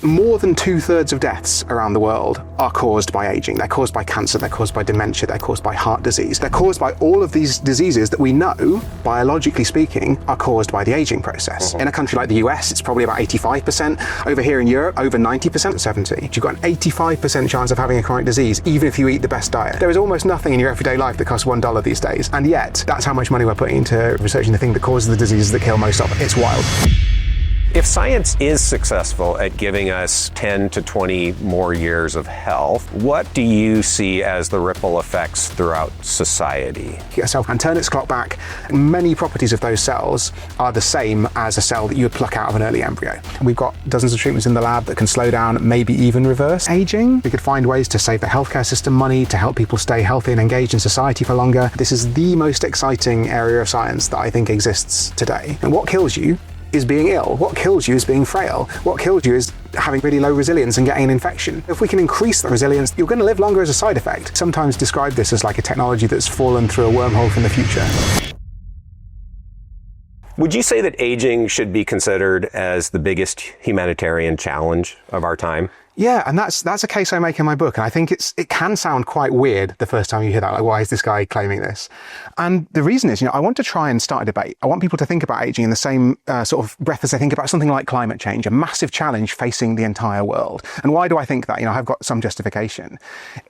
More than 2/3 of deaths around the world are caused by aging. They're caused by cancer, they're caused by dementia, they're caused by heart disease. They're caused by all of these diseases that we know, biologically speaking, are caused by the aging process. In a country like the US, it's probably about 85%. Over here in Europe, over 90%, 70. You've got an 85% chance of having a chronic disease, even if you eat the best diet. There is almost nothing in your everyday life that costs $1 these days. And yet, that's how much money we're putting into researching the thing that causes the diseases that kill most of it. It's wild. If science is successful at giving us 10 to 20 more years of health, what do you see as the ripple effects throughout society? Get a cell and turn its clock back. Many properties of those cells are the same as a cell that you would pluck out of an early embryo. We've got dozens of treatments in the lab that can slow down, maybe even reverse aging. We could find ways to save the healthcare system money, to help people stay healthy and engaged in society for longer. This is the most exciting area of science that I think exists today. And what kills you is being ill. What kills you is being frail. What kills you is having really low resilience and getting an infection. If we can increase the resilience, you're going to live longer as a side effect. Sometimes describe this as like a technology that's fallen through a wormhole from the future. Would you say that aging should be considered as the biggest humanitarian challenge of our time? Yeah, and that's a case I make in my book, and I think it can sound quite weird the first time you hear that, like, why is this guy claiming this? And the reason is, I want to try and start a debate. I want people to think about aging in the same sort of breath as they think about something like climate change, a massive challenge facing the entire world. And why do I think that? I've got some justification.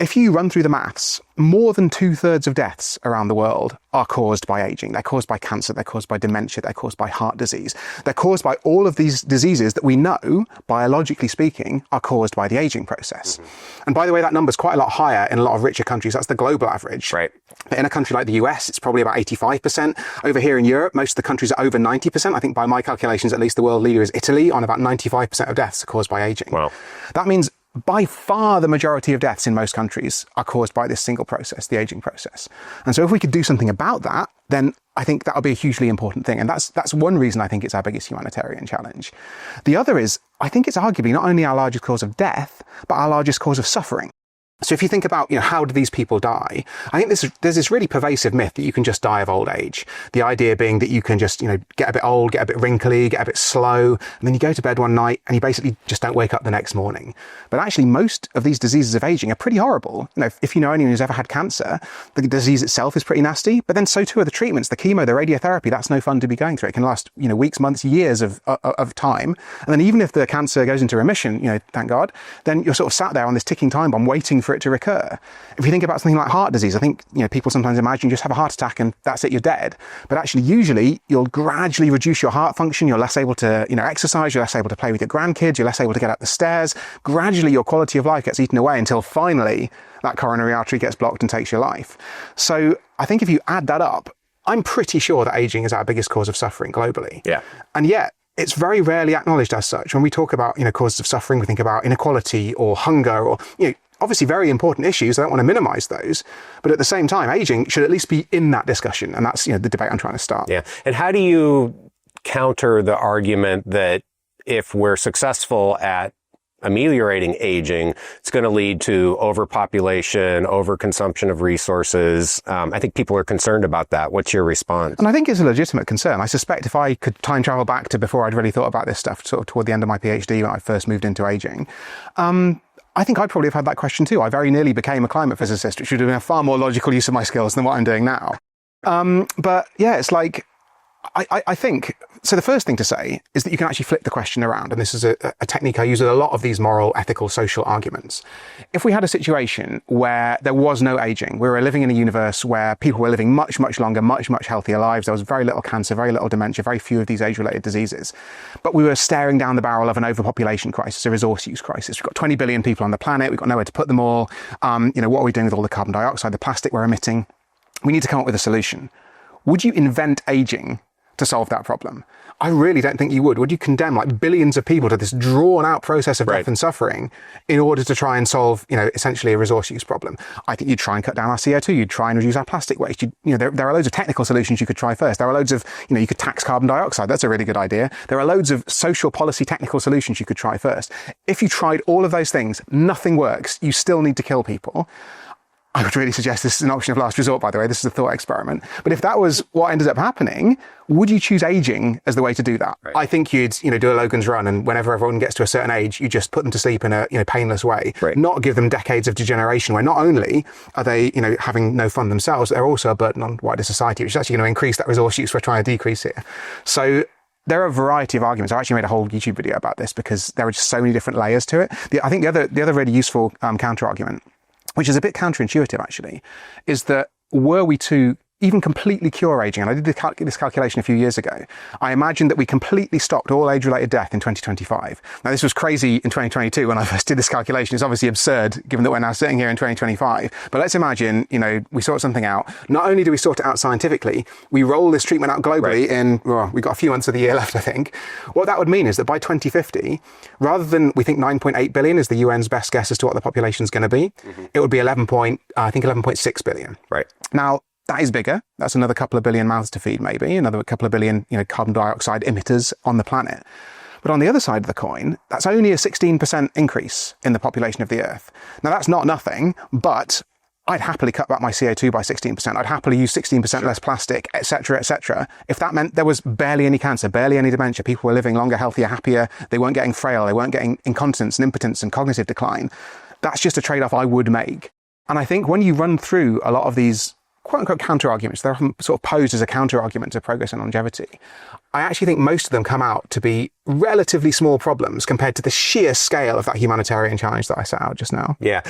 If you run through the maths, more than 2/3 of deaths around the world are caused by aging. They're caused by cancer, they're caused by dementia, they're caused by heart disease. They're caused by all of these diseases that we know, biologically speaking, are caused by the aging process. And by the way, that number's quite a lot higher in a lot of richer countries. That's the global average. Right. But in a country like the US, it's probably about 85%. Over here in Europe, most of the countries are over 90%. I think by my calculations, at least the world leader is Italy, on about 95% of deaths are caused by aging. Wow. That means by far the majority of deaths in most countries are caused by this single process, the aging process. And so if we could do something about that, then I think that would be a hugely important thing. And that's one reason I think it's our biggest humanitarian challenge. The other is, I think it's arguably not only our largest cause of death, but our largest cause of suffering. So if you think about, how do these people die? I think there's this really pervasive myth that you can just die of old age. The idea being that you can just, get a bit old, get a bit wrinkly, get a bit slow, and then you go to bed one night and you basically just don't wake up the next morning. But actually, most of these diseases of aging are pretty horrible. If you know anyone who's ever had cancer, the disease itself is pretty nasty, but then so too are the treatments, the chemo, the radiotherapy. That's no fun to be going through. It can last, weeks, months, years of time. And then even if the cancer goes into remission, thank God, then you're sort of sat there on this ticking time bomb waiting for it to recur. If you think about something like heart disease, I think, people sometimes imagine you just have a heart attack and that's it, you're dead. But actually, usually you'll gradually reduce your heart function. You're less able to, exercise. You're less able to play with your grandkids. You're less able to get up the stairs. Gradually, your quality of life gets eaten away until finally that coronary artery gets blocked and takes your life. So I think if you add that up, I'm pretty sure that aging is our biggest cause of suffering globally. Yeah. And yet, it's very rarely acknowledged as such. When we talk about, causes of suffering, we think about inequality or hunger or, obviously very important issues. I don't want to minimize those. But at the same time, aging should at least be in that discussion. And that's, the debate I'm trying to start. Yeah. And how do you counter the argument that if we're successful at ameliorating aging, it's going to lead to overpopulation, overconsumption of resources? I think people are concerned about that. What's your response? And I think it's a legitimate concern. I suspect if I could time travel back to before I'd really thought about this stuff, sort of toward the end of my PhD when I first moved into aging, I think I'd probably have had that question too. I very nearly became a climate physicist, which would have been a far more logical use of my skills than what I'm doing now. But yeah, it's like, I think, so the first thing to say is that you can actually flip the question around. And this is a technique I use with a lot of these moral, ethical, social arguments. If we had a situation where there was no aging, we were living in a universe where people were living much, much longer, much, much healthier lives. There was very little cancer, very little dementia, very few of these age-related diseases. But we were staring down the barrel of an overpopulation crisis, a resource use crisis. We've got 20 billion people on the planet. We've got nowhere to put them all. What are we doing with all the carbon dioxide, the plastic we're emitting? We need to come up with a solution. Would you invent aging to solve that problem? I really don't think you would. Would you condemn like billions of people to this drawn out process of death and suffering in order to try and solve, essentially a resource use problem? I think you'd try and cut down our CO2. You'd try and reduce our plastic waste. There are loads of technical solutions you could try first. There are loads of, you could tax carbon dioxide. That's a really good idea. There are loads of social policy technical solutions you could try first. If you tried all of those things, nothing works. You still need to kill people. I would really suggest this is an option of last resort, by the way. This is a thought experiment. But if that was what ended up happening, would you choose aging as the way to do that? Right. I think you'd, do a Logan's Run, and whenever everyone gets to a certain age, you just put them to sleep in a, painless way, right. Not give them decades of degeneration where not only are they, having no fun themselves, they're also a burden on wider society, which is actually going to increase that resource use we're trying to decrease here. So there are a variety of arguments. I actually made a whole YouTube video about this because there are just so many different layers to it. I think the other really useful counter argument, which is a bit counterintuitive actually, is that were we to even completely cure aging, and I did this calculation a few years ago, I imagined that we completely stopped all age-related death in 2025. Now, this was crazy in 2022 when I first did this calculation. It's obviously absurd given that we're now sitting here in 2025. But let's imagine, we sort something out. Not only do we sort it out scientifically, we roll this treatment out globally we've got a few months of the year left, I think. What that would mean is that by 2050, rather than we think 9.8 billion is the UN's best guess as to what the population is going to be, it would be 11.6 billion. Right. Now, that is bigger. That's another couple of billion mouths to feed, maybe another couple of billion, carbon dioxide emitters on the planet. But on the other side of the coin, that's only a 16% increase in the population of the Earth. Now, that's not nothing, but I'd happily cut back my CO2 by 16%. I'd happily use 16% less plastic, etc., if that meant there was barely any cancer, barely any dementia, people were living longer, healthier, happier, they weren't getting frail, they weren't getting incontinence and impotence and cognitive decline. That's just a trade-off I would make. And I think when you run through a lot of these quote-unquote counter-arguments, they're often sort of posed as a counter-argument to progress and longevity. I actually think most of them come out to be relatively small problems compared to the sheer scale of that humanitarian challenge that I set out just now. Yeah,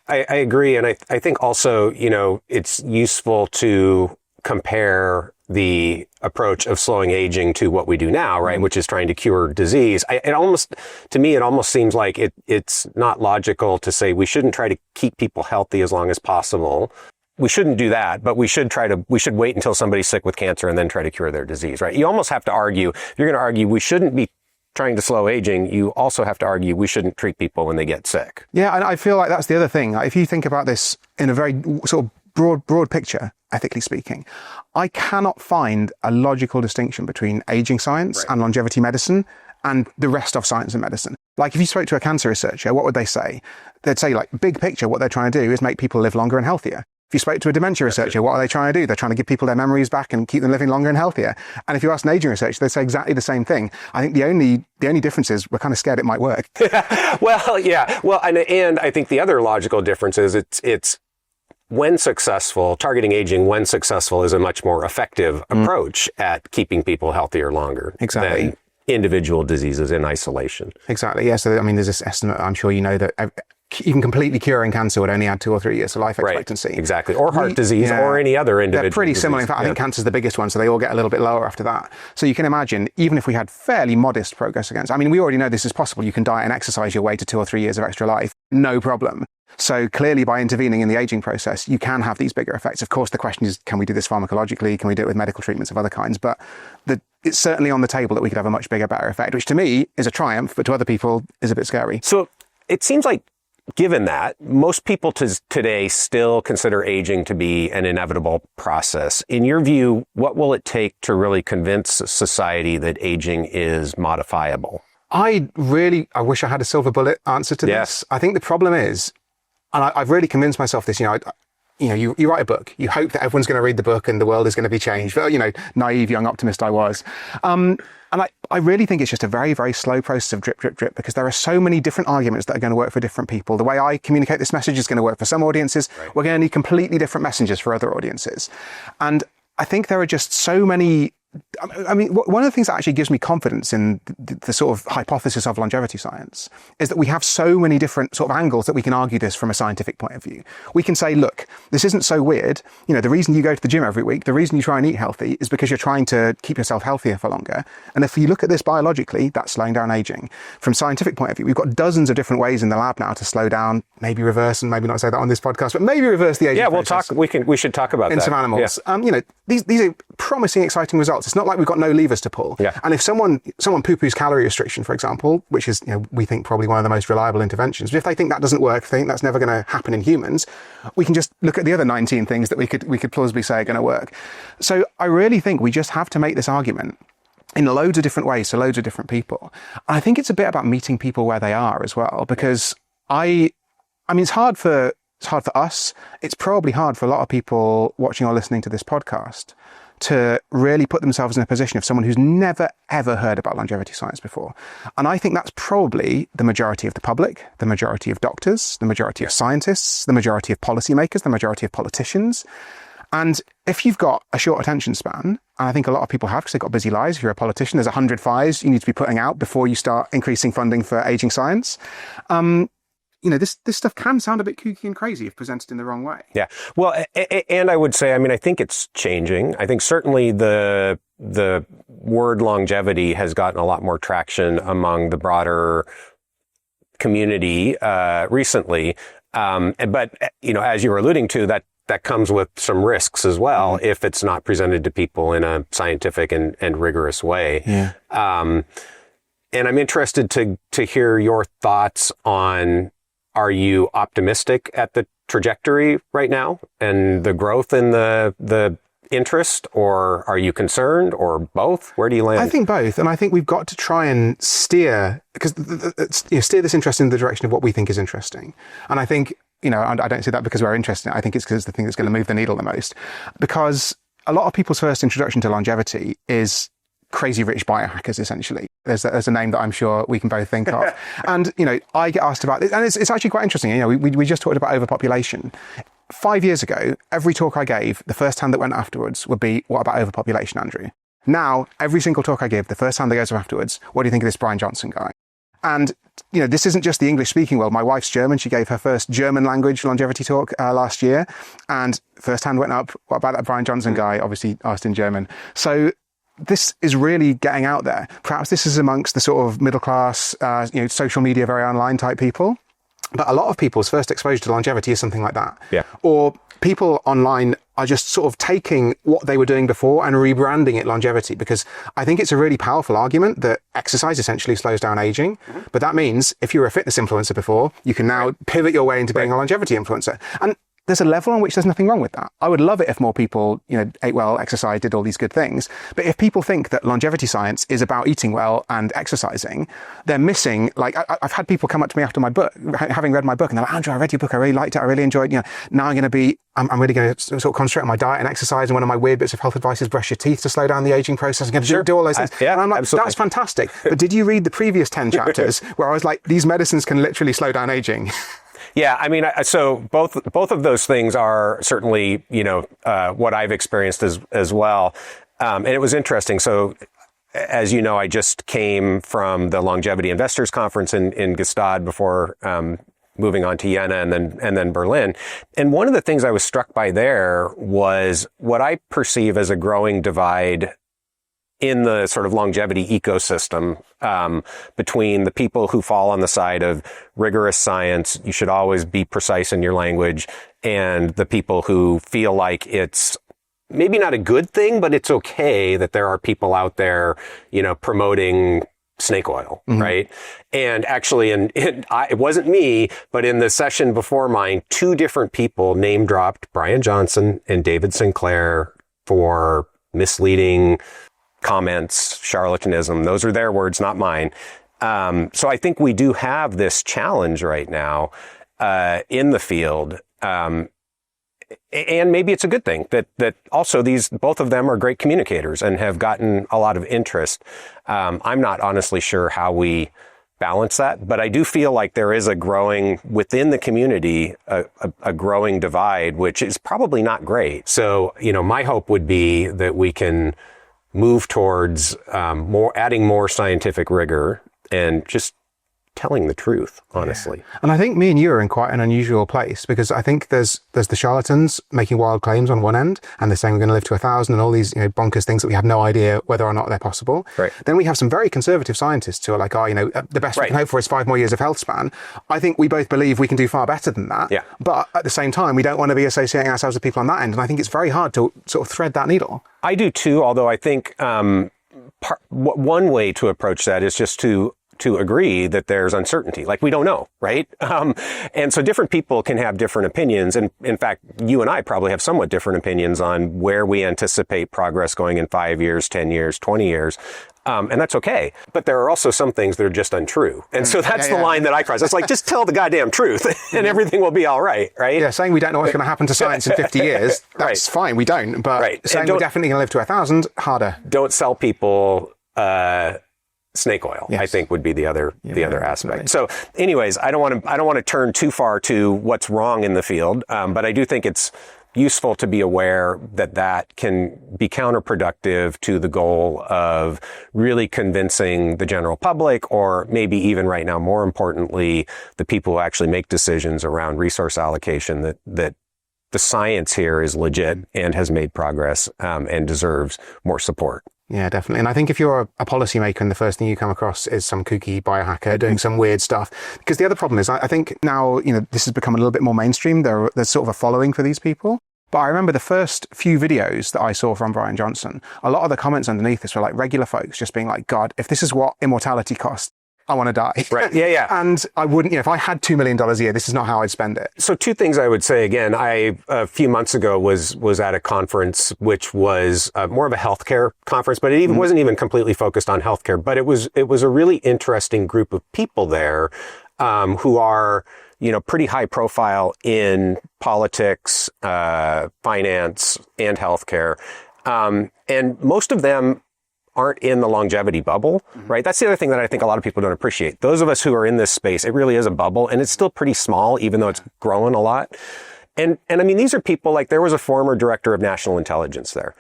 I agree. And I think also, it's useful to compare the approach of slowing aging to what we do now, right? Which is trying to cure disease. To me, it almost seems like it's not logical to say we shouldn't try to keep people healthy as long as possible. We shouldn't do that, but we should wait until somebody's sick with cancer and then try to cure their disease, right? You almost have to argue, if you're going to argue we shouldn't be trying to slow aging, you also have to argue we shouldn't treat people when they get sick. Yeah, and I feel like that's the other thing. If you think about this in a very sort of broad picture, ethically speaking, I cannot find a logical distinction between aging science and longevity medicine and the rest of science and medicine. Like if you spoke to a cancer researcher, what would they say? They'd say, like, big picture, what they're trying to do is make people live longer and healthier. If you spoke to a dementia researcher, what are they trying to do? They're trying to give people their memories back and keep them living longer and healthier. And if you ask an aging researcher, they say exactly the same thing. I think the only difference is we're kind of scared it might work. Well, yeah. Well, and I think the other logical difference is it's when successful, targeting aging when successful is a much more effective approach at keeping people healthier longer. Exactly. Than individual diseases in isolation. Exactly. Yeah. So, there's this estimate, I'm sure you know, that even completely curing cancer would only add 2 or 3 years to life expectancy. Right, exactly. Or heart disease or any other individual They're pretty similar. In fact, I think cancer's the biggest one, so they all get a little bit lower after that. So you can imagine, even if we had fairly modest progress against, we already know this is possible. You can diet and exercise your way to 2 or 3 years of extra life. No problem. So clearly by intervening in the aging process, you can have these bigger effects. Of course, the question is, can we do this pharmacologically? Can we do it with medical treatments of other kinds? But it's certainly on the table that we could have a much bigger, better effect, which to me is a triumph, but to other people is a bit scary. So it seems like, given that, most people today still consider aging to be an inevitable process. In your view, what will it take to really convince society that aging is modifiable? I wish I had a silver bullet answer to this. I think the problem is, and I've really convinced myself this, you write a book, you hope that everyone's going to read the book and the world is going to be changed. But, naive young optimist I was. And I really think it's just a very, very slow process of drip, drip, drip, because there are so many different arguments that are going to work for different people. The way I communicate this message is going to work for some audiences. Right. We're going to need completely different messengers for other audiences. And I think there are just so many. One of the things that actually gives me confidence in the sort of hypothesis of longevity science is that we have so many different sort of angles that we can argue this from a scientific point of view. We can say, look, this isn't so weird. The reason you go to the gym every week, the reason you try and eat healthy is because you're trying to keep yourself healthier for longer. And if you look at this biologically, that's slowing down aging. From a scientific point of view, we've got dozens of different ways in the lab now to slow down, maybe reverse, and maybe not say that on this podcast, but maybe reverse the aging process. We should talk about that. In some animals. Yeah. These are promising, exciting results. It's not like we've got no levers to pull. Yeah. And if someone poo-poos calorie restriction, for example, which is, we think probably one of the most reliable interventions, but if they think that doesn't work, if they think that's never going to happen in humans, we can just look at the other 19 things that we could plausibly say are going to work. So I really think we just have to make this argument in loads of different ways to loads of different people. And I think it's a bit about meeting people where they are as well, because it's hard for It's hard for us. It's probably hard for a lot of people watching or listening to this podcast to really put themselves in a position of someone who's never, ever heard about longevity science before. And I think that's probably the majority of the public, the majority of doctors, the majority of scientists, the majority of policymakers, the majority of politicians. And if you've got a short attention span, and I think a lot of people have because they've got busy lives, if you're a politician, there's 100 fires you need to be putting out before you start increasing funding for aging science. This stuff can sound a bit kooky and crazy if presented in the wrong way. Yeah. Well, and I would say, I think it's changing. I think certainly the word longevity has gotten a lot more traction among the broader community recently. But as you were alluding to, that comes with some risks as well if it's not presented to people in a scientific and rigorous way. Yeah. And I'm interested to hear your thoughts on, are you optimistic at the trajectory right now and the growth in the interest, or are you concerned, or both? Where do you land? I think both. And I think we've got to try and steer this interest in the direction of what we think is interesting. And I think, I don't say that because we're interested in it. I think it's because it's the thing that's going to move the needle the most. Because a lot of people's first introduction to longevity is crazy rich biohackers, essentially. There's a name that I'm sure we can both think of. And, I get asked about this, and it's actually quite interesting. We just talked about overpopulation. 5 years ago, every talk I gave, the first hand that went afterwards would be, what about overpopulation, Andrew? Now, every single talk I give, the first hand that goes afterwards, what do you think of this Brian Johnson guy? And, this isn't just the English-speaking world. My wife's German. She gave her first German language longevity talk last year. And first hand went up, what about that Brian Johnson guy? Obviously asked in German. So this is really getting out there. Perhaps this is amongst the sort of middle class, social media, very online type people. But a lot of people's first exposure to longevity is something like that. Yeah. Or people online are just sort of taking what they were doing before and rebranding it longevity, because I think it's a really powerful argument that exercise essentially slows down aging. Mm-hmm. But that means if you were a fitness influencer before, you can now pivot your way into being a longevity influencer. And there's a level on which there's nothing wrong with that. I would love it if more people, ate well, exercised, did all these good things. But if people think that longevity science is about eating well and exercising, they're missing, I've had people come up to me after my book, having read my book, and they're like, Andrew, I read your book, I really liked it, I really enjoyed it. Now I'm really going to sort of concentrate on my diet and exercise, and one of my weird bits of health advice is brush your teeth to slow down the aging process. I'm going to do all those things. And I'm like, absolutely. That's fantastic. But did you read the previous 10 chapters where I was like, these medicines can literally slow down aging? Yeah, so both of those things are certainly, what I've experienced as well. And it was interesting. So, as you know, I just came from the Longevity Investors Conference in Gstaad before moving on to Jena and then Berlin. And one of the things I was struck by there was what I perceive as a growing divide in the sort of longevity ecosystem between the people who fall on the side of rigorous science, you should always be precise in your language, and the people who feel like it's maybe not a good thing, but it's okay that there are people out there, promoting snake oil, mm-hmm. right? And actually, it wasn't me, but in the session before mine, 2 different people name dropped Brian Johnson and David Sinclair for misleading comments, charlatanism. Those are their words, not mine. So I think we do have this challenge right now in the field. And maybe it's a good thing that also both of them are great communicators and have gotten a lot of interest. I'm not honestly sure how we balance that, but I do feel like there is within the community, a growing divide, which is probably not great. So, my hope would be that we can move towards adding more scientific rigor and just telling the truth, honestly. Yeah. And I think me and you are in quite an unusual place, because I think there's the charlatans making wild claims on one end, and they're saying we're going to live to 1,000 and all these bonkers things that we have no idea whether or not they're possible. Right. Then we have some very conservative scientists who are like, the best we can hope for is 5 more years of health span. I think we both believe we can do far better than that. Yeah. But at the same time, we don't want to be associating ourselves with people on that end. And I think it's very hard to sort of thread that needle. I do too, although I think one way to approach that is just to agree that there's uncertainty. Like, we don't know, right? And so different people can have different opinions. And in fact, you and I probably have somewhat different opinions on where we anticipate progress going in 5 years, 10 years, 20 years. And that's okay. But there are also some things that are just untrue. And so that's the line that I cross. It's like, just tell the goddamn truth and everything will be all right, right? Yeah, saying we don't know what's going to happen to science in 50 years, that's fine, we don't. But saying we're definitely going to live to 1,000, harder. Don't sell people snake oil, I think would be the other aspect. Definitely. So anyways, I don't want to turn too far to what's wrong in the field, but I do think it's useful to be aware that can be counterproductive to the goal of really convincing the general public, or maybe even right now, more importantly, the people who actually make decisions around resource allocation, that the science here is legit and has made progress and deserves more support. Yeah, definitely. And I think if you're a policymaker and the first thing you come across is some kooky biohacker doing some weird stuff, because the other problem is I think now, this has become a little bit more mainstream. There's sort of a following for these people. But I remember the first few videos that I saw from Brian Johnson, a lot of the comments underneath this were like regular folks just being like, God, if this is what immortality costs, I want to die. Right. Yeah. And I wouldn't, if I had $2 million a year, this is not how I'd spend it. So two things I would say again. A few months ago was at a conference, which was more of a healthcare conference, but it wasn't even completely focused on healthcare. But it was a really interesting group of people there, who are, pretty high profile in politics, finance, and healthcare. And most of them aren't in the longevity bubble, right? That's the other thing that I think a lot of people don't appreciate. Those of us who are in this space, it really is a bubble, and it's still pretty small, even though it's growing a lot. And I mean, these are people like, there was a former director of national intelligence there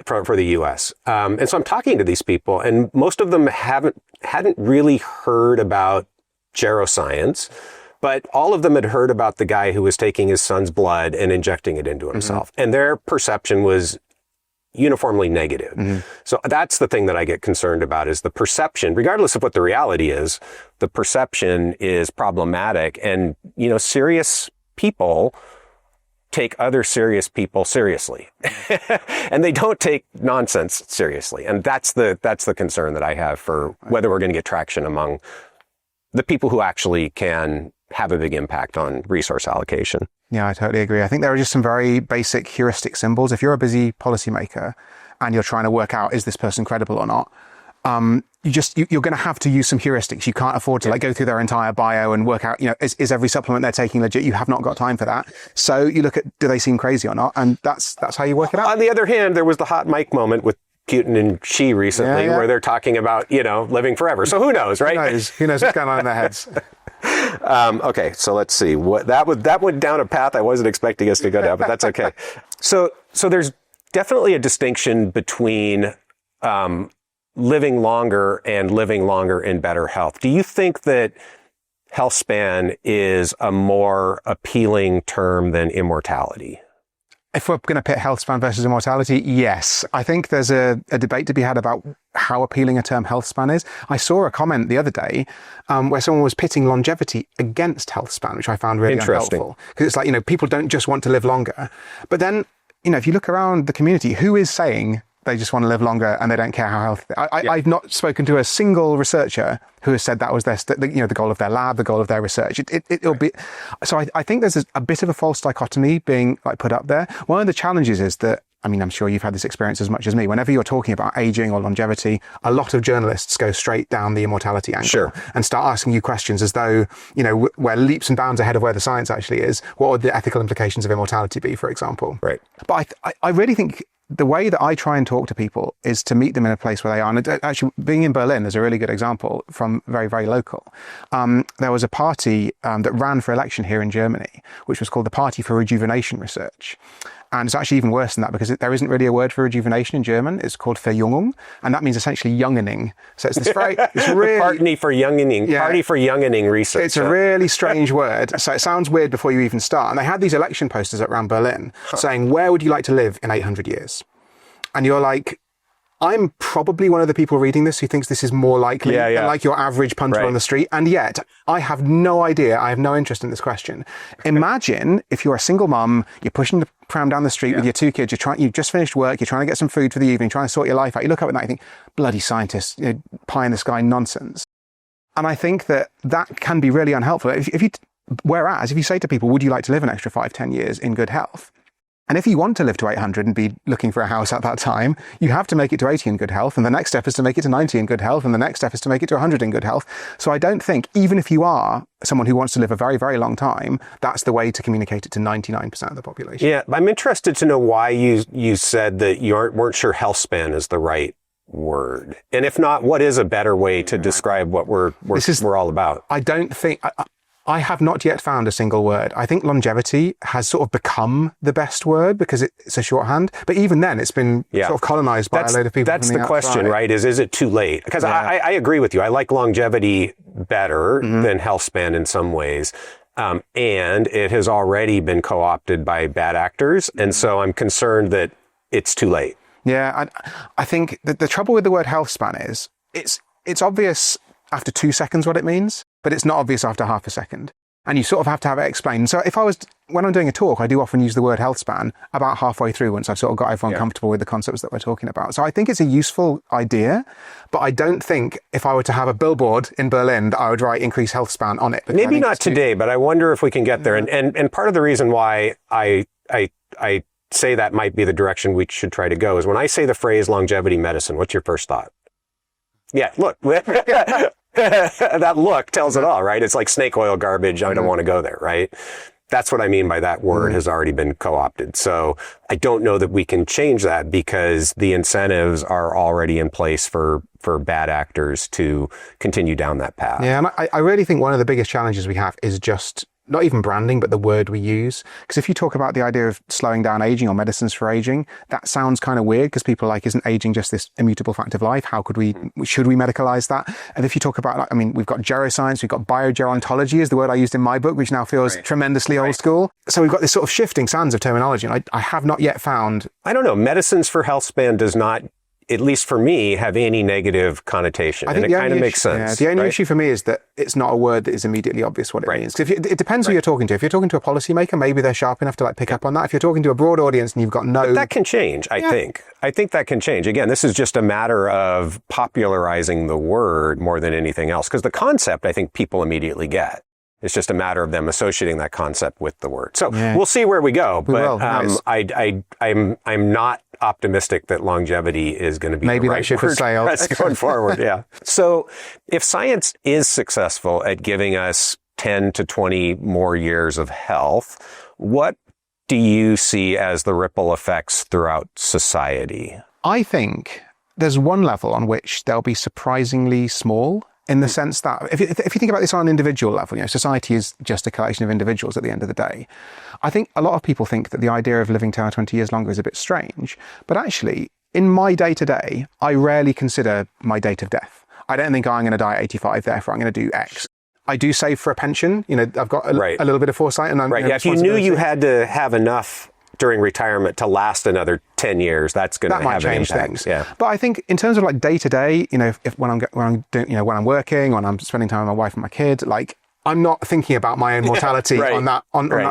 for the U.S. And so I'm talking to these people, and most of them hadn't really heard about geroscience, but all of them had heard about the guy who was taking his son's blood and injecting it into himself. And their perception was uniformly negative. So that's the thing that I get concerned about, is the perception, regardless of what the reality is, the perception is problematic. And, serious people take other serious people seriously and they don't take nonsense seriously. And that's the concern that I have for whether we're going to get traction among the people who actually can have a big impact on resource allocation. Yeah, I totally agree. I think there are just some very basic heuristic symbols. If you're a busy policymaker and you're trying to work out, is this person credible or not? You're going to have to use some heuristics. You can't afford to go through their entire bio and work out, is every supplement they're taking legit? You have not got time for that. So you look at, do they seem crazy or not? And that's how you work it out. On the other hand, there was the hot mic moment with Putin and Xi recently, where they're talking about, living forever. So who knows, right? Who knows what's going on in their heads? Okay, so let's see. That went down a path I wasn't expecting us to go down, but that's okay. So there's definitely a distinction between living longer and living longer in better health. Do you think that Healthspan is a more appealing term than immortality? If we're going to pit Healthspan versus immortality, yes. I think there's a debate to be had about how appealing a term Healthspan is. I saw a comment the other day where someone was pitting longevity against Healthspan, which I found really unhelpful. Because it's like, people don't just want to live longer. But then, if you look around the community, who is saying they just want to live longer and they don't care how healthy they are? I've not spoken to a single researcher who has said that was their, the goal of their lab, the goal of their research. It'll be. So I think there's a bit of a false dichotomy being put up there. One of the challenges is that, I'm sure you've had this experience as much as me. Whenever you're talking about aging or longevity, a lot of journalists go straight down the immortality angle and start asking you questions as though, we're leaps and bounds ahead of where the science actually is. What would the ethical implications of immortality be, for example? Right. But I really think the way that I try and talk to people is to meet them in a place where they are. And actually, being in Berlin is a really good example from very, very local. There was a party that ran for election here in Germany, which was called the Party for Rejuvenation Research. And it's actually even worse than that, because there isn't really a word for rejuvenation in German. It's called Verjüngung, and that means essentially youngening. So it's this very, it's really... Party for youngening, Party for youngening research. It's a really strange word. So it sounds weird before you even start. And they had these election posters around Berlin saying, where would you like to live in 800 years? And you're like, I'm probably one of the people reading this who thinks this is more likely than like your average punter on the street. And yet I have no idea. I have no interest in this question. Imagine if you're a single mum, you're pushing the pram down the street with your two kids, you've just finished work, you're trying to get some food for the evening, trying to sort your life out. You look up at night and you think, bloody scientists, pie in the sky nonsense. And I think that can be really unhelpful. Whereas if you say to people, would you like to live an extra 5-10 years in good health? And if you want to live to 800 and be looking for a house at that time, you have to make it to 80 in good health. And the next step is to make it to 90 in good health. And the next step is to make it to 100 in good health. So I don't think, even if you are someone who wants to live a very, very long time, that's the way to communicate it to 99% of the population. Yeah, I'm interested to know why you said that you weren't sure Healthspan is the right word. And if not, what is a better way to describe what we're all about? I don't think... I have not yet found a single word. I think longevity has sort of become the best word because it's a shorthand. But even then, it's been sort of colonized by a load of people. That's the question, right? Is it too late? Because I agree with you. I like longevity better than Healthspan in some ways. And it has already been co-opted by bad actors. And so I'm concerned that it's too late. Yeah, I think that the trouble with the word Healthspan is it's obvious after 2 seconds what it means, but it's not obvious after half a second. And you sort of have to have it explained. So when I'm doing a talk, I do often use the word health span about halfway through once I've sort of got everyone comfortable with the concepts that we're talking about. So I think it's a useful idea, but I don't think if I were to have a billboard in Berlin that I would write increase health span on it. Maybe not today, but I wonder if we can get there. And part of the reason why I say that might be the direction we should try to go is when I say the phrase longevity medicine, what's your first thought? Yeah, look. That look tells it all, right? It's like snake oil garbage. I don't want to go there, right? That's what I mean by that word has already been co-opted. So I don't know that we can change that because the incentives are already in place for bad actors to continue down that path. Yeah, and I really think one of the biggest challenges we have is just not even branding, but the word we use. Because if you talk about the idea of slowing down aging or medicines for aging, that sounds kind of weird because people are like, isn't aging just this immutable fact of life? How could should we medicalize that? And if you talk about, we've got geroscience, we've got biogerontology is the word I used in my book, which now feels tremendously old school. So we've got this sort of shifting sands of terminology. And I have not yet found... I don't know. Medicines for Healthspan does not, at least for me, have any negative connotation. And it kind of makes sense. Yeah, the only issue for me is that it's not a word that is immediately obvious what it means. Because it depends who you're talking to. If you're talking to a policymaker, maybe they're sharp enough to pick up on that. If you're talking to a broad audience and you've got no... But that can change, I think. I think that can change. Again, this is just a matter of popularizing the word more than anything else. Because the concept, I think people immediately get. It's just a matter of them associating that concept with the word. So we'll see where we go. But I'm not optimistic that longevity is going to be maybe the right that ship has sailed. That's going forward. Yeah. So if science is successful at giving us 10 to 20 more years of health, what do you see as the ripple effects throughout society? I think there's one level on which they'll be surprisingly small. In the sense that, if you think about this on an individual level, society is just a collection of individuals at the end of the day. I think a lot of people think that the idea of living 10 or 20 years longer is a bit strange. But actually, in my day-to-day, I rarely consider my date of death. I don't think, I'm going to die at 85, therefore I'm going to do X. I do save for a pension. I've got a little bit of foresight. And if you knew you had to have enough during retirement to last another 10 years, that's going to have change an impact. Things. Yeah. But I think in terms of day to day, if when I'm doing, when I'm working, when I'm spending time with my wife and my kid, I'm not thinking about my own mortality on that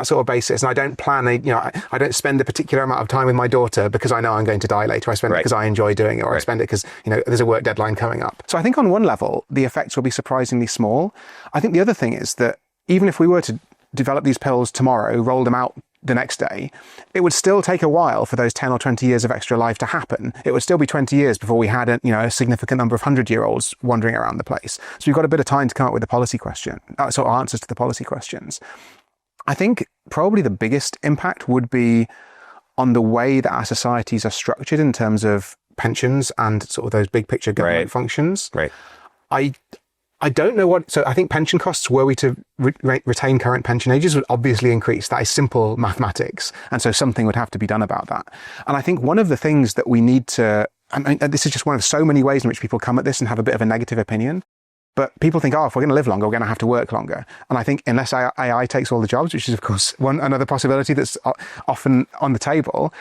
sort of basis. And I don't plan I don't spend a particular amount of time with my daughter because I know I'm going to die later. I spend it because I enjoy doing it, or I spend it because, there's a work deadline coming up. So I think on one level, the effects will be surprisingly small. I think the other thing is that even if we were to develop these pills tomorrow, roll them out the next day, it would still take a while for those 10 or 20 years of extra life to happen. It would still be 20 years before we had a significant number of 100-year-olds wandering around the place. So we've got a bit of time to come up with the policy question, sort of answers to the policy questions. I think probably the biggest impact would be on the way that our societies are structured in terms of pensions and sort of those big picture government functions. Right. I don't know so I think pension costs, were we to retain current pension ages, would obviously increase. That is simple mathematics. And so something would have to be done about that. And I think one of the things that we need to, this is just one of so many ways in which people come at this and have a bit of a negative opinion. But people think, if we're going to live longer, we're going to have to work longer. And I think unless AI takes all the jobs, which is, of course, another possibility that's often on the table,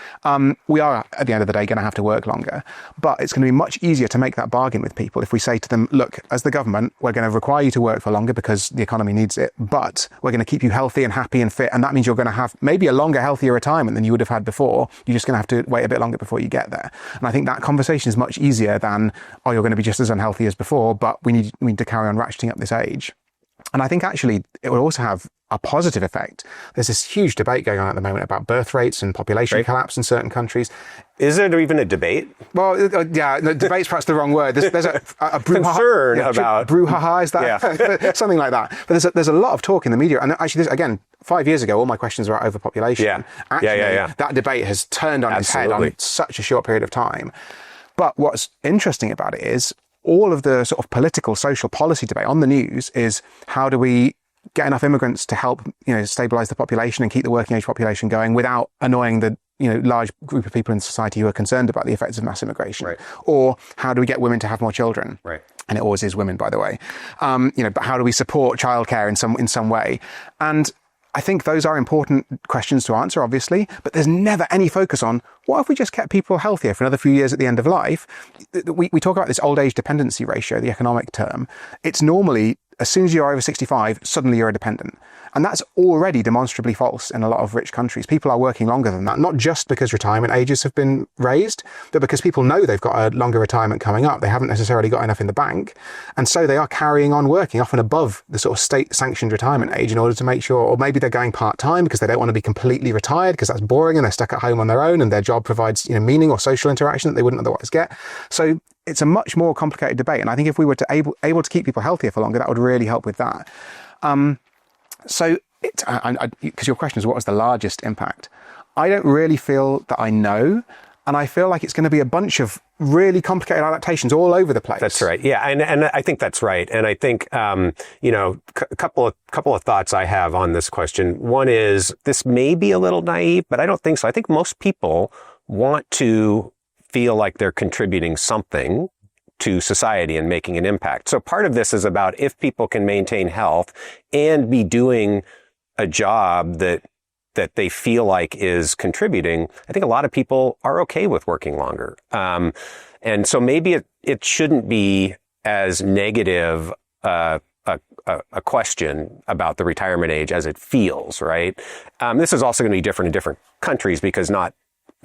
we are, at the end of the day, going to have to work longer. But it's going to be much easier to make that bargain with people if we say to them, look, as the government, we're going to require you to work for longer because the economy needs it, but we're going to keep you healthy and happy and fit. And that means you're going to have maybe a longer, healthier retirement than you would have had before. You're just going to have to wait a bit longer before you get there. And I think that conversation is much easier than, you're going to be just as unhealthy as before, but we need to carry on ratcheting up this age. And I think actually it will also have a positive effect. There's this huge debate going on at the moment about birth rates and population collapse in certain countries. Is it even a debate? Well, yeah, no, debate's perhaps the wrong word. There's a concern about brouhaha, is that something like that? But there's a lot of talk in the media, and actually, again, 5 years ago, all my questions were about overpopulation. Yeah. Actually, that debate has turned on its head on such a short period of time. But what's interesting about it is all of the sort of political, social policy debate on the news is how do we get enough immigrants to help, stabilize the population and keep the working age population going without annoying the large group of people in society who are concerned about the effects of mass immigration. Right. Or how do we get women to have more children? Right. And it always is women, by the way. But how do we support childcare in some way? And I think those are important questions to answer, obviously, but there's never any focus on what if we just kept people healthier for another few years at the end of life? We talk about this old age dependency ratio, the economic term. It's normally, as soon as you're over 65, suddenly you're a dependent. And that's already demonstrably false in a lot of rich countries. People are working longer than that, not just because retirement ages have been raised, but because people know they've got a longer retirement coming up. They haven't necessarily got enough in the bank. And so they are carrying on working, often above the sort of state-sanctioned retirement age in order to make sure, or maybe they're going part-time because they don't want to be completely retired because that's boring and they're stuck at home on their own and their job provides meaning or social interaction that they wouldn't otherwise get. So it's a much more complicated debate. And I think if we were to able to keep people healthier for longer, that would really help with that. So, because your question is what was the largest impact? I don't really feel that I know. And I feel like it's going to be a bunch of really complicated adaptations all over the place. That's right. Yeah. And I think that's right. And I think, a couple of thoughts I have on this question. One is this may be a little naive, but I don't think so. I think most people want to feel like they're contributing something to society and making an impact. So part of this is about if people can maintain health and be doing a job that they feel like is contributing, I think a lot of people are okay with working longer. And so maybe it shouldn't be as negative a question about the retirement age as it feels, right? This is also going to be different in different countries because not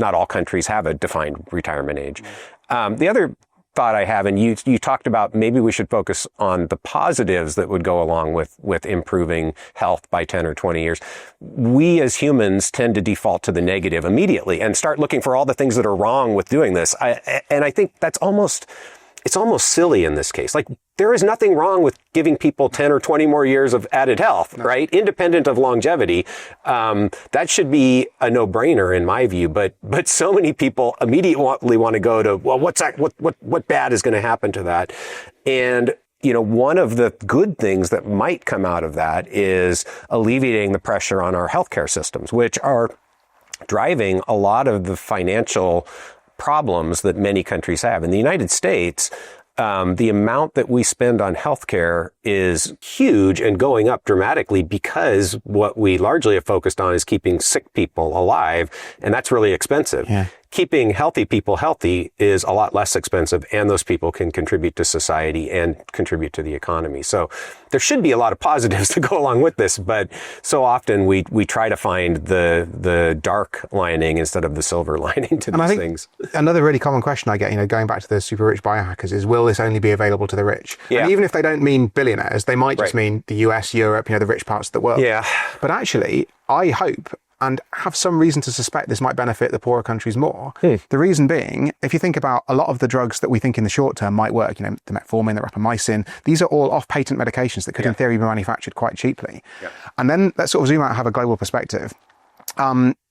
all countries have a defined retirement age. The other thought I have, and you talked about maybe we should focus on the positives that would go along with improving health by 10 or 20 years. We as humans tend to default to the negative immediately and start looking for all the things that are wrong with doing this. And I think it's almost silly in this case. Like, there is nothing wrong with giving people 10 or 20 more years of added health, right? Independent of longevity. That should be a no-brainer in my view, but so many people immediately want to go to, well, what's that? What bad is going to happen to that? And one of the good things that might come out of that is alleviating the pressure on our healthcare systems, which are driving a lot of the financial problems that many countries have. In the United States, the amount that we spend on healthcare is huge and going up dramatically because what we largely have focused on is keeping sick people alive, and that's really expensive. Yeah. Keeping healthy people healthy is a lot less expensive, and those people can contribute to society and contribute to the economy. So there should be a lot of positives to go along with this, but so often we try to find the dark lining instead of the silver lining to these things. Another really common question I get, going back to the super rich biohackers, is will this only be available to the rich? Yeah. And even if they don't mean billionaires, they might just mean the US, Europe, the rich parts of the world. Yeah. But actually, I hope and have some reason to suspect this might benefit the poorer countries more. The reason being, if you think about a lot of the drugs that we think in the short term might work, the metformin, the rapamycin, these are all off-patent medications that could in theory be manufactured quite cheaply. Yeah. And then let's sort of zoom out and have a global perspective.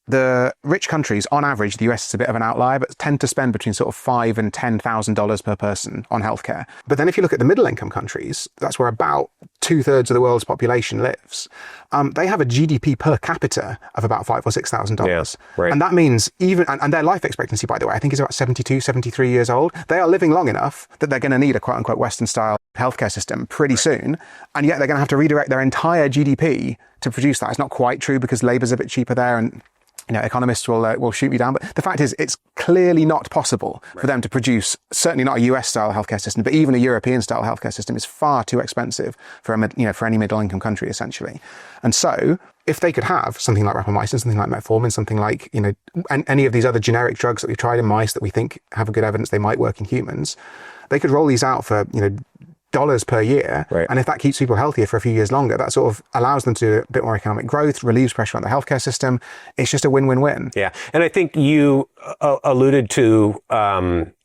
The rich countries, on average, the US is a bit of an outlier, but tend to spend between sort of $5,000 and $10,000 per person on healthcare. But then if you look at the middle-income countries, that's where about 2/3 of the world's population lives. They have a GDP per capita of about $5,000 or $6,000. Yeah, right. And that means and their life expectancy, by the way, I think is about 72, 73 years old. They are living long enough that they're going to need a quote-unquote Western-style healthcare system pretty soon. And yet they're going to have to redirect their entire GDP to produce that. It's not quite true because labor's a bit cheaper there, and economists will shoot me down. But the fact is, it's clearly not possible for them to produce, certainly not a US-style healthcare system, but even a European-style healthcare system is far too expensive for for any middle-income country, essentially. And so, if they could have something like rapamycin, something like metformin, something like, any of these other generic drugs that we've tried in mice that we think have a good evidence they might work in humans, they could roll these out for, per year. Right. And if that keeps people healthier for a few years longer, that sort of allows them to do a bit more economic growth, relieves pressure on the healthcare system. It's just a win-win-win. Yeah. And I think you alluded to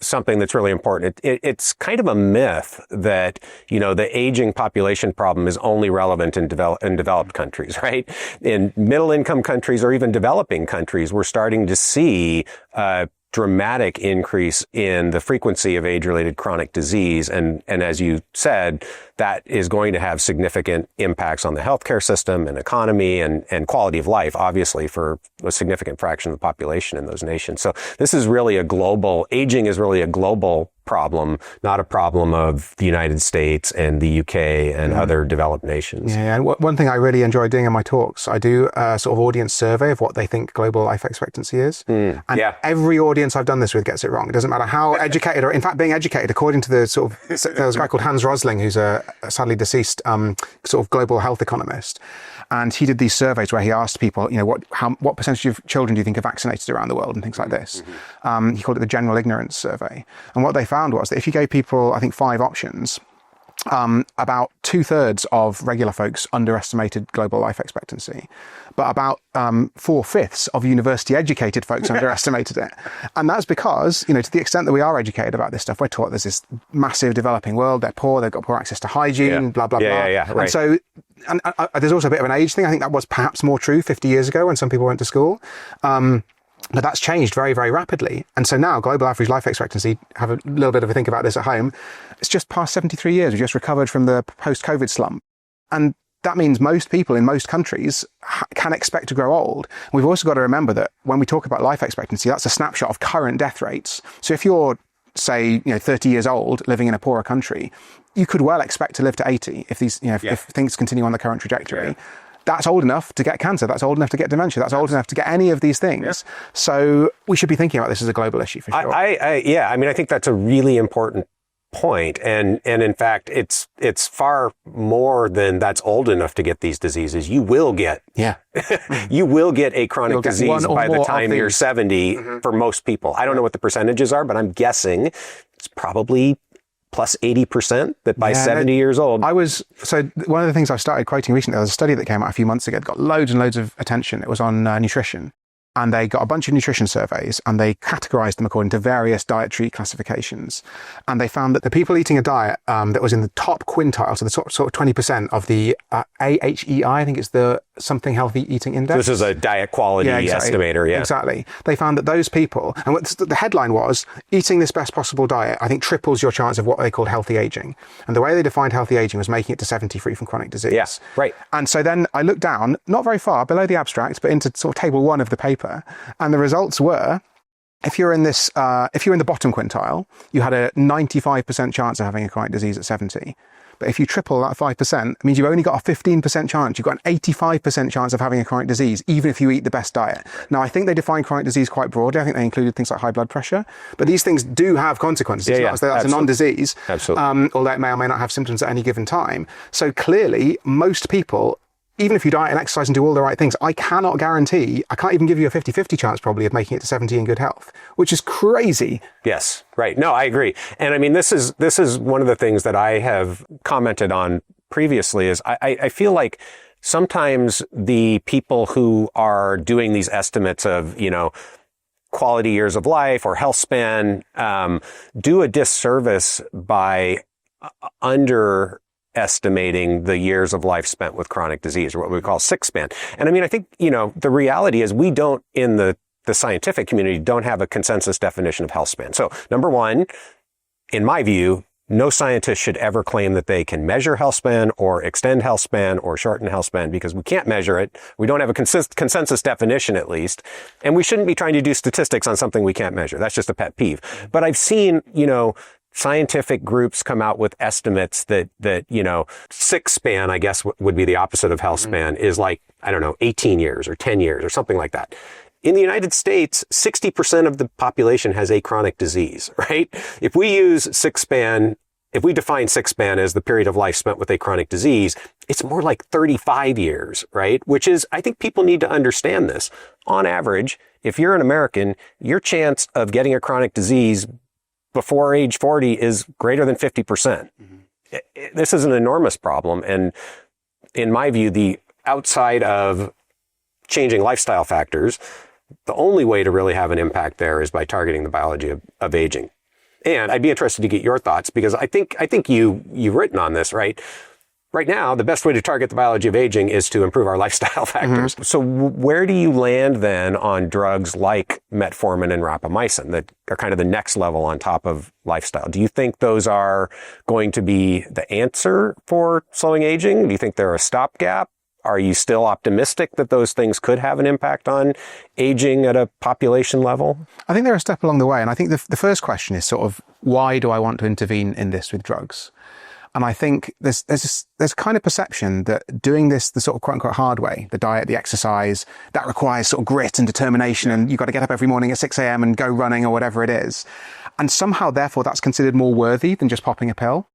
something that's really important. It's kind of a myth that, the aging population problem is only relevant in developed countries, right? In middle-income countries or even developing countries, we're starting to see dramatic increase in the frequency of age-related chronic disease. And as you said, that is going to have significant impacts on the healthcare system and economy and quality of life, obviously, for a significant fraction of the population in those nations. So this is really aging is really a global problem, not a problem of the United States and the UK and other developed nations. Yeah, and one thing I really enjoy doing in my talks, I do a sort of audience survey of what they think global life expectancy is. And every audience I've done this with gets it wrong. It doesn't matter how educated, or in fact being educated, according to the sort of, there was a guy called Hans Rosling, who's a sadly deceased sort of global health economist. And he did these surveys where he asked people, what percentage of children do you think are vaccinated around the world and things like this. He called it the general ignorance survey. And what they found was that if you gave people, I think, 5 options, about 2/3 of regular folks underestimated global life expectancy, but about 4/5 of university-educated folks underestimated it. And that's because, to the extent that we are educated about this stuff, we're taught there's this massive developing world, they're poor, they've got poor access to hygiene, blah, blah, blah. Right. And so, and there's also a bit of an age thing. I think that was perhaps more true 50 years ago when some people went to school. But that's changed very, very rapidly. And so now global average life expectancy, have a little bit of a think about this at home, it's just past 73 years. We've just recovered from the post-COVID slump. And that means most people in most countries can expect to grow old. We've also got to remember that when we talk about life expectancy, that's a snapshot of current death rates. So if you're, say, 30 years old, living in a poorer country, you could well expect to live to 80 if these, if things continue on the current trajectory. Yeah. That's old enough to get cancer. That's old enough to get dementia. That's old enough to get any of these things. Yeah. So we should be thinking about this as a global issue for sure. I think that's a really important point. And in fact, it's far more than that's old enough to get these diseases. You will get, you will get a chronic disease by the time you're 70 for most people. I don't know what the percentages are, but I'm guessing it's probably plus 80% that by 70 years old. So one of the things I started quoting recently, there was a study that came out a few months ago that got loads and loads of attention. It was on nutrition. And they got a bunch of nutrition surveys and they categorized them according to various dietary classifications. And they found that the people eating a diet that was in the top quintile, so the top sort of 20% of the AHEI, I think it's the Something Healthy Eating Index. This is a diet quality estimator. Yeah, exactly. They found that those people, and what the headline was, eating this best possible diet, I think triples your chance of what they called healthy aging. And the way they defined healthy aging was making it to 70 free from chronic disease. Yeah, right. And so then I looked down, not very far below the abstract, but into sort of table 1 of the paper. And the results were, if you're in the bottom quintile, you had a 95% chance of having a chronic disease at 70. But if you triple that 5%, it means you've only got a 15% chance. You've got an 85% chance of having a chronic disease, even if you eat the best diet. Now, I think they define chronic disease quite broadly. I think they included things like high blood pressure. But these things do have consequences. It's not as though that's a non-disease. Absolutely. Although it may or may not have symptoms at any given time. So clearly, most people, even if you diet and exercise and do all the right things, I can't even give you a 50-50 chance probably of making it to 70 in good health, which is crazy. Yes, right. No, I agree. And I mean, this is one of the things that I have commented on previously is I feel like sometimes the people who are doing these estimates of, quality years of life or health span, do a disservice by underestimating the years of life spent with chronic disease, or what we call sick span. And I mean, I think, the reality is we don't, in the scientific community, don't have a consensus definition of health span. So number one, in my view, no scientist should ever claim that they can measure health span or extend health span or shorten health span because we can't measure it. We don't have a consensus definition, at least. And we shouldn't be trying to do statistics on something we can't measure. That's just a pet peeve. But I've seen, scientific groups come out with estimates that sick span, I guess would be the opposite of health span, is like, 18 years or 10 years or something like that. In the United States, 60% of the population has a chronic disease, right? If we define sick span as the period of life spent with a chronic disease, it's more like 35 years, right? Which is, I think people need to understand this. On average, if you're an American, your chance of getting a chronic disease before age 40 is greater than 50%. this is an enormous problem. And in my view, the outside of changing lifestyle factors, the only way to really have an impact there is by targeting the biology of aging. And I'd be interested to get your thoughts, because I think you've written on this, right? Right now, the best way to target the biology of aging is to improve our lifestyle factors. Mm-hmm. So where do you land then on drugs like metformin and rapamycin that are kind of the next level on top of lifestyle? Do you think those are going to be the answer for slowing aging? Do you think they're a stopgap? Are you still optimistic that those things could have an impact on aging at a population level? I think they're a step along the way. And I think the first question is sort of, why do I want to intervene in this with drugs? And I think there's kind of perception that doing this the sort of quote unquote hard way, the diet, the exercise, that requires sort of grit and determination, and you've got to get up every morning at 6 a.m. and go running or whatever it is. And somehow, therefore, that's considered more worthy than just popping a pill.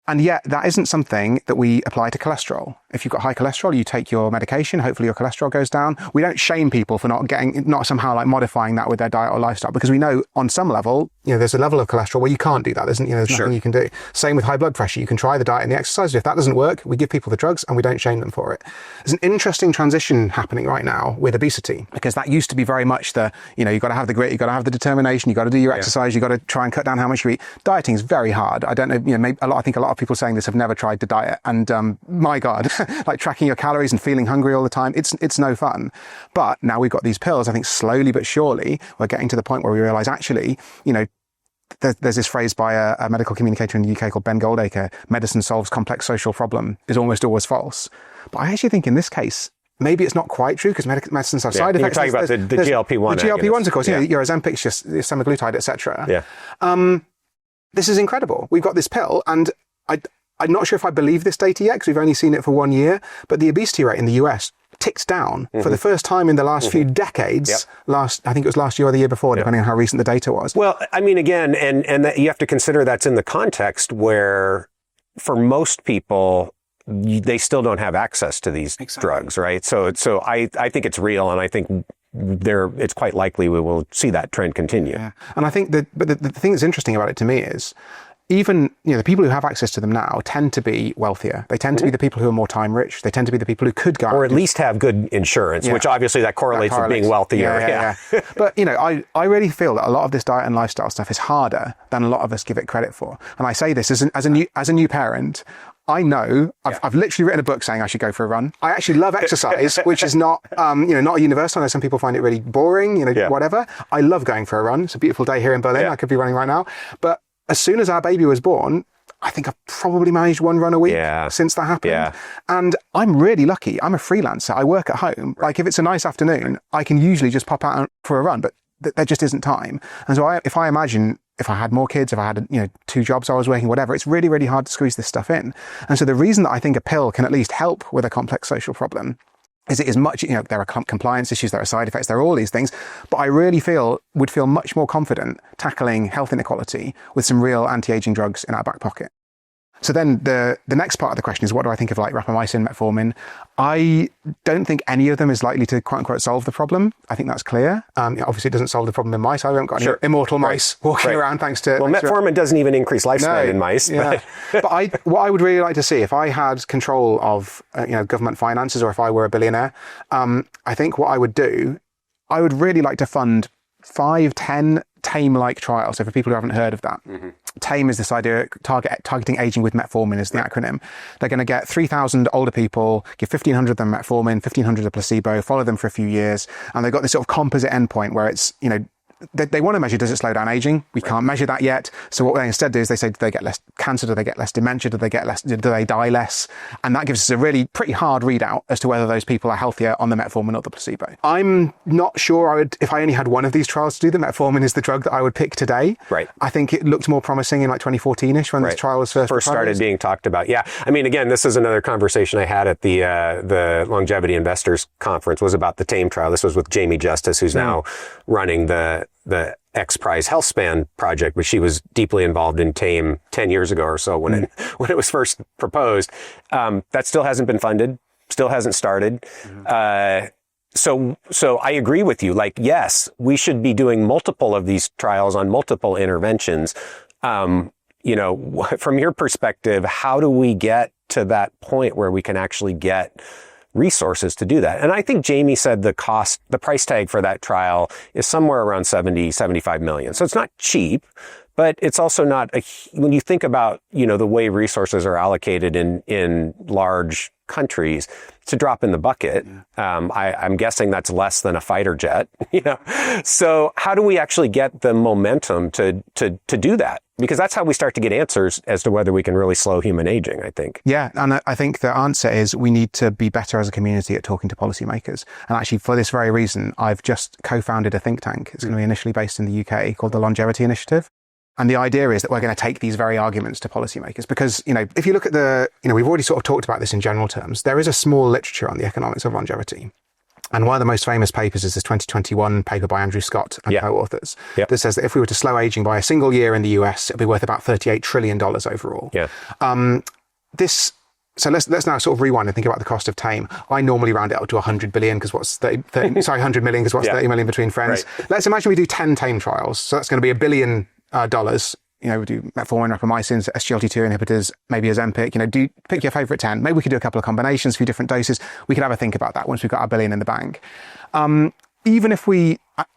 And yet that isn't something that we apply to cholesterol. If you've got high cholesterol, you take your medication, hopefully your cholesterol goes down. We don't shame people for not somehow like modifying that with their diet or lifestyle, because we know on some level, there's a level of cholesterol where you can't do that. There's nothing you can do. Same with high blood pressure. You can try the diet and the exercise. If that doesn't work, we give people the drugs and we don't shame them for it. There's an interesting transition happening right now with obesity, because that used to be very much you've got to have the grit, you've got to have the determination, you've got to do your exercise, you've got to try and cut down how much you eat. Dieting is very hard. I don't know, I think a lot of people saying this have never tried to diet, and my God, like tracking your calories and feeling hungry all the time, it's no fun. But now we've got these pills. I think slowly but surely we're getting to the point where we realize actually, there's this phrase by a medical communicator in the UK called Ben Goldacre: medicine solves complex social problem is almost always false. But I actually think in this case, maybe it's not quite true, because medicines have side effects. You're talking about the GLP-1. The GLP-1s, of course, your Ozempic, your semaglutide, etc. Yeah. This is incredible. We've got this pill, and I'm not sure if I believe this data yet, because we've only seen it for 1 year, but the obesity rate in the US ticks down for the first time in the last few decades. I think it was last year or the year before, depending on how recent the data was. Well, I mean, again, and that you have to consider that's in the context where, for most people, they still don't have access to these drugs, right? So I think it's real, and I think it's quite likely we will see that trend continue. Yeah. And I think the thing that's interesting about it to me is, even, the people who have access to them now tend to be wealthier. They tend to be the people who are more time rich. They tend to be the people who could go out. Or at least have good insurance, which obviously that correlates with being wealthier. Yeah. But, I really feel that a lot of this diet and lifestyle stuff is harder than a lot of us give it credit for. And I say this as a new parent. I know I've literally written a book saying I should go for a run. I actually love exercise, which is not, not universal. I know some people find it really boring, whatever. I love going for a run. It's a beautiful day here in Berlin. I could be running right now. But as soon as our baby was born, I think I've probably managed one run a week since that happened. Yeah. And I'm really lucky. I'm a freelancer. I work at home. Like, if it's a nice afternoon, I can usually just pop out for a run, but there just isn't time. And so if I imagine if I had more kids, if I had 2 jobs I was working, whatever, it's really, really hard to squeeze this stuff in. And so the reason that I think a pill can at least help with a complex social problem is it is much, there are compliance issues, there are side effects, there are all these things, but I really would feel much more confident tackling health inequality with some real anti-aging drugs in our back pocket. So then the next part of the question is, what do I think of like rapamycin, metformin? I don't think any of them is likely to quote unquote solve the problem. I think that's clear. Obviously it doesn't solve the problem in mice. I haven't got any immortal mice walking around thanks to... Well, metformin doesn't even increase lifespan in mice. Yeah. But what I would really like to see, if I had control of government finances, or if I were a billionaire, I think what I would do, I would really like to fund 5-10 TAME-like trials. So for people who haven't heard of that, TAME is this idea, targeting aging with metformin is the acronym. They're going to get 3,000 older people, give 1,500 of them metformin, 1,500 a placebo, follow them for a few years, and they've got this sort of composite endpoint where it's, they want to measure, does it slow down aging? We can't measure that yet. So what they instead do is they say, do they get less cancer? Do they get less dementia? Do they die less? And that gives us a really pretty hard readout as to whether those people are healthier on the metformin or the placebo. I'm not sure if I only had one of these trials to do, the metformin is the drug that I would pick today. Right. I think it looked more promising in like 2014-ish when this trial was first started being talked about. Yeah. I mean, again, this is another conversation I had at the Longevity Investors Conference, was about the TAME trial. This was with Jamie Justice, who's now running the X-Prize Healthspan project, which she was deeply involved in TAME 10 years ago or so when it was first proposed. That still hasn't been funded, still hasn't started. So I agree with you. Like, yes, we should be doing multiple of these trials on multiple interventions. from your perspective, how do we get to that point where we can actually get resources to do that? And I think Jamie said the price tag for that trial is somewhere around 75 million. So it's not cheap, but it's also not when you think about, the way resources are allocated in large countries, it's a drop in the bucket. I'm guessing that's less than a fighter jet, So how do we actually get the momentum to do that? Because that's how we start to get answers as to whether we can really slow human aging, I think. Yeah, and I think the answer is we need to be better as a community at talking to policymakers. And actually, for this very reason, I've just co-founded a think tank. It's going to be initially based in the UK called the Longevity Initiative. And the idea is that we're going to take these very arguments to policymakers because, if you look at we've already sort of talked about this in general terms. There is a small literature on the economics of longevity. And one of the most famous papers is this 2021 paper by Andrew Scott and co-authors that says that if we were to slow aging by a single year in the US, it'd be worth about $38 trillion overall. Yeah. So let's now sort of rewind and think about the cost of tame. I normally round it up to 100 billion because what's 100 million because what's 30 million between friends. Right. Let's imagine we do 10 tame trials. So that's going to be $1 billion. We do metformin, rapamycin, SGLT2 inhibitors, maybe Ozempic. Pick your favorite 10. Maybe we could do a couple of combinations, a few different doses. We could have a think about that once we've got $1 billion in the bank. Even if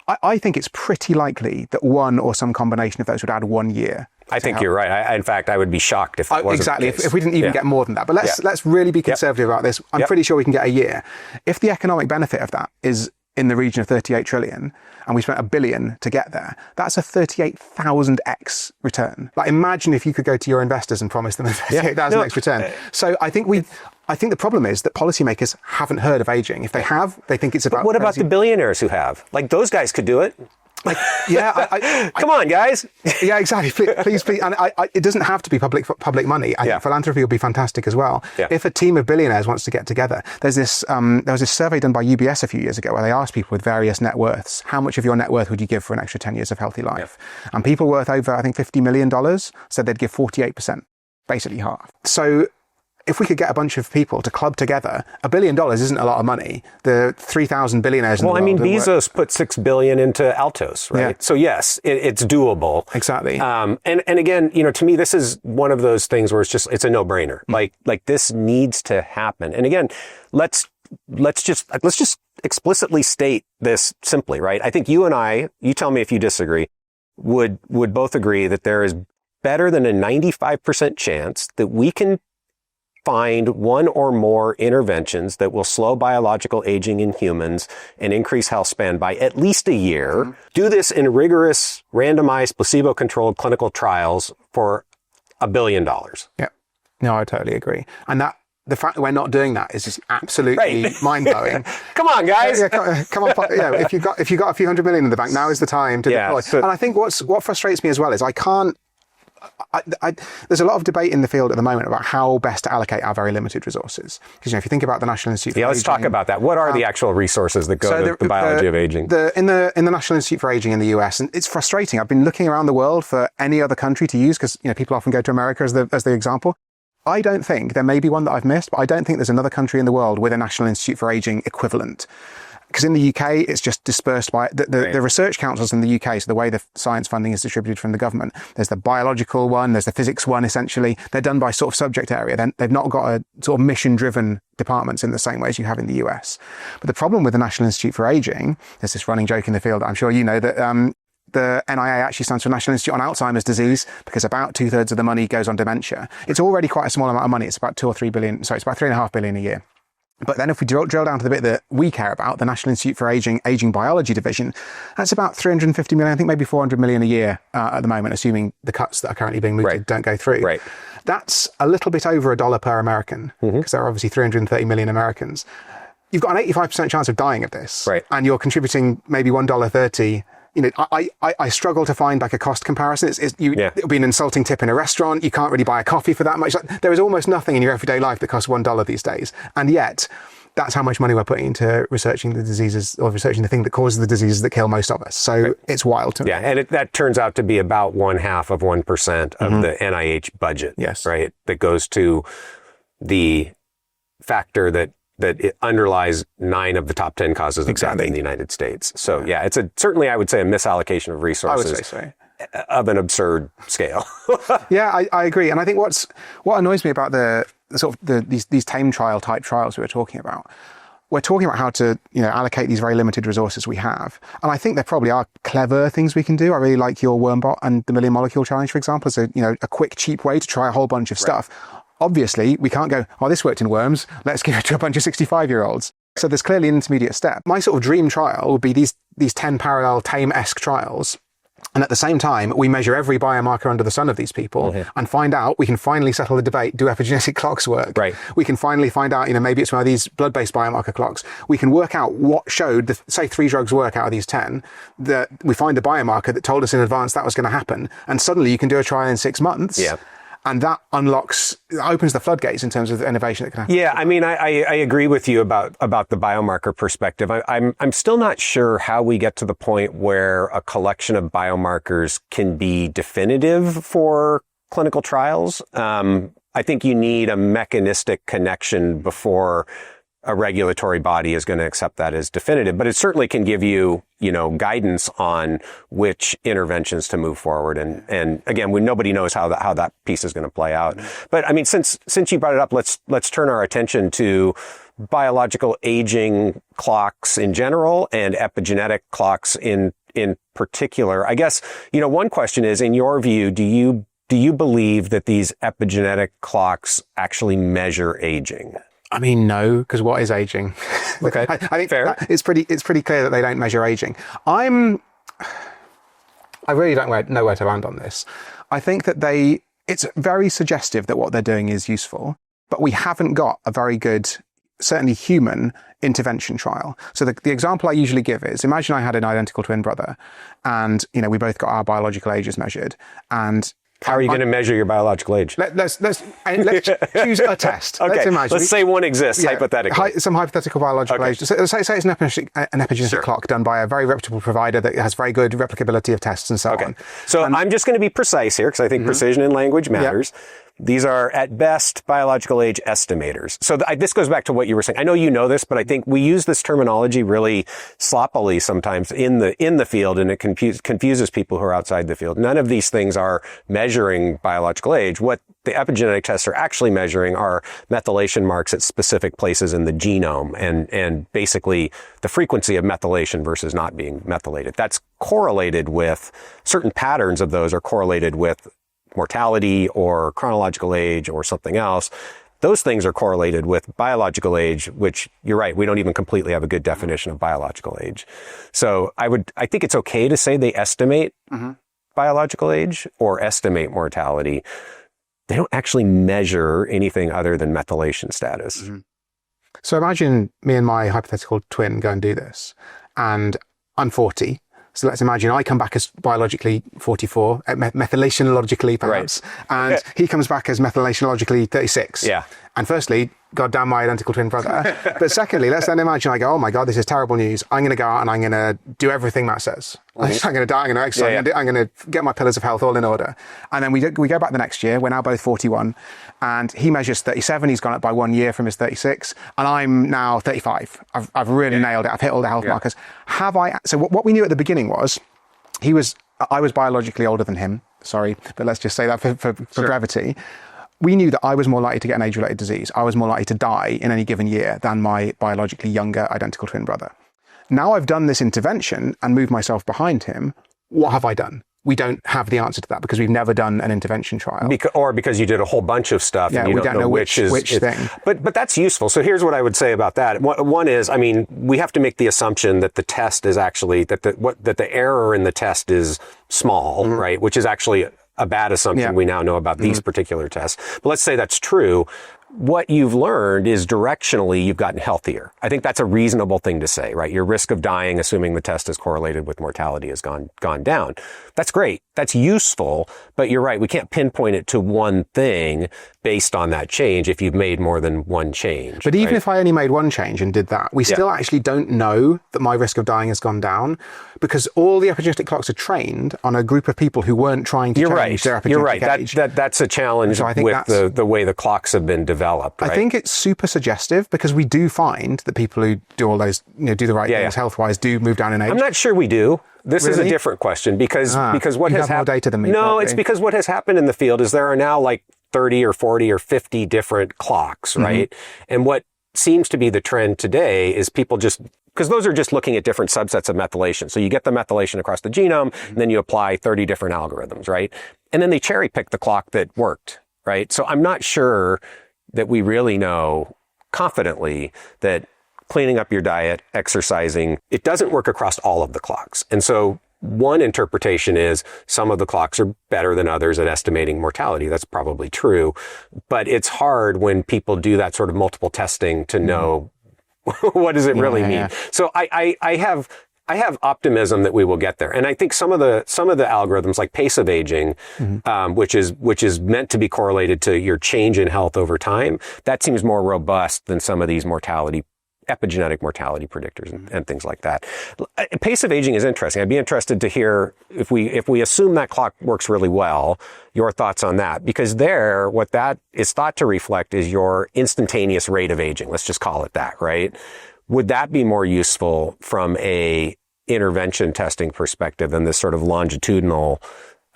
I think it's pretty likely that one or some combination of those would add 1 year. I think you're right. In fact, I would be shocked if that wasn't exactly. the case. If we didn't even get more than that. But let's really be conservative about this. I'm pretty sure we can get a year. If the economic benefit of that is in the region of 38 trillion, and we spent $1 billion to get there, that's a 38,000x return. Like, imagine if you could go to your investors and promise them a 38,000x return. So I think the problem is that policymakers haven't heard of aging. If they have, they think it's about... But what about the billionaires who have? Like, those guys could do it. Come on, guys. Yeah, exactly. Please. And it doesn't have to be public money. I think philanthropy would be fantastic as well. Yeah. If a team of billionaires wants to get together, there was this survey done by UBS a few years ago where they asked people with various net worths, how much of your net worth would you give for an extra 10 years of healthy life? Yeah. And people worth over, I think, $50 million said they'd give 48%, basically half. So if we could get a bunch of people to club together, $1 billion isn't a lot of money. The 3,000 billionaires in the world... Well, Bezos put $6 billion into Altos, right? Yeah. So yes, it's doable. Exactly. And again, to me, this is one of those things where it's a no-brainer. Like this needs to happen. And again, let's just explicitly state this simply, right? I think you and I, you tell me if you disagree, would both agree that there is better than a 95% chance that we can find one or more interventions that will slow biological aging in humans and increase health span by at least a year. Mm-hmm. Do this in rigorous, randomized, placebo-controlled clinical trials for $1 billion. Yeah. No, I totally agree. And the fact that we're not doing that is just absolutely mind-blowing. Come on, guys. Come on. If you've got a few $100 million in the bank, now is the time to deploy. And I think what frustrates me as well is there's a lot of debate in the field at the moment about how best to allocate our very limited resources. Because if you think about the National Institute for Aging... let's talk about that. What are the actual resources that go to the biology of aging? In the National Institute for Aging in the US, and it's frustrating. I've been looking around the world for any other country to use because people often go to America as the example. I don't think, there may be one that I've missed, but I don't think there's another country in the world with a National Institute for Aging equivalent. Because in the UK, it's just dispersed by the research councils in the UK. So the way the science funding is distributed from the government, there's the biological one, there's the physics one, essentially. They're done by sort of subject area. They've not got a sort of mission-driven departments in the same way as you have in the US. But the problem with the National Institute for Aging, there's this running joke in the field, I'm sure you know, that the NIA actually stands for National Institute on Alzheimer's Disease because about 2/3 of the money goes on dementia. It's already quite a small amount of money. It's about it's about $3.5 billion a year. But then if we drill down to the bit that we care about, the National Institute for Aging Biology Division, that's about 350 million, I think maybe 400 million a year at the moment, assuming the cuts that are currently being mooted don't go through. Right. That's a little bit over $1 per American, because there are obviously 330 million Americans. You've got an 85% chance of dying of this. Right. And you're contributing maybe $1.30. I struggle to find like a cost comparison. It'll be an insulting tip in a restaurant. You can't really buy a coffee for that much. There is almost nothing in your everyday life that costs $1 these days. And yet, that's how much money we're putting into researching the diseases or researching the thing that causes the diseases that kill most of us. So it's wild to me. Yeah, and that turns out to be about 0.5% of the NIH budget. Yes. Right? That goes to the factor that it underlies 9 of the top 10 causes of death in the United States. So it's certainly, I would say, a misallocation of resources. I would say so. of an absurd scale. Yeah, I agree. And I think what annoys me about the sort of these tame trial type trials we were talking about, we're talking about how to, allocate these very limited resources we have. And I think there probably are clever things we can do. I really like your wormbot and the million molecule challenge, for example, as a quick, cheap way to try a whole bunch of stuff. Obviously, we can't go, oh, this worked in worms, let's give it to a bunch of 65-year-olds. So there's clearly an intermediate step. My sort of dream trial would be these 10 parallel tame-esque trials. And at the same time, we measure every biomarker under the sun of these people and find out, we can finally settle the debate, do epigenetic clocks work? Right. We can finally find out, maybe it's one of these blood-based biomarker clocks. We can work out what showed, say 3 drugs work out of these 10, that we find a biomarker that told us in advance that was going to happen. And suddenly you can do a trial in 6 months. Yeah. And that opens the floodgates in terms of the innovation that can happen. Yeah, I mean, I agree with you about the biomarker perspective. I'm still not sure how we get to the point where a collection of biomarkers can be definitive for clinical trials. I think you need a mechanistic connection before a regulatory body is going to accept that as definitive, but it certainly can give you, guidance on which interventions to move forward. And again, nobody knows how that piece is going to play out. But I mean, since you brought it up, let's turn our attention to biological aging clocks in general and epigenetic clocks in particular. I guess, one question is, in your view, do you believe that these epigenetic clocks actually measure aging? I mean, no, because what is aging? Okay, I think fair. It's pretty clear that they don't measure aging. I really don't know where to land on this. I think that it's very suggestive that what they're doing is useful, but we haven't got a very good, certainly human, intervention trial. So the example I usually give is, imagine I had an identical twin brother and, we both got our biological ages measured, and how are you going to measure your biological age? Let's choose a test. Okay, let's say one exists, hypothetically. Some hypothetical biological age. So say it's an epigenetic clock done by a very reputable provider that has very good replicability of tests and so on. So I'm just going to be precise here because I think precision in language matters. Yep. These are, at best, biological age estimators. So this goes back to what you were saying. I know you know this, but I think we use this terminology really sloppily sometimes in the field, and it confuses people who are outside the field. None of these things are measuring biological age. What the epigenetic tests are actually measuring are methylation marks at specific places in the genome, and basically the frequency of methylation versus not being methylated. That's correlated with, certain patterns of those are correlated with mortality or chronological age or something else. Those things are correlated with biological age, which, you're right, we don't even completely have a good definition of biological age. So I think it's okay to say they estimate biological age or estimate mortality. They don't actually measure anything other than methylation status. Mm-hmm. So imagine me and my hypothetical twin go and do this, and I'm 40. So let's imagine I come back as biologically 44, methylationologically perhaps, and he comes back as methylationologically 36. Yeah. And firstly, goddamn my identical twin brother. But secondly, let's then imagine I go, oh my God, this is terrible news. I'm going to go out and I'm going to do everything Matt says. I'm going to die, I'm going to exercise, I'm going to get my pillars of health all in order. And then we go back the next year. We're now both 41, and he measures 37. He's gone up by 1 year from his 36, and I'm now 35. I've really nailed it. I've hit all the health markers. So what we knew at the beginning was I was biologically older than him. Sorry, but let's just say that for brevity. We knew that I was more likely to get an age-related disease. I was more likely to die in any given year than my biologically younger identical twin brother. Now I've done this intervention and moved myself behind him. What have I done? We don't have the answer to that because we've never done an intervention trial. Because you did a whole bunch of stuff and you don't know which thing. But that's useful. So here's what I would say about that. One is, I mean, we have to make the assumption that the test is actually, that the error in the test is small, right? Which is actually a bad assumption we now know about these particular tests. But let's say that's true. What you've learned is directionally you've gotten healthier. I think that's a reasonable thing to say, right? Your risk of dying, assuming the test is correlated with mortality, has gone down. That's great. That's useful. But you're right. We can't pinpoint it to one thing based on that change if you've made more than one change. But even if I only made one change and did that, we still actually don't know that my risk of dying has gone down, because all the epigenetic clocks are trained on a group of people who weren't trying to change their epigenetic age. That's a challenge with the way the clocks have been developed. developed, right? I think it's super suggestive because we do find that people who do all those, do the right things health-wise do move down in age. I'm not sure we do. This is a Really? different question because what has have more data than me. No, probably. it's because what has happened in the field is there are now like 30 or 40 or 50 different clocks, right? And what seems to be the trend today is people just, because those are just looking at different subsets of methylation. So you get the methylation across the genome, and then you apply 30 different algorithms, right? And then they cherry pick the clock that worked, right? So I'm not sure that we really know confidently that cleaning up your diet, exercising, it doesn't work across all of the clocks. And so one interpretation is some of the clocks are better than others at estimating mortality. That's probably true. But it's hard when people do that sort of multiple testing to know what does it really mean. So I have optimism that we will get there. And I think some of the algorithms like pace of aging, which is meant to be correlated to your change in health over time, that seems more robust than some of these epigenetic mortality predictors and things like that. Pace of aging is interesting. I'd be interested to hear if we assume that clock works really well, your thoughts on that, because what that is thought to reflect is your instantaneous rate of aging. Let's just call it that, right? Would that be more useful from a intervention testing perspective than this sort of longitudinal,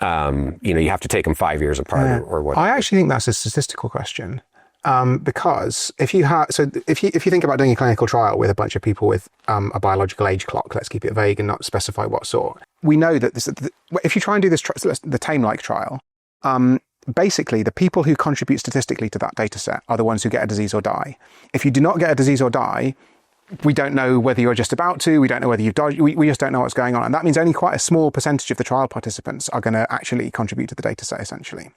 you have to take them 5 years apart or what? I actually think that's a statistical question. Because if you think about doing a clinical trial with a bunch of people with a biological age clock, let's keep it vague and not specify what sort, we know that if you try and do this, the Tame-like trial, basically the people who contribute statistically to that data set are the ones who get a disease or die. If you do not get a disease or die, we don't know whether you're just about to, we don't know whether you've died, we just don't know what's going on. And that means only quite a small percentage of the trial participants are going to actually contribute to the data set, essentially.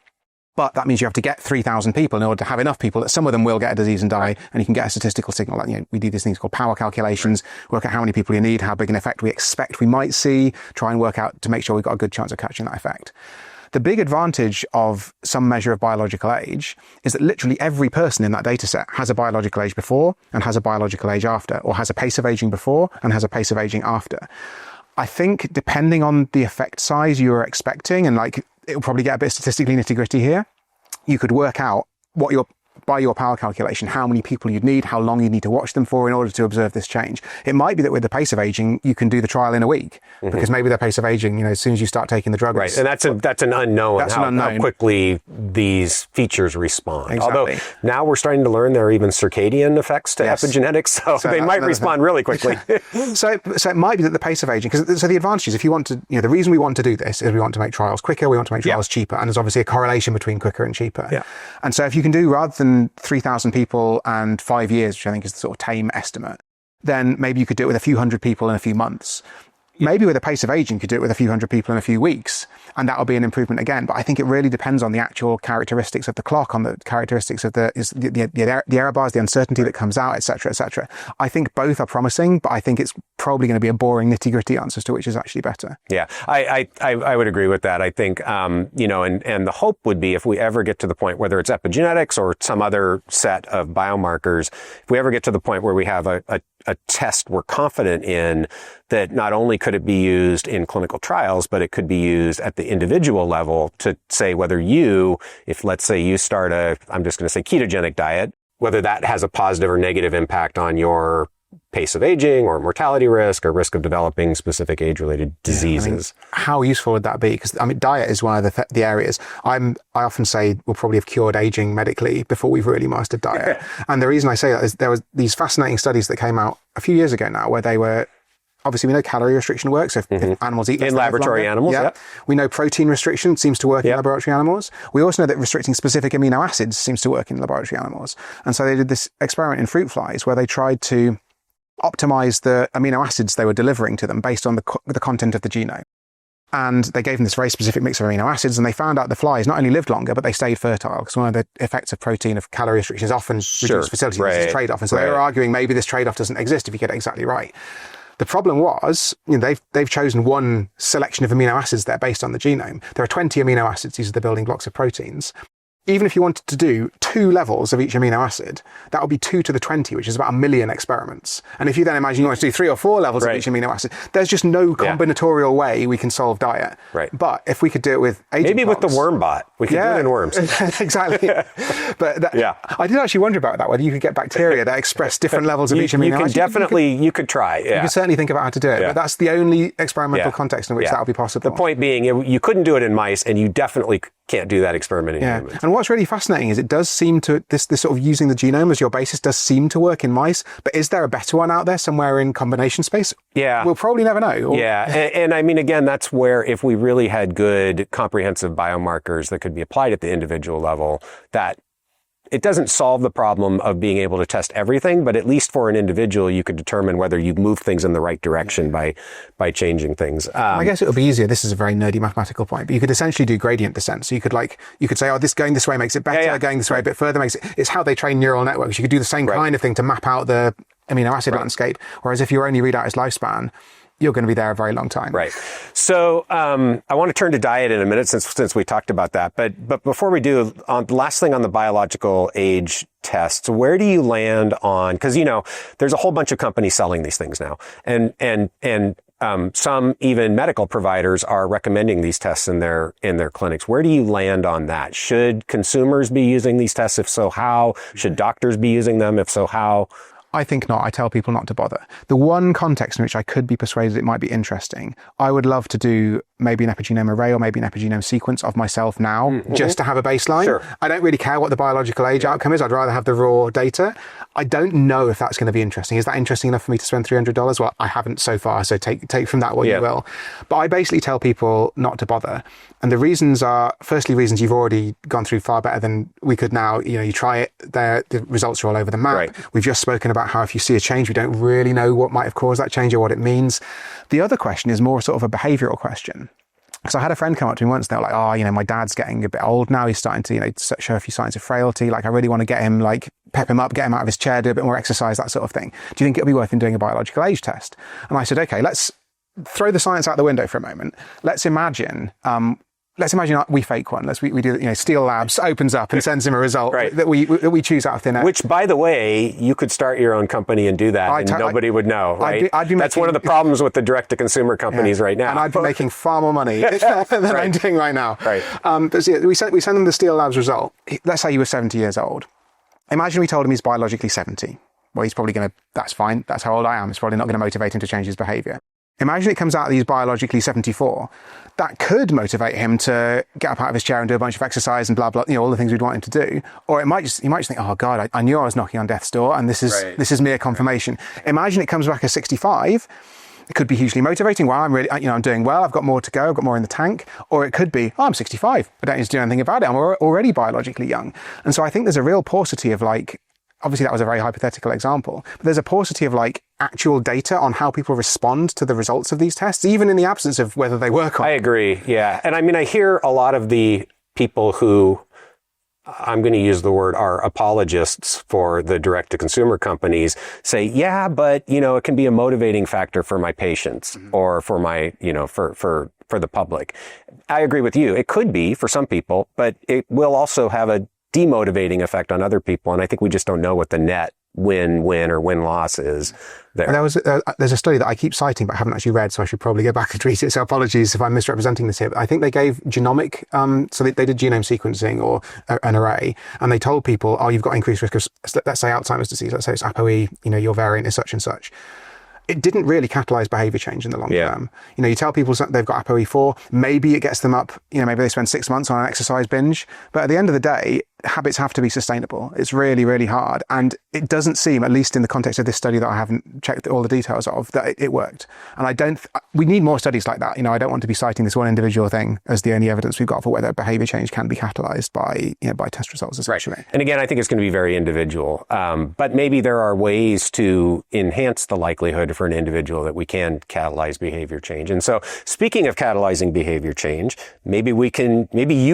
But that means you have to get 3,000 people in order to have enough people that some of them will get a disease and die, and you can get a statistical signal. Like, we do these things called power calculations, work out how many people you need, how big an effect we expect we might see, try and work out to make sure we've got a good chance of catching that effect. The big advantage of some measure of biological age is that literally every person in that data set has a biological age before and has a biological age after, or has a pace of aging before and has a pace of aging after. I think depending on the effect size you're expecting, and it'll probably get a bit statistically nitty-gritty here, you could work out by your power calculation, how many people you'd need, how long you need to watch them for in order to observe this change. It might be that with the pace of aging, you can do the trial in a week, because maybe the pace of aging, as soon as you start taking the drug. Right, and that's an unknown, how quickly these features respond. Exactly. Although now we're starting to learn there are even circadian effects to epigenetics, so they might respond really quickly. So it might be that the pace of aging, so the advantage is if you want to, the reason we want to do this is we want to make trials quicker, we want to make trials cheaper, and there's obviously a correlation between quicker and cheaper. Yeah. And so if you can do, rather than 3,000 people and 5 years, which I think is the sort of tame estimate, then maybe you could do it with a few hundred people in a few months. Maybe with a pace of aging, you could do it with a few hundred people in a few weeks, and that'll be an improvement again. But I think it really depends on the actual characteristics of the clock, on the characteristics of the error bars, the uncertainty that comes out, etc., etc. I think both are promising, but I think it's probably going to be a boring nitty-gritty answer as to which is actually better. Yeah, I would agree with that. I think, and the hope would be if we ever get to the point, whether it's epigenetics or some other set of biomarkers, if we ever get to the point where we have a test we're confident in, that not only could it be used in clinical trials, but it could be used at the individual level to say whether if let's say you start I'm just going to say ketogenic diet, whether that has a positive or negative impact on your pace of aging or mortality risk or risk of developing specific age-related diseases. How useful would that be? Because diet is one of the areas I often say we'll probably have cured aging medically before we've really mastered diet. And the reason I say that is there was these fascinating studies that came out a few years ago now, where they were, obviously we know calorie restriction works if animals eat less, in laboratory animals. Yeah. We know protein restriction seems to work in laboratory animals. We also know that restricting specific amino acids seems to work in laboratory animals. And so they did this experiment in fruit flies where they tried to optimize the amino acids they were delivering to them based on the content of the genome. And they gave them this very specific mix of amino acids, and they found out the flies not only lived longer, but they stayed fertile, because one of the effects of protein, of calorie restriction, is often reduced fertility. There's this trade-off. And so they were arguing maybe this trade-off doesn't exist if you get it exactly right. The problem was, they've chosen one selection of amino acids there based on the genome. There are 20 amino acids. These are the building blocks of proteins. even if you wanted to do 2 levels of each amino acid, that would be 2 to the 20, which is about 1 million experiments. And if you then imagine you want to do 3 or 4 levels of each amino acid, there's just no combinatorial way we can solve diet. Right. But if we could do it with aging maybe clocks, with the worm bot, we could do it in worms. Exactly. But I did actually wonder about that, whether you could get bacteria that express different levels of each amino acid. You could try. You could certainly think about how to do it, but that's the only experimental context in which that would be possible. The point being, you couldn't do it in mice, and you definitely can't do that experiment in humans. And what's really fascinating is it does seem to, this sort of using the genome as your basis does seem to work in mice, but is there a better one out there somewhere in combination space? Yeah. We'll probably never know. And I mean, again, that's where if we really had good comprehensive biomarkers that could be applied at the individual level, that it doesn't solve the problem of being able to test everything, but at least for an individual, you could determine whether you move things in the right direction by changing things. I guess it would be easier. This is a very nerdy mathematical point, but you could essentially do gradient descent. So you could say, oh, this going this way makes it better. Going this way a bit further makes it. It's how they train neural networks. You could do the same kind of thing to map out the amino acid landscape. Whereas if your only readout is lifespan, you're going to be there a very long time. Right. So I want to turn to diet in a minute since we talked about that. But before we do, the last thing on the biological age tests, where do you land on? Because there's a whole bunch of companies selling these things now, and some even medical providers are recommending these tests in their clinics. Where do you land on that? Should consumers be using these tests? If so, how? Should doctors be using them? If so, how? I think not. I tell people not to bother. The one context in which I could be persuaded it might be interesting, I would love to do maybe an epigenome array or maybe an epigenome sequence of myself now, just to have a baseline. Sure. I don't really care what the biological age outcome is. I'd rather have the raw data. I don't know if that's going to be interesting. Is that interesting enough for me to spend $300? Well, I haven't so far, so take from that what you will. But I basically tell people not to bother. And the reasons are, firstly, reasons you've already gone through far better than we could now. You try it, the results are all over the map. Right. We've just spoken about how if you see a change, we don't really know what might have caused that change or what it means. The other question is more sort of a behavioral question. Because I had a friend come up to me once and they were like, oh, my dad's getting a bit old now. He's starting to, show a few signs of frailty. Like, I really want to get him, pep him up, get him out of his chair, do a bit more exercise, that sort of thing. Do you think it'll be worth him doing a biological age test? And I said, okay, let's throw the science out the window for a moment. Let's imagine we fake one. We do, Steele Labs opens up and sends him a result that we choose out of thin air. Which, by the way, you could start your own company and do that, and nobody would know, right? That's one of the problems with the direct-to-consumer companies right now. And I'd be making far more money than I'm doing right now. Right. But so we send him the Steele Labs result. Let's say he was 70 years old. Imagine we told him he's biologically 70. Well, he's probably that's fine. That's how old I am. It's probably not going to motivate him to change his behavior. Imagine it comes out that he's biologically 74. That could motivate him to get up out of his chair and do a bunch of exercise and blah, blah, all the things we'd want him to do. Or he might just think, oh God, I knew I was knocking on death's door and this is mere confirmation. Imagine it comes back as 65. It could be hugely motivating. Well, I'm doing well. I've got more to go. I've got more in the tank. Or it could be, I'm 65. I don't need to do anything about it. I'm already biologically young. And so I think there's a real paucity of obviously that was a very hypothetical example, but there's a paucity of actual data on how people respond to the results of these tests, even in the absence of whether they work or not. I agree. Yeah. And I hear a lot of the people who, I'm going to use the word, are apologists for the direct-to-consumer companies say, yeah, but, it can be a motivating factor for my patients or for my, for the public. I agree with you. It could be for some people, but it will also have a demotivating effect on other people. And I think we just don't know what the net win-win or win-loss is there. There's a study that I keep citing, but I haven't actually read, so I should probably go back and read it. So apologies if I'm misrepresenting this here. But I think they gave genomic, so they did genome sequencing or an array, and they told people, oh, you've got increased risk of, let's say Alzheimer's disease, let's say it's ApoE, your variant is such and such. It didn't really catalyze behavior change in the long term. You tell people they've got ApoE4, maybe it gets them up, maybe they spend 6 months on an exercise binge, but at the end of the day, habits have to be sustainable. It's really, really hard. And it doesn't seem, at least in the context of this study that I haven't checked all the details of, that it worked. And we need more studies like that. I don't want to be citing this one individual thing as the only evidence we've got for whether behavior change can be catalyzed by test results, essentially. Right. And again, I think it's going to be very individual. But maybe there are ways to enhance the likelihood for an individual that we can catalyze behavior change. And so speaking of catalyzing behavior change, maybe you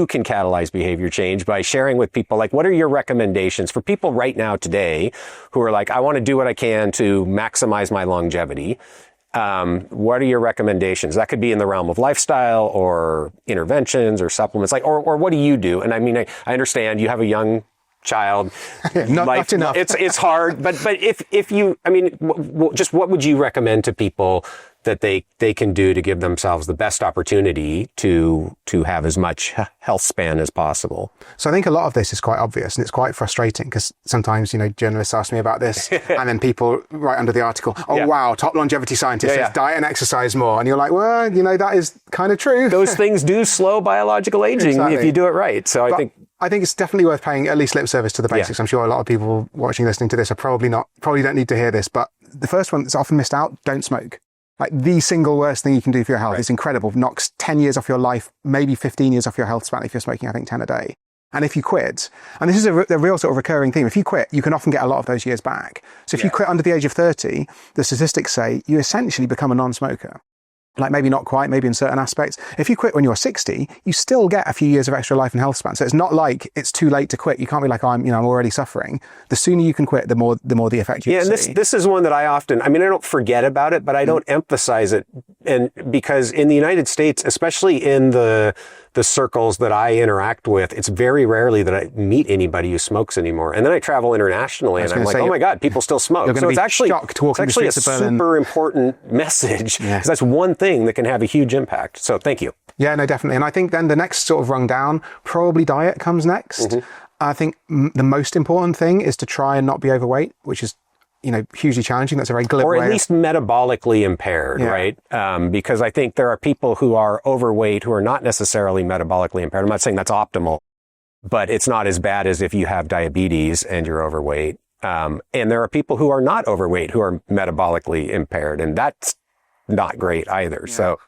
can catalyze behavior change by sharing with people, what are your recommendations for people right now today who are I want to do what I can to maximize my longevity? What are your recommendations? That could be in the realm of lifestyle or interventions or supplements, or what do you do? And I mean, I understand you have a young child. Not enough. It's hard, but if you, I mean, just what would you recommend to people that they can do to give themselves the best opportunity to have as much health span as possible? So I think a lot of this is quite obvious, and it's quite frustrating because sometimes, journalists ask me about this and then people write under the article, wow, top longevity scientist says diet and exercise more. And you're like, well, that is kind of true. Those things do slow biological aging if you do it right. So I think it's definitely worth paying at least lip service to the basics. I'm sure a lot of people watching, listening to this are probably don't need to hear this. But the first one that's often missed out, don't smoke. Like the single worst thing you can do for your health is incredible. Knocks 10 years off your life, maybe 15 years off your health span if you're smoking, I think 10 a day. And if you quit, and this is a real sort of recurring theme, if you quit, you can often get a lot of those years back. So if you quit under the age of 30, the statistics say you essentially become a non-smoker. Like maybe not quite, maybe in certain aspects. If you quit when you're 60, you still get a few years of extra life and health span. So it's not like it's too late to quit. You can't be like, I'm already suffering. The sooner you can quit, the more the effect you see. Yeah, and this is one that I don't forget about it, but I don't emphasize it. And because in the United States, especially in the circles that I interact with, it's very rarely that I meet anybody who smokes anymore. And then I travel internationally and I'm like, oh my God, people still smoke. You're going to be shocked walking the streets of Berlin. Super important message because that's one thing that can have a huge impact. So thank you. Yeah, no, definitely. And I think then the next sort of rung down, probably diet comes next. Mm-hmm. I think the most important thing is to try and not be overweight, which is hugely challenging. That's a very glib way. Or at least metabolically impaired, right? Because I think there are people who are overweight who are not necessarily metabolically impaired. I'm not saying that's optimal, but it's not as bad as if you have diabetes and you're overweight. And there are people who are not overweight who are metabolically impaired, and that's not great either. Yeah. So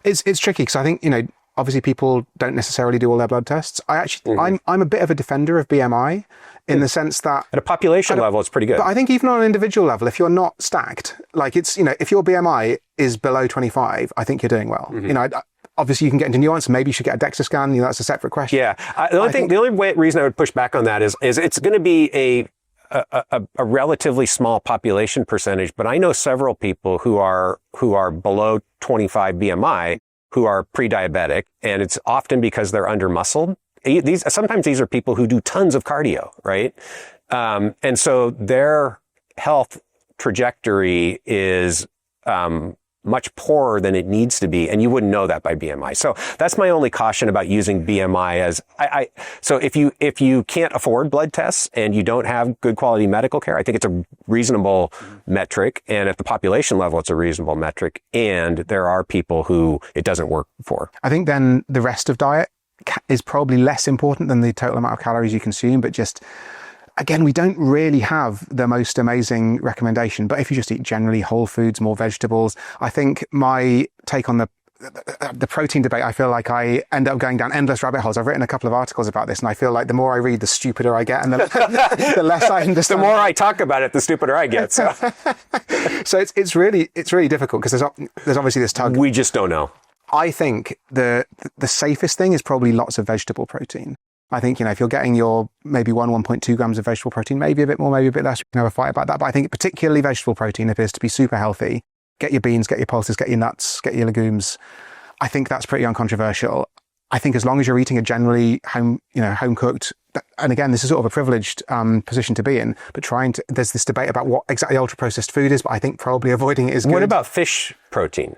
it's tricky because I think, obviously people don't necessarily do all their blood tests. I'm a bit of a defender of BMI. In the sense that at a population level, it's pretty good. But I think even on an individual level, if you're not stacked, like if your BMI is below 25, I think you're doing well. Mm-hmm. Obviously you can get into nuance. Maybe you should get a DEXA scan. That's a separate question. Yeah. The only reason I would push back on that is it's going to be a relatively small population percentage. But I know several people who are below 25 BMI who are pre-diabetic, and it's often because they're under-muscled. Sometimes these are people who do tons of cardio, right? And so their health trajectory is much poorer than it needs to be, and you wouldn't know that by BMI. So that's my only caution about using BMI as so if you can't afford blood tests and you don't have good quality medical care, I think it's a reasonable metric, and at the population level, it's a reasonable metric. And there are people who it doesn't work for. I think then the rest of diet is probably less important than the total amount of calories you consume, but just, again, we don't really have the most amazing recommendation, but if you just eat generally whole foods, more vegetables, I think my take on the protein debate, I feel like I end up going down endless rabbit holes. I've written a couple of articles about this, and I feel like the more I read, the stupider I get, and the less I understand. The more I talk about it, the stupider I get. So, so it's really difficult because there's obviously this tug. We just don't know. I think the safest thing is probably lots of vegetable protein. I think, if you're getting your maybe 1.2 grams of vegetable protein, maybe a bit more, maybe a bit less, we can have a fight about that. But I think particularly vegetable protein appears to be super healthy. Get your beans, get your pulses, get your nuts, get your legumes. I think that's pretty uncontroversial. I think as long as you're eating a generally home cooked, and again, this is sort of a privileged position to be in, but there's this debate about what exactly ultra processed food is, but I think probably avoiding it is good. What about fish protein?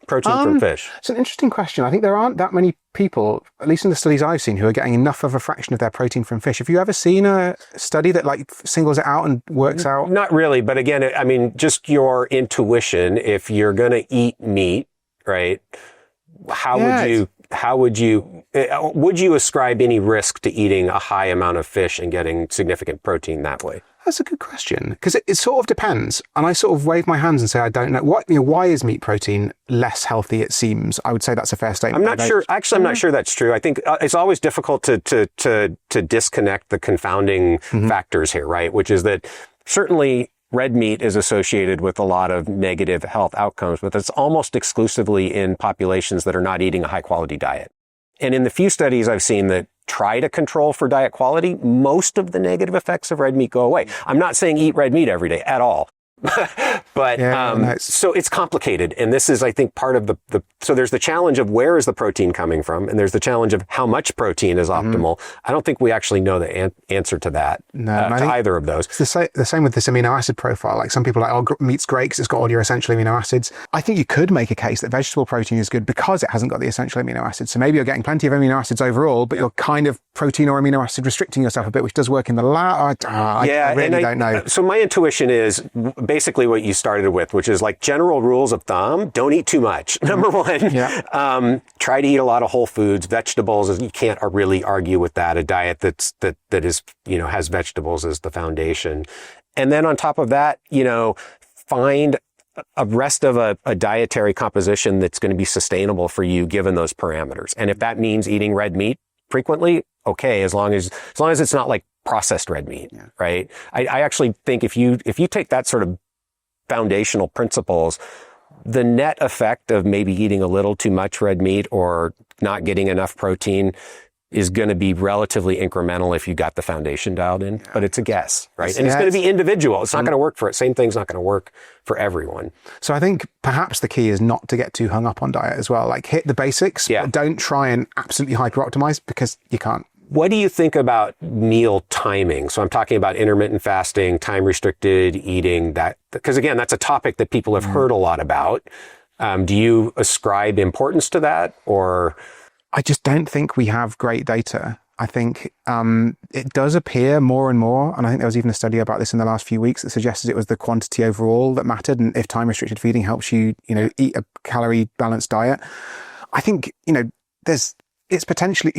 Protein from fish? It's an interesting question. I think there aren't that many people, at least in the studies I've seen, who are getting enough of a fraction of their protein from fish. Have you ever seen a study that singles it out and works out? Not really, but again, I mean, just your intuition, if you're going to eat meat, right? Would you ascribe any risk to eating a high amount of fish and getting significant protein that way? That's a good question, because it sort of depends. And I sort of wave my hands and say, I don't know. Why is meat protein less healthy, it seems? I would say that's a fair statement. I'm not sure. Actually, I'm not sure that's true. I think it's always difficult to disconnect the confounding factors here, right? Which is that certainly red meat is associated with a lot of negative health outcomes, but it's almost exclusively in populations that are not eating a high quality diet. And in the few studies I've seen that try to control for diet quality, most of the negative effects of red meat go away. I'm not saying eat red meat every day at all, But so it's complicated. And this is, I think, part of so there's the challenge of where is the protein coming from? And there's the challenge of how much protein is optimal. I don't think we actually know the answer to that, to either of those. It's the same with this amino acid profile. Like some people are like, oh, meat's great because it's got all your essential amino acids. I think you could make a case that vegetable protein is good because it hasn't got the essential amino acids. So maybe you're getting plenty of amino acids overall, but you're kind of protein or amino acid restricting yourself a bit, which does work in the lab. I really don't know. So my intuition is basically what you started with, which is like general rules of thumb. Don't eat too much. Number one, try to eat a lot of whole foods, vegetables. You can't really argue with that. A diet that is, has vegetables as the foundation. And then on top of that, find a rest of a dietary composition that's going to be sustainable for you given those parameters. And if that means eating red meat frequently, okay, as long as it's not like processed red meat, right? I actually think if you take that sort of foundational principles, the net effect of maybe eating a little too much red meat or not getting enough protein is going to be relatively incremental if you got the foundation dialed in, but it's a guess, right? And it's going to be individual. It's not going to work for it. Same thing's not going to work for everyone. So I think perhaps the key is not to get too hung up on diet as well. Like hit the basics, but don't try and absolutely hyper optimize because you can't. What do you think about meal timing? So I'm talking about intermittent fasting, time restricted eating, that, because again, that's a topic that people have heard a lot about. Do you ascribe importance to that, or? I just don't think we have great data. I think it does appear more and more, and I think there was even a study about this in the last few weeks that suggested it was the quantity overall that mattered, and if time-restricted feeding helps you, eat a calorie-balanced diet. I think, it's potentially,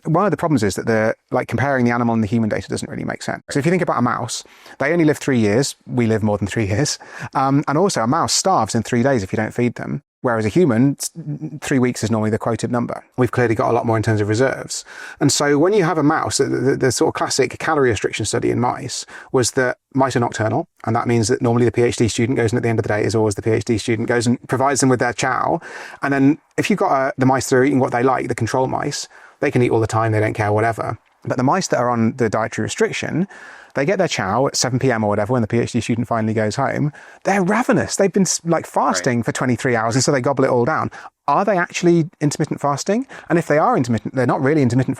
one of the problems is that comparing the animal and the human data doesn't really make sense. So if you think about a mouse, they only live 3 years. We live more than 3 years. And also a mouse starves in 3 days if you don't feed them. Whereas a human, 3 weeks is normally the quoted number. We've clearly got a lot more in terms of reserves. And so when you have a mouse, the sort of classic calorie restriction study in mice was that mice are nocturnal. And that means that normally the PhD student goes in at the end of the day, is always the PhD student, goes and provides them with their chow. And then if you've got the mice that are eating what they like, the control mice, they can eat all the time, they don't care, whatever. But the mice that are on the dietary restriction, they get their chow at 7 p.m. or whatever when the PhD student finally goes home. They're ravenous. They've been fasting for 23 hours, and so they gobble it all down. Are they actually intermittent fasting? And if they are intermittent, they're not really intermittent.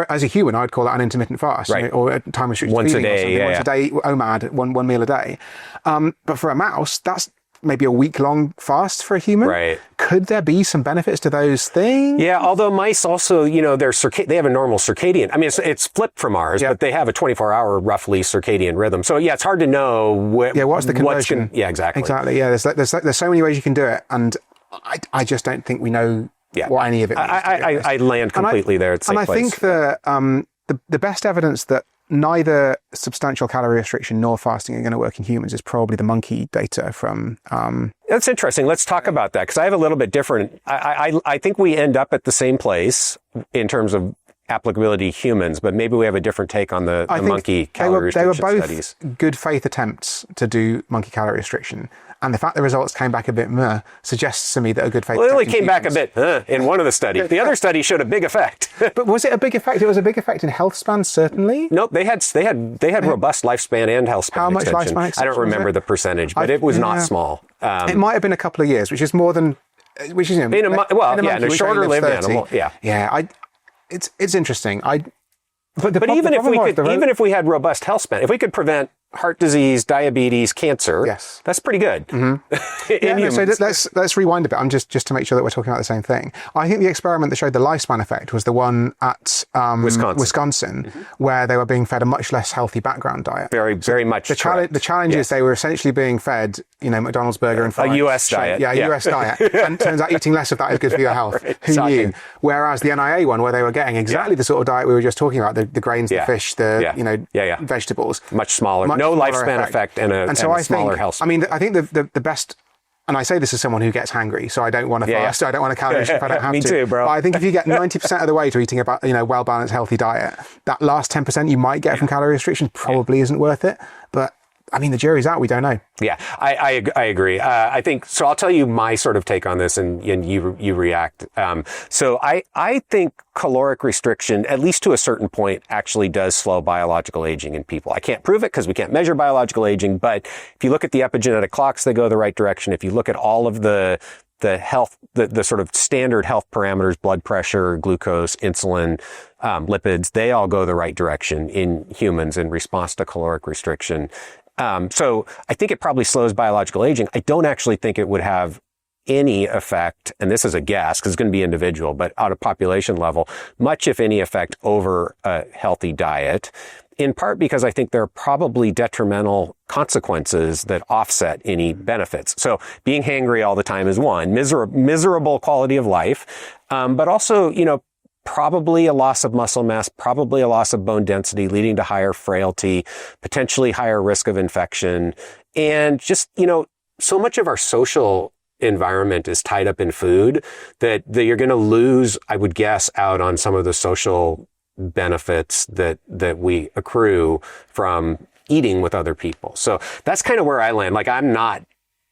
As a human, I'd call that an intermittent fast, or a time restricted once feeding a day, once a day, OMAD, one meal a day. But for a mouse, that's maybe a week-long fast for a human. Right. Could there be some benefits to those things? Yeah, although mice also, they have a normal circadian. I mean, it's flipped from ours, but they have a 24-hour roughly circadian rhythm. So yeah, it's hard to know. What's the conversion? Exactly. Exactly. Yeah, there's so many ways you can do it, and I just don't think we know what any of it means. I land completely there. At I think the best evidence that neither substantial calorie restriction nor fasting are going to work in humans is probably the monkey data from... That's interesting. Let's talk about that, because I have a little bit different... I think we end up at the same place in terms of applicability to humans, but maybe we have a different take on the monkey calorie restriction studies. They were both good faith attempts to do monkey calorie restriction. And the fact the results came back a bit meh suggests to me that a good faith... Well, it only came back a bit in one of the studies. The other study showed a big effect. But was it a big effect? It was a big effect in Healthspan, certainly? Nope, they had robust lifespan and Healthspan How much extension. lifespan extension? I don't remember the percentage, but it was not small. It might have been a couple of years, which is more than... Which is, in a shorter lived animal. Yeah. Yeah, it's interesting. But even if we had robust health span, if we could prevent heart disease, diabetes, cancer, that's pretty good. So let's rewind a bit. I'm just to make sure that we're talking about the same thing. I think the experiment that showed the lifespan effect was the one at Wisconsin, where they were being fed a much less healthy background diet. Very much. The challenge is they were essentially being fed, McDonald's burger and fries. A US diet. Yeah, a US diet. And it turns out eating less of that is good for your health. Who knew? Whereas the NIA one, where they were getting exactly the sort of diet we were just talking about, the grains, the fish, vegetables. Much smaller. No lifespan effect and a smaller health span. I mean, I think the best, and I say this as someone who gets hangry, so I don't want to fast, I don't want to calorie restrict if I don't have to. Me too, bro. But I think if you get 90% of the way to eating a well-balanced, healthy diet, that last 10% you might get from calorie restriction probably isn't worth it. But I mean, the jury's out. We don't know. Yeah, I agree. I think so. I'll tell you my sort of take on this, and you react. So I think caloric restriction, at least to a certain point, actually does slow biological aging in people. I can't prove it because we can't measure biological aging, but if you look at the epigenetic clocks, they go the right direction. If you look at all of the health, the sort of standard health parameters, blood pressure, glucose, insulin, lipids, they all go the right direction in humans in response to caloric restriction. So I think it probably slows biological aging. I don't actually think it would have any effect, and this is a guess because it's going to be individual, but at a population level, much if any effect over a healthy diet, in part because I think there are probably detrimental consequences that offset any benefits. So being hangry all the time is one, miserable quality of life, but also, probably a loss of muscle mass, probably a loss of bone density, leading to higher frailty, potentially higher risk of infection. And just, so much of our social environment is tied up in food that you're going to lose, I would guess, out on some of the social benefits that we accrue from eating with other people. So that's kind of where I land. Like, I'm not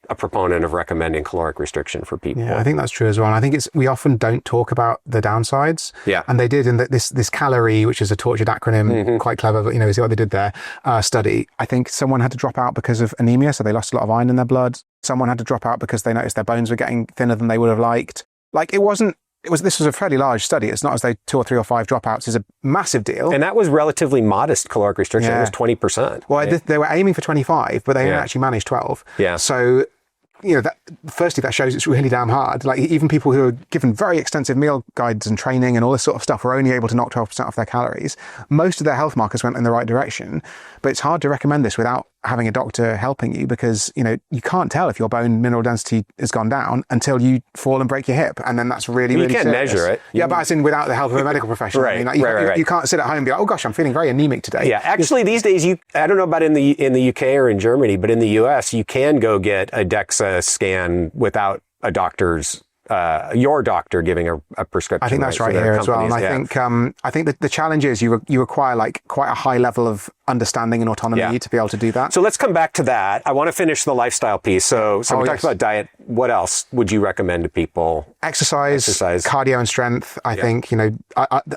a proponent of recommending caloric restriction for people. Yeah, I think that's true as well. And I think we often don't talk about the downsides. Yeah. And they did in this calorie, which is a tortured acronym, quite clever, but see what they did there, study. I think someone had to drop out because of anemia, so they lost a lot of iron in their blood. Someone had to drop out because they noticed their bones were getting thinner than they would have liked. Like, this was a fairly large study. It's not as though 2 or 3 or 5 dropouts is a massive deal. And that was relatively modest caloric restriction. Yeah. It was 20%. Well, they were aiming for 25, but they only actually managed 12. Yeah. So, firstly, that shows it's really damn hard. Like, even people who are given very extensive meal guides and training and all this sort of stuff were only able to knock 12% off their calories. Most of their health markers went in the right direction, but it's hard to recommend this without having a doctor helping you because, you can't tell if your bone mineral density has gone down until you fall and break your hip. And then that's really, really serious. You can't measure it. Yeah, but as in without the help of a medical professional. Right, you can't sit at home and be like, oh gosh, I'm feeling very anemic today. Yeah, actually these days, I don't know about in the UK or in Germany, but in the US, you can go get a DEXA scan without a doctor's your doctor giving a prescription. I think that's right here as well. And I think that the challenge is you require like quite a high level of understanding and autonomy to be able to do that. So let's come back to that. I want to finish the lifestyle piece. So we talked about diet. What else would you recommend to people? Exercise, cardio and strength. I think,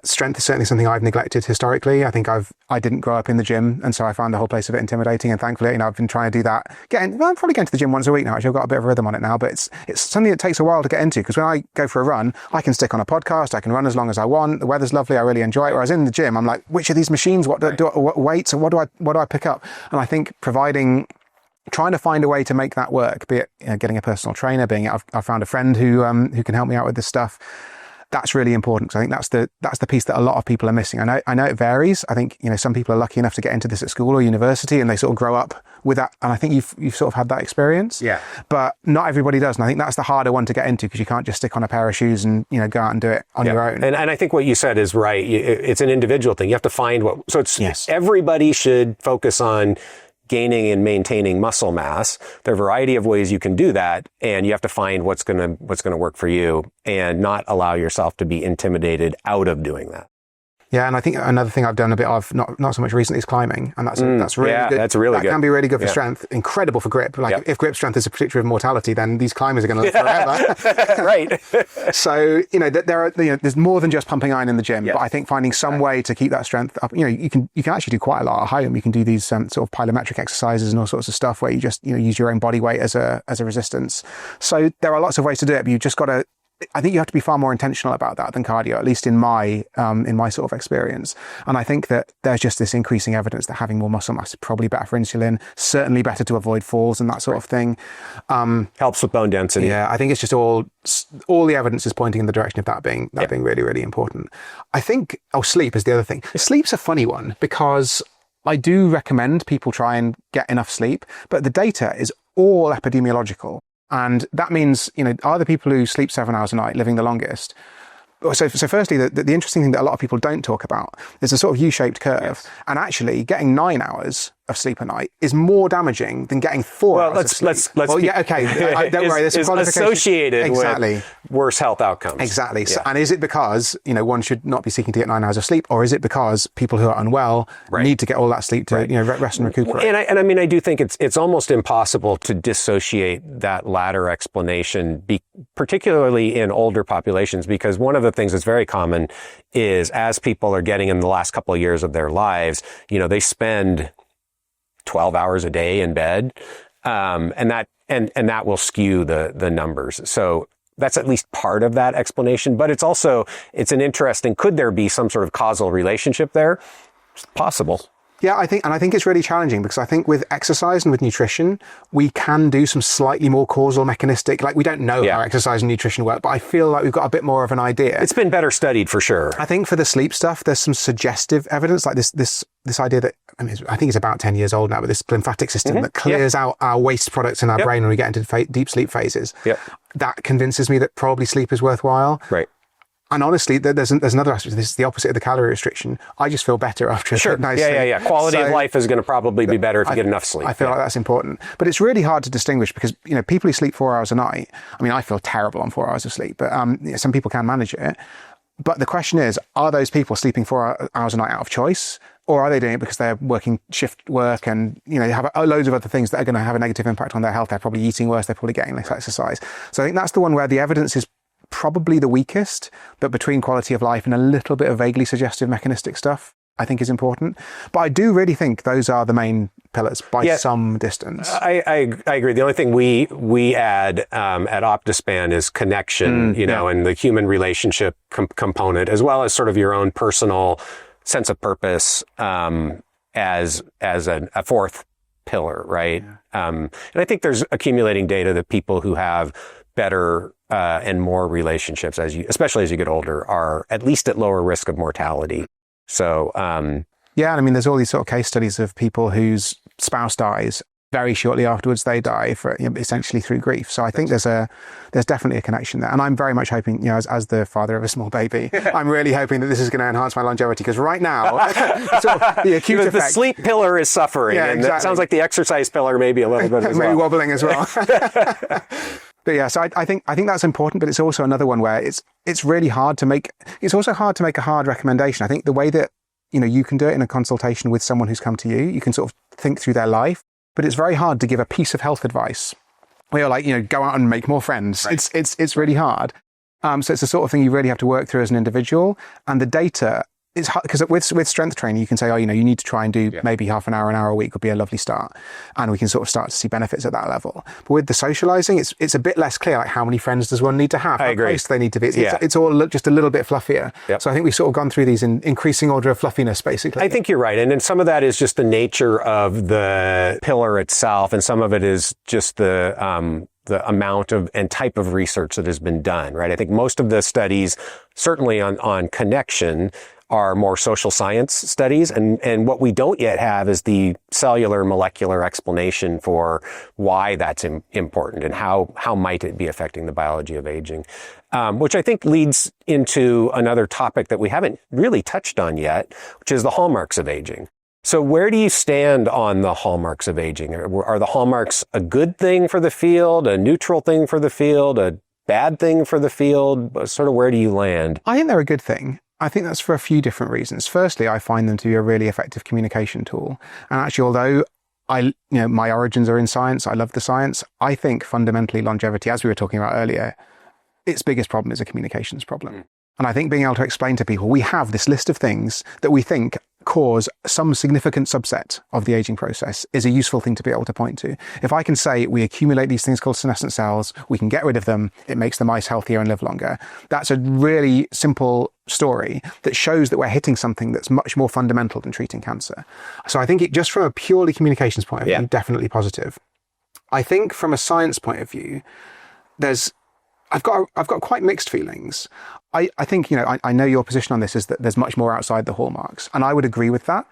strength is certainly something I've neglected historically. I think I didn't grow up in the gym. And so I found the whole place a bit intimidating. And thankfully, I've been trying to do that. I'm probably going to the gym once a week now. Actually, I've got a bit of a rhythm on it now, but it's something that takes a while to get into because when I go for a run, I can stick on a podcast. I can run as long as I want. The weather's lovely. I really enjoy it. Whereas in the gym, I'm like, which of these machines, what weights and what do I pick up? And I think trying to find a way to make that work, be it getting a personal trainer, I've found a friend who can help me out with this stuff. That's really important because I think that's the piece that a lot of people are missing. I know it varies. I think, some people are lucky enough to get into this at school or university and they sort of grow up with that. And I think you've sort of had that experience. Yeah. But not everybody does. And I think that's the harder one to get into because you can't just stick on a pair of shoes and, go out and do it on your own. And I think what you said is right. It's an individual thing. You have to find everybody should focus on gaining and maintaining muscle mass. There are a variety of ways you can do that, and you have to find what's going to work for you and not allow yourself to be intimidated out of doing that. Yeah, and I think another thing I've done a bit of, not so much recently, is climbing, and that's really good. That's really good. That can be really good for strength, incredible for grip. Like if grip strength is a predictor of mortality, then these climbers are going to live forever. Right. So there's more than just pumping iron in the gym, but I think finding some way to keep that strength up. You can actually do quite a lot at home. You can do these sort of plyometric exercises and all sorts of stuff where you just use your own body weight as a resistance. So there are lots of ways to do it, but you've just got to. I think you have to be far more intentional about that than cardio, at least in my sort of experience. And I think that there's just this increasing evidence that having more muscle mass is probably better for insulin, certainly better to avoid falls and that sort of thing. Helps with bone density. Yeah, I think it's just all the evidence is pointing in the direction of that being really, really important. I think, sleep is the other thing. Sleep's a funny one because I do recommend people try and get enough sleep, but the data is all epidemiological. And that means, are the people who sleep 7 hours a night living the longest? So firstly, the interesting thing that a lot of people don't talk about is a sort of U-shaped curve. Yes. And actually getting 9 hours of sleep a night is more damaging than getting 4 hours of sleep. Don't worry, there's a qualification associated with worse health outcomes. Exactly. So, and is it because, one should not be seeking to get 9 hours of sleep, or is it because people who are unwell need to get all that sleep to, rest and recuperate? And I mean, I do think it's almost impossible to dissociate that latter explanation, particularly in older populations, because one of the things that's very common is as people are getting in the last couple of years of their lives, they spend 12 hours a day in bed, and that will skew the numbers. So that's at least part of that explanation. But it's an interesting, could there be some sort of causal relationship there? It's possible. Yeah, I think it's really challenging, because I think with exercise and with nutrition, we can do some slightly more causal mechanistic, we don't know how exercise and nutrition work, but I feel like we've got a bit more of an idea. It's been better studied for sure. I think for the sleep stuff, there's some suggestive evidence, like this idea that, I think it's about 10 years old now, but this lymphatic system that clears out our waste products in our brain when we get into deep sleep phases. That convinces me that probably sleep is worthwhile. Right. And honestly, there's another aspect. This is the opposite of the calorie restriction. I just feel better after a night's sleep. Quality of life is going to probably be better if you get enough sleep. I feel like that's important. But it's really hard to distinguish, because, people who sleep 4 hours a night, I feel terrible on 4 hours of sleep, but some people can manage it. But the question is, are those people sleeping 4 hours a night out of choice? Or are they doing it because they're working shift work and, they have loads of other things that are going to have a negative impact on their health? They're probably eating worse. They're probably getting less exercise. So I think that's the one where the evidence is probably the weakest, but between quality of life and a little bit of vaguely suggestive mechanistic stuff, I think is important. But I do really think those are the main pillars by some distance. I agree. The only thing we add at OptiSpan is connection, and the human relationship component, as well as sort of your own personal sense of purpose as a fourth pillar, right? And I think there's accumulating data that people who have better and more relationships, especially as you get older, are at least at lower risk of mortality. So, there's all these sort of case studies of people whose spouse dies. Very shortly afterwards, they die for essentially through grief. So I think there's definitely a connection there. And I'm very much hoping, as the father of a small baby, I'm really hoping that this is going to enhance my longevity, because right now, sort of the acute effect. The sleep pillar is suffering, and it sounds like the exercise pillar may be a little bit as well. Maybe wobbling as well. But so I think that's important, but it's also another one where it's really hard to make. It's also hard to make a hard recommendation. I think the way that you can do it in a consultation with someone who's come to you, you can sort of think through their life. But it's very hard to give a piece of health advice where you're go out and make more friends. Right. It's really hard. So it's the sort of thing you really have to work through as an individual. And the data, it's hard, because with strength training, you can say, you need to try and do maybe half an hour a week would be a lovely start. And we can sort of start to see benefits at that level. But with the socializing, it's a bit less clear, like how many friends does one need to have? I agree. How close do they need to be? It's all just a little bit fluffier. Yep. So I think we've sort of gone through these in increasing order of fluffiness, basically. I think you're right. And then some of that is just the nature of the pillar itself. And some of it is just the amount of and type of research that has been done, right? I think most of the studies, certainly on connection, are more social science studies. And what we don't yet have is the cellular molecular explanation for why that's important and how might it be affecting the biology of aging. Which I think leads into another topic that we haven't really touched on yet, which is the hallmarks of aging. So where do you stand on the hallmarks of aging? Are the hallmarks a good thing for the field, a neutral thing for the field, a bad thing for the field? Sort of where do you land? I think they're a good thing. I think that's for a few different reasons. Firstly, I find them to be a really effective communication tool. And actually, although my origins are in science, I love the science, I think fundamentally longevity, as we were talking about earlier, its biggest problem is a communications problem. And I think being able to explain to people, we have this list of things that we think cause some significant subset of the aging process is a useful thing to be able to point to. If I can say we accumulate these things called senescent cells, we can get rid of them, it makes the mice healthier and live longer. That's a really simple story that shows that we're hitting something that's much more fundamental than treating cancer. So I think just from a purely communications point of view, definitely positive. I think from a science point of view, I've got quite mixed feelings. I think, I know your position on this is that there's much more outside the hallmarks, and I would agree with that.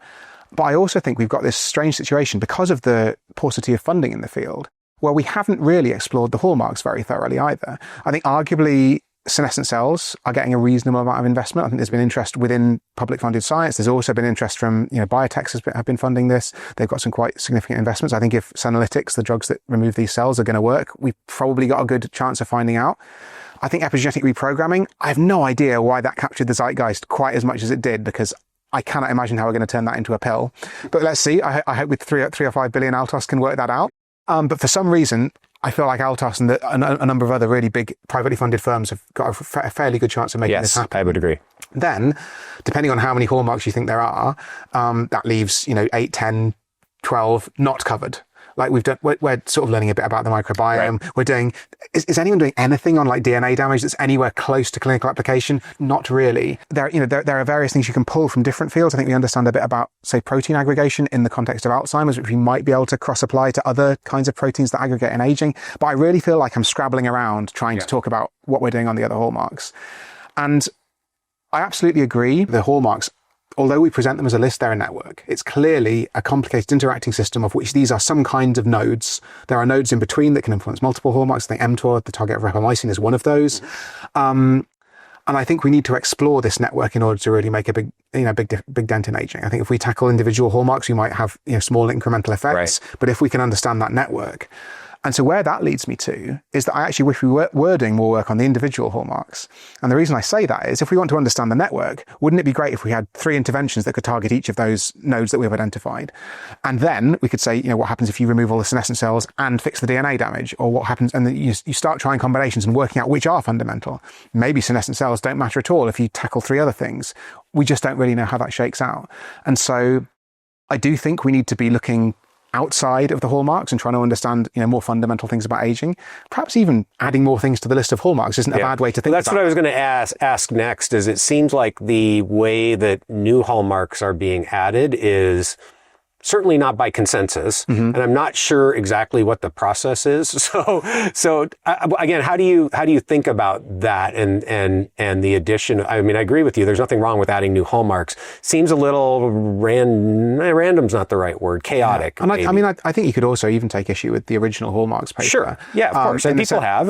But I also think we've got this strange situation because of the paucity of funding in the field, where we haven't really explored the hallmarks very thoroughly either. I think arguably senescent cells are getting a reasonable amount of investment. I think there's been interest within public funded science. There's also been interest from, biotechs have been funding this. They've got some quite significant investments. I think if senolytics, the drugs that remove these cells, are going to work, we've probably got a good chance of finding out. I think epigenetic reprogramming, I have no idea why that captured the zeitgeist quite as much as it did, because I cannot imagine how we're going to turn that into a pill. But let's see. I hope with 3 or 5 billion Altos can work that out. But for some reason, I feel like Altos and a number of other really big privately funded firms have got a fairly good chance of making this happen. Yes, I would agree. Then, depending on how many hallmarks you think there are, that leaves 8, 10, 12 not covered. Like we're sort of learning a bit about the microbiome. Right. We're doing, is anyone doing anything on like DNA damage that's anywhere close to clinical application? Not really. There are various things you can pull from different fields. I think we understand a bit about, say, protein aggregation in the context of Alzheimer's, which we might be able to cross-apply to other kinds of proteins that aggregate in aging. But I really feel like I'm scrabbling around trying to talk about what we're doing on the other hallmarks. And I absolutely agree. The hallmarks, although we present them as a list, they're a network. It's clearly a complicated interacting system of which these are some kind of nodes. There are nodes in between that can influence multiple hallmarks. I think mTOR, the target of rapamycin, is one of those. And I think we need to explore this network in order to really make a big dent in aging. I think if we tackle individual hallmarks, we might have small incremental effects. Right. But if we can understand that network, and so where that leads me to is that I actually wish we were doing more work on the individual hallmarks. And the reason I say that is if we want to understand the network, wouldn't it be great if we had 3 interventions that could target each of those nodes that we've identified? And then we could say, what happens if you remove all the senescent cells and fix the DNA damage? Or what happens, and then you start trying combinations and working out which are fundamental. Maybe senescent cells don't matter at all if you tackle 3 other things. We just don't really know how that shakes out. And so I do think we need to be looking outside of the hallmarks and trying to understand, more fundamental things about aging. Perhaps even adding more things to the list of hallmarks isn't a bad way to think about it. That's what I was going to ask next, is it seems like the way that new hallmarks are being added is certainly not by consensus, and I'm not sure exactly what the process is. So again, how do you think about that and the addition? I mean, I agree with you. There's nothing wrong with adding new hallmarks. Seems a little random's not the right word. Chaotic. Yeah. And I think you could also even take issue with the original hallmarks paper. Sure. Yeah, of course. And people have.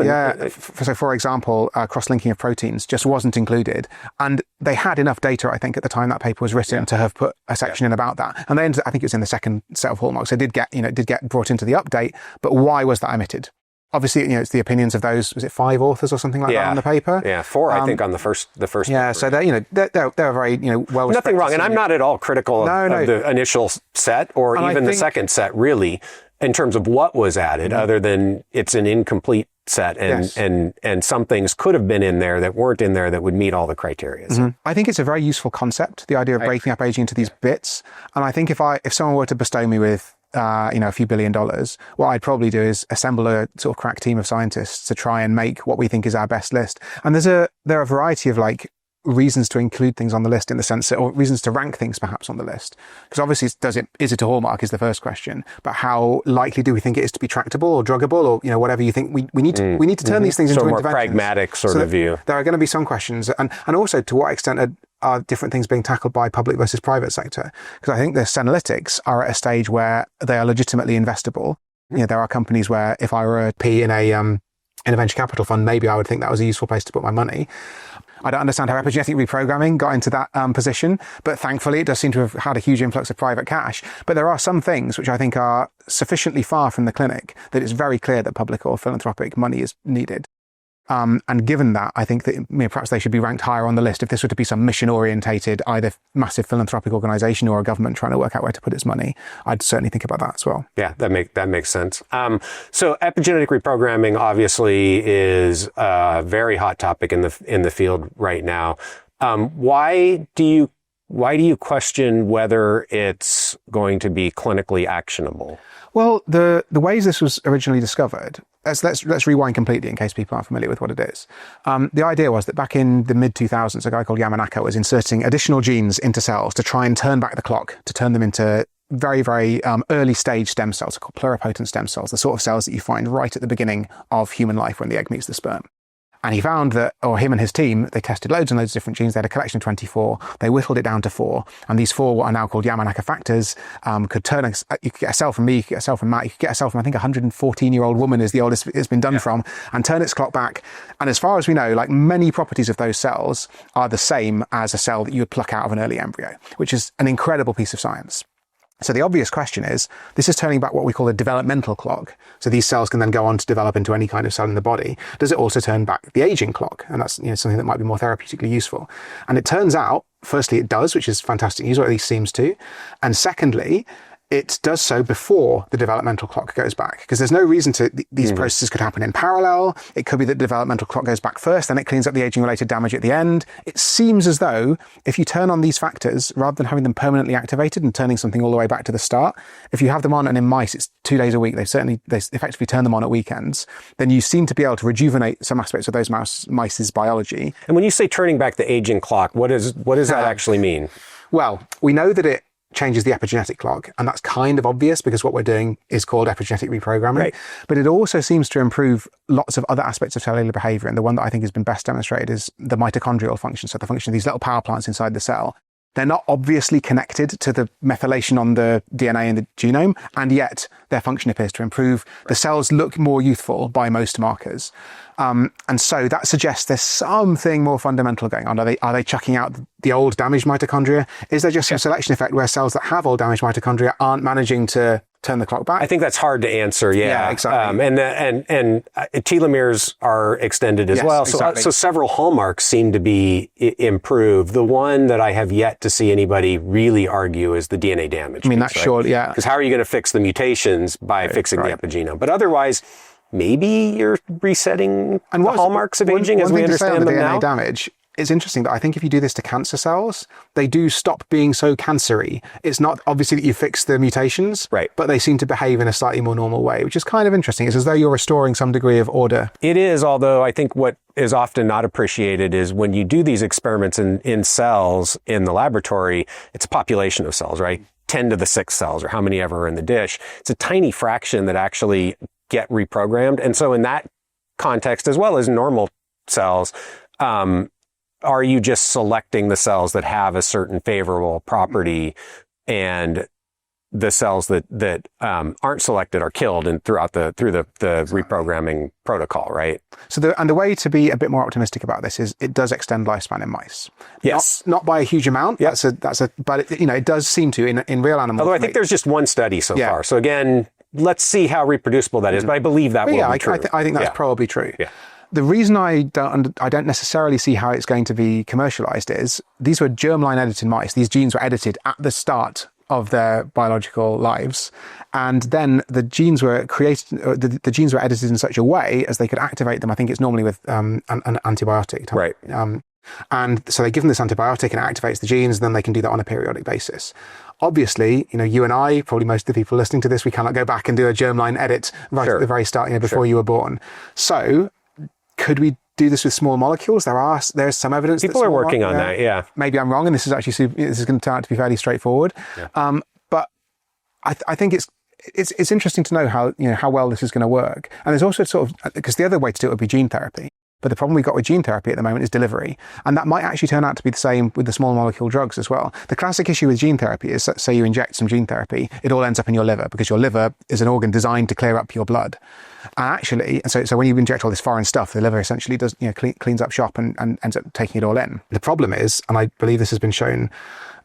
So for example, cross-linking of proteins just wasn't included, and they had enough data, I think, at the time that paper was written to have put a section in about that. And then I think it was in the second set of hallmarks. It did get brought into the update, but why was that omitted? Obviously, it's the opinions of those, was it 5 authors or something like that on the paper? Yeah, 4, I think, on the first Yeah, paper. So they're very, well. Nothing wrong. And I'm not at all critical of the initial set or even the second set, really, in terms of what was added, other than it's an incomplete set and some things could have been in there that weren't in there that would meet all the criteria. So. I think it's a very useful concept, the idea of breaking up aging into these bits. And I think if someone were to bestow me with a few $1 billion, what I'd probably do is assemble a sort of crack team of scientists to try and make what we think is our best list. And there are a variety of reasons to include things on the list, in the sense that, or reasons to rank things perhaps on the list. Because obviously, is it a hallmark is the first question, but how likely do we think it is to be tractable or druggable, or whatever you think we need to turn these things into more interventions. Pragmatic sort of view. There are going to be some questions, and also to what extent are different things being tackled by public versus private sector? Because I think the senolytics are at a stage where they are legitimately investable. There are companies where if I were a P in a venture capital fund, maybe I would think that was a useful place to put my money. I don't understand how epigenetic reprogramming got into that position, but thankfully it does seem to have had a huge influx of private cash. But there are some things which I think are sufficiently far from the clinic that it's very clear that public or philanthropic money is needed. And given that, I think that perhaps they should be ranked higher on the list. If this were to be some mission-orientated, either massive philanthropic organization or a government trying to work out where to put its money, I'd certainly think about that as well. Yeah, that makes sense. So epigenetic reprogramming obviously is a very hot topic in the field right now. Why do you question whether it's going to be clinically actionable? Well, the ways this was originally discovered, let's rewind completely in case people aren't familiar with what it is. The idea was that back in the mid-2000s, a guy called Yamanaka was inserting additional genes into cells to try and turn back the clock, to turn them into very, very early stage stem cells called pluripotent stem cells, the sort of cells that you find right at the beginning of human life when the egg meets the sperm. And he found that, or him and his team, they tested loads and loads of different genes. They had a collection of 24. They whittled it down to 4. And these 4, what are now called Yamanaka factors, could turn, you could get a cell from me, you could get a cell from Matt, you could get a cell from, I think, a 114-year-old woman is the oldest it's been done from, and turn its clock back. And as far as we know, like, many properties of those cells are the same as a cell that you would pluck out of an early embryo, which is an incredible piece of science. So the obvious question is, this is turning back what we call a developmental clock. So these cells can then go on to develop into any kind of cell in the body. Does it also turn back the aging clock? And that's, something that might be more therapeutically useful. And it turns out, firstly, it does, which is fantastic news, or at least seems to. And secondly, it does so before the developmental clock goes back, because there's no reason to, these processes could happen in parallel. It could be that the developmental clock goes back first, then it cleans up the aging-related damage at the end. It seems as though if you turn on these factors, rather than having them permanently activated and turning something all the way back to the start, if you have them on, and in mice it's 2 days a week, they effectively turn them on at weekends, then you seem to be able to rejuvenate some aspects of those mice's biology. And when you say turning back the aging clock, what does that actually mean? Well, we know that it changes the epigenetic clock, and that's kind of obvious because what we're doing is called epigenetic reprogramming. Right. But it also seems to improve lots of other aspects of cellular behavior, and the one that I think has been best demonstrated is the mitochondrial function, so the function of these little power plants inside the cell. They're not obviously connected to the methylation on the DNA and the genome, and yet their function appears to improve. The cells look more youthful by most markers. And so that suggests there's something more fundamental going on. Are they chucking out the old damaged mitochondria? Is there just some selection effect where cells that have old damaged mitochondria aren't managing to turn the clock back? I think that's hard to answer. Yeah, exactly. And telomeres are extended as well. Exactly. So several hallmarks seem to be improved. The one that I have yet to see anybody really argue is the DNA damage. I mean, that's surely, yeah. Because how are you going to fix the mutations by fixing the epigenome? But otherwise, maybe you're resetting the hallmarks of aging as we understand them now. DNA damage, it's interesting that I think if you do this to cancer cells, they do stop being so cancery. It's not obviously that you fix the mutations, right, but they seem to behave in a slightly more normal way, which is kind of interesting. It's as though you're restoring some degree of order. It is, although I think what is often not appreciated is when you do these experiments in cells in the laboratory, it's a population of cells, right? 10 to the 6 cells, or how many ever are in the dish. It's a tiny fraction that actually get reprogrammed. And so in that context, as well as normal cells, are you just selecting the cells that have a certain favorable property, and the cells that aren't selected are killed through the reprogramming protocol, right? So the way to be a bit more optimistic about this is it does extend lifespan in mice. Yes, not by a huge amount. Yeah. But it does seem to in real animals. Although I think there's just one study so far. So again, let's see how reproducible that is. But I believe that will be true. I think that's probably true. Yeah. The reason I don't necessarily see how it's going to be commercialized is these were germline edited mice. These genes were edited at the start of their biological lives, and then the genes were created. The genes were edited in such a way as they could activate them. I think it's normally with an antibiotic, right? And so they give them this antibiotic and it activates the genes, and then they can do that on a periodic basis. Obviously, you and I, probably most of the people listening to this, we cannot go back and do a germline edit right at the very start, before you were born. So, could we do this with small molecules? There's some evidence. People are working on that. Yeah. Maybe I'm wrong, and this is going to turn out to be fairly straightforward. Yeah. But I think it's interesting to know how well this is going to work. And there's also sort of, because the other way to do it would be gene therapy. But the problem we've got with gene therapy at the moment is delivery. And that might actually turn out to be the same with the small molecule drugs as well. The classic issue with gene therapy is, say you inject some gene therapy, it all ends up in your liver, because your liver is an organ designed to clear up your blood. And so when you inject all this foreign stuff, the liver essentially does, cleans up shop and ends up taking it all in. The problem is, and I believe this has been shown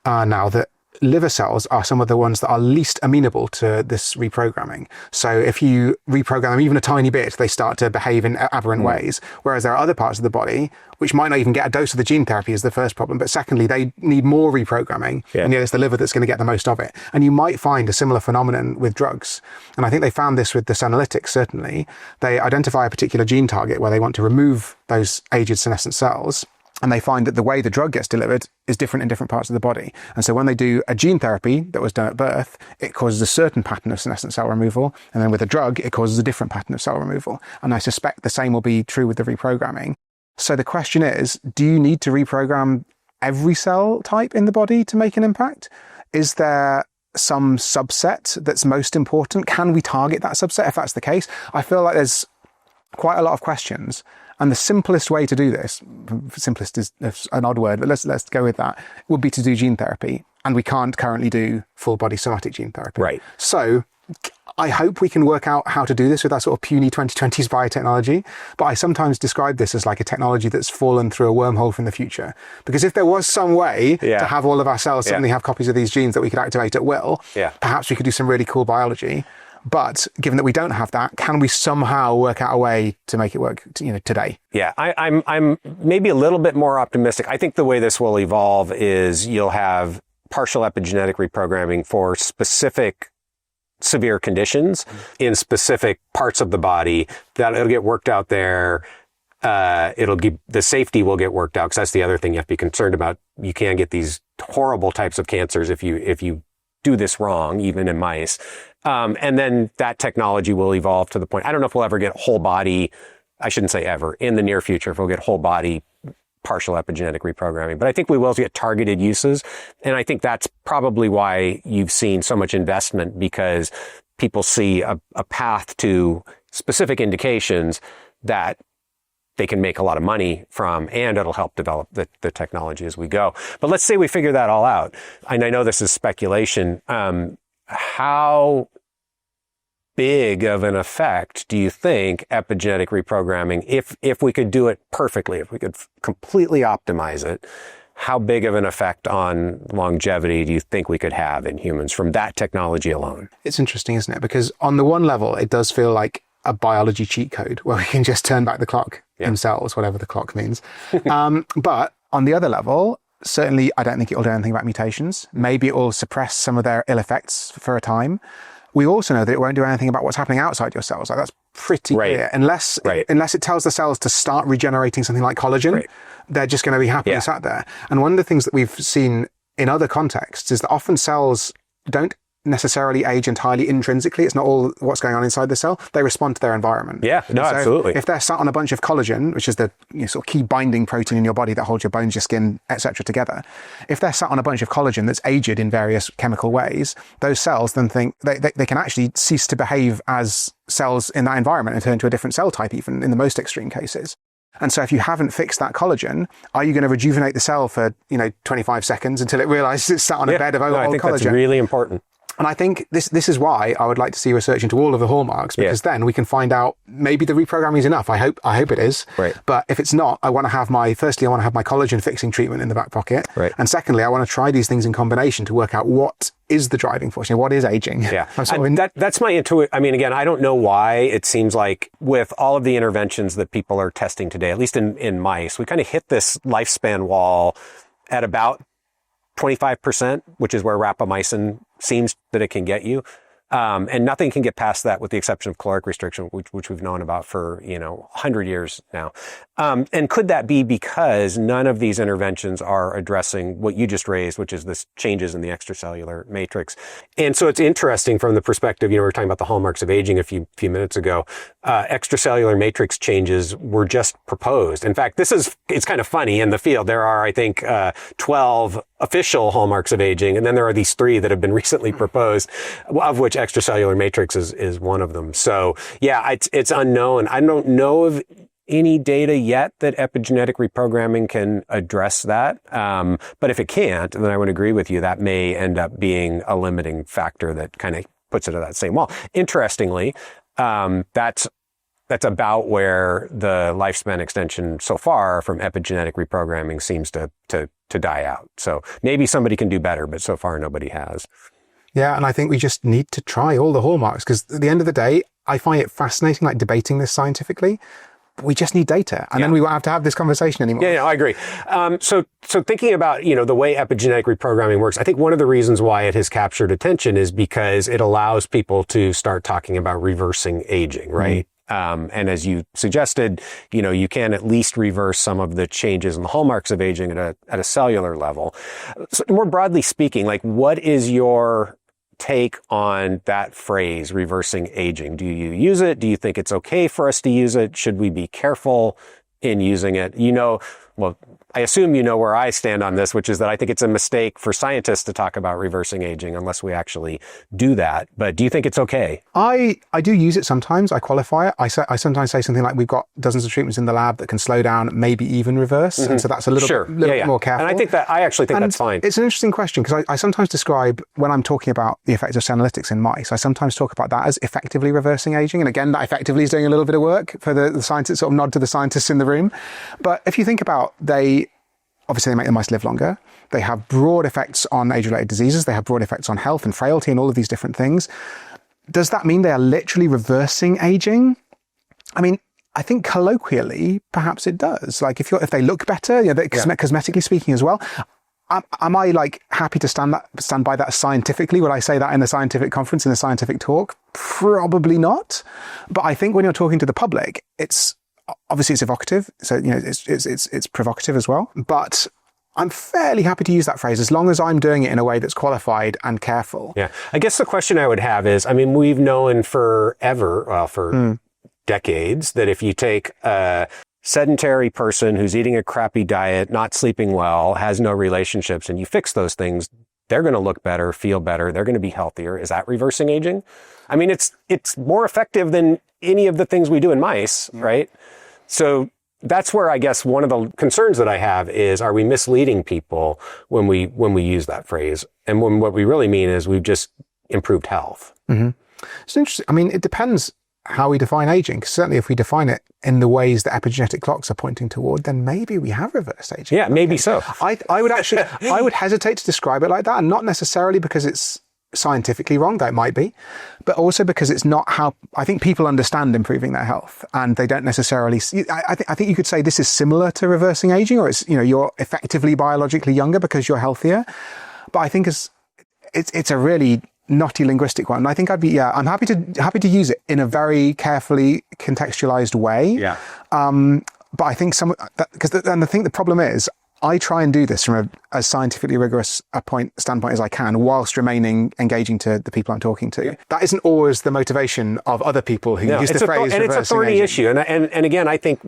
now, that liver cells are some of the ones that are least amenable to this reprogramming. So if you reprogram them even a tiny bit, they start to behave in aberrant ways. Whereas there are other parts of the body which might not even get a dose of the gene therapy is the first problem. But secondly, they need more reprogramming. Yeah. And it's the liver that's going to get the most of it. And you might find a similar phenomenon with drugs. And I think they found this with the senolytics, certainly. They identify a particular gene target where they want to remove those aged senescent cells. And they find that the way the drug gets delivered is different in different parts of the body. And so when they do a gene therapy that was done at birth, it causes a certain pattern of senescent cell removal. And then with a drug, it causes a different pattern of cell removal. And I suspect the same will be true with the reprogramming. So the question is, do you need to reprogram every cell type in the body to make an impact? Is there some subset that's most important? Can we target that subset if that's the case? I feel like there's quite a lot of questions. And the simplest way to do this, simplest is an odd word, but let's go with that, would be to do gene therapy. And we can't currently do full body somatic gene therapy. Right. So I hope we can work out how to do this with our sort of puny 2020s biotechnology. But I sometimes describe this as like a technology that's fallen through a wormhole from the future. Because if there was some way to have all of our cells suddenly have copies of these genes that we could activate at will, perhaps we could do some really cool biology. But given that we don't have that, can we somehow work out a way to make it work, today? Yeah, I'm maybe a little bit more optimistic. I think the way this will evolve is you'll have partial epigenetic reprogramming for specific severe conditions in specific parts of the body. That it'll get worked out there. The safety will get worked out, because that's the other thing you have to be concerned about. You can get these horrible types of cancers if you do this wrong, even in mice. And then that technology will evolve to the point, I don't know if we'll ever get whole body, I shouldn't say ever, in the near future, if we'll get whole body partial epigenetic reprogramming. But I think we will get targeted uses. And I think that's probably why you've seen so much investment, because people see a path to specific indications that they can make a lot of money from, and it'll help develop the technology as we go. But let's say we figure that all out. And I know this is speculation. How big of an effect do you think epigenetic reprogramming, if we could do it perfectly, if we could completely optimize it, how big of an effect on longevity do you think we could have in humans from that technology alone? It's interesting, isn't it? Because on the one level, it does feel like a biology cheat code where we can just turn back the clock themselves, whatever the clock means. But on the other level, certainly I don't think it will do anything about mutations. Maybe it will suppress some of their ill effects for a time. We also know that it won't do anything about what's happening outside your cells. Like, that's pretty clear. Unless it tells the cells to start regenerating something like collagen, they're just going to be happily sat there. And one of the things that we've seen in other contexts is that often cells don't necessarily age entirely intrinsically. It's not all what's going on inside the cell. They respond to their environment. Yeah, no, so absolutely. If they're sat on a bunch of collagen, which is the sort of key binding protein in your body that holds your bones, your skin, etc. together, if they're sat on a bunch of collagen that's aged in various chemical ways, those cells then think they can actually cease to behave as cells in that environment and turn to a different cell type, even in the most extreme cases. And so if you haven't fixed that collagen, are you going to rejuvenate the cell for 25 seconds until it realizes it's sat on a bed of old collagen? I think that's really important. And I think this is why I would like to see research into all of the hallmarks, because then we can find out maybe the reprogramming is enough. I hope it is. Right. But if it's not, I want to have my collagen fixing treatment in the back pocket. Right. And secondly, I want to try these things in combination to work out what is the driving force. What is aging? Yeah. That's my intuition. I mean, again, I don't know why it seems like with all of the interventions that people are testing today, at least in mice, we kind of hit this lifespan wall at about 25%, which is where rapamycin seems that it can get you. And nothing can get past that with the exception of caloric restriction, which we've known about for, 100 years now. And could that be because none of these interventions are addressing what you just raised, which is this changes in the extracellular matrix? And so it's interesting from the perspective, we were talking about the hallmarks of aging a few minutes ago. Extracellular matrix changes were just proposed. In fact, it's kind of funny in the field. There are, I think, 12 official hallmarks of aging, and then there are these 3 that have been recently proposed, of which extracellular matrix is one of them. So yeah, it's unknown. I don't know of any data yet that epigenetic reprogramming can address that. But if it can't, then I would agree with you. That may end up being a limiting factor that kind of puts it at that same wall. Interestingly, that's about where the lifespan extension so far from epigenetic reprogramming seems to die out. So maybe somebody can do better, but so far nobody has. Yeah, and I think we just need to try all the hallmarks, because at the end of the day, I find it fascinating, like debating this scientifically. But we just need data, and then we won't have to have this conversation anymore. Yeah, I agree. So thinking about, the way epigenetic reprogramming works, I think one of the reasons why it has captured attention is because it allows people to start talking about reversing aging, right? And as you suggested, you can at least reverse some of the changes in the hallmarks of aging at a cellular level. So more broadly speaking, like, what is your take on that phrase, reversing aging? Do you use it? Do you think it's okay for us to use it? Should we be careful in using it? well, I assume you know where I stand on this, which is that I think it's a mistake for scientists to talk about reversing aging unless we actually do that. But do you think it's okay? I do use it sometimes. I qualify it. I sometimes say something like, we've got dozens of treatments in the lab that can slow down, maybe even reverse. And so that's a little bit more careful. And I actually think that's fine. It's an interesting question, because I sometimes describe, when I'm talking about the effect of senolytics in mice, I sometimes talk about that as effectively reversing aging. And again, that effectively is doing a little bit of work for the scientists, sort of nod to the scientists in the room. But if you think about, obviously, they make the mice live longer. They have broad effects on age-related diseases. They have broad effects on health and frailty and all of these different things. Does that mean they are literally reversing aging? I mean, I think colloquially, perhaps it does. Like if they look better, cosmetically speaking as well. Am I like happy to stand by that scientifically? Would I say that in a scientific conference, in a scientific talk? Probably not. But I think when you're talking to the public, it's evocative. So, it's provocative as well. But I'm fairly happy to use that phrase as long as I'm doing it in a way that's qualified and careful. Yeah. I guess the question I would have is, I mean, we've known for decades that if you take a sedentary person who's eating a crappy diet, not sleeping well, has no relationships, and you fix those things, they're going to look better, feel better, they're going to be healthier. Is that reversing aging? I mean, it's more effective than any of the things we do in mice, right? So that's where I guess one of the concerns that I have is, are we misleading people when we use that phrase? And when what we really mean is we've just improved health. Mm-hmm. It's interesting. I mean, it depends how we define aging. Because certainly if we define it in the ways that epigenetic clocks are pointing toward, then maybe we have reversed aging. Yeah, maybe so. I would hesitate to describe it like that, and not necessarily because it's scientifically wrong, that it might be, but also because it's not how I think people understand improving their health, and they don't necessarily see. I think you could say this is similar to reversing aging, or it's you're effectively biologically younger because you're healthier. But I think it's a really knotty linguistic one. And I think I'm happy to use it in a very carefully contextualized way. Yeah. But I think I think the problem is, I try and do this from as scientifically rigorous standpoint as I can, whilst remaining engaging to the people I'm talking to. Yeah. That isn't always the motivation of other people who use the phrase reversing aging. And it's a thorny issue. And again, I think,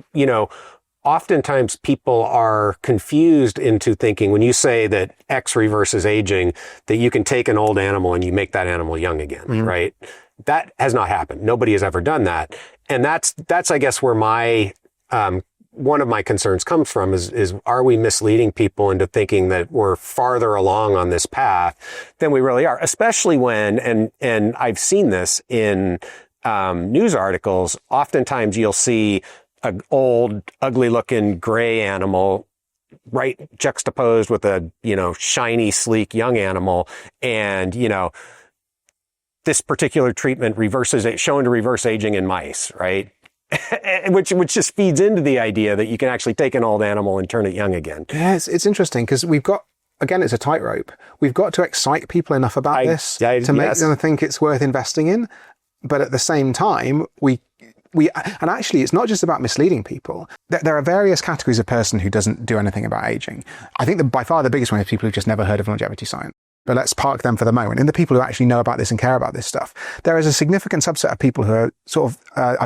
oftentimes people are confused into thinking, when you say that X reverses aging, that you can take an old animal and you make that animal young again, right? That has not happened. Nobody has ever done that. And that's I guess, where my one of my concerns comes from is are we misleading people into thinking that we're farther along on this path than we really are? Especially when, and I've seen this in news articles, oftentimes you'll see an old, ugly-looking gray animal right juxtaposed with a, shiny, sleek young animal, and, this particular treatment shown to reverse aging in mice, right? which just feeds into the idea that you can actually take an old animal and turn it young again. Yes, it's interesting because we've got, again, it's a tightrope. We've got to excite people enough about this to make them think it's worth investing in. But at the same time, and actually, it's not just about misleading people. There are various categories of person who doesn't do anything about aging. I think that by far the biggest one is people who've just never heard of longevity science. But let's park them for the moment. In the people who actually know about this and care about this stuff, there is a significant subset of people who are sort of,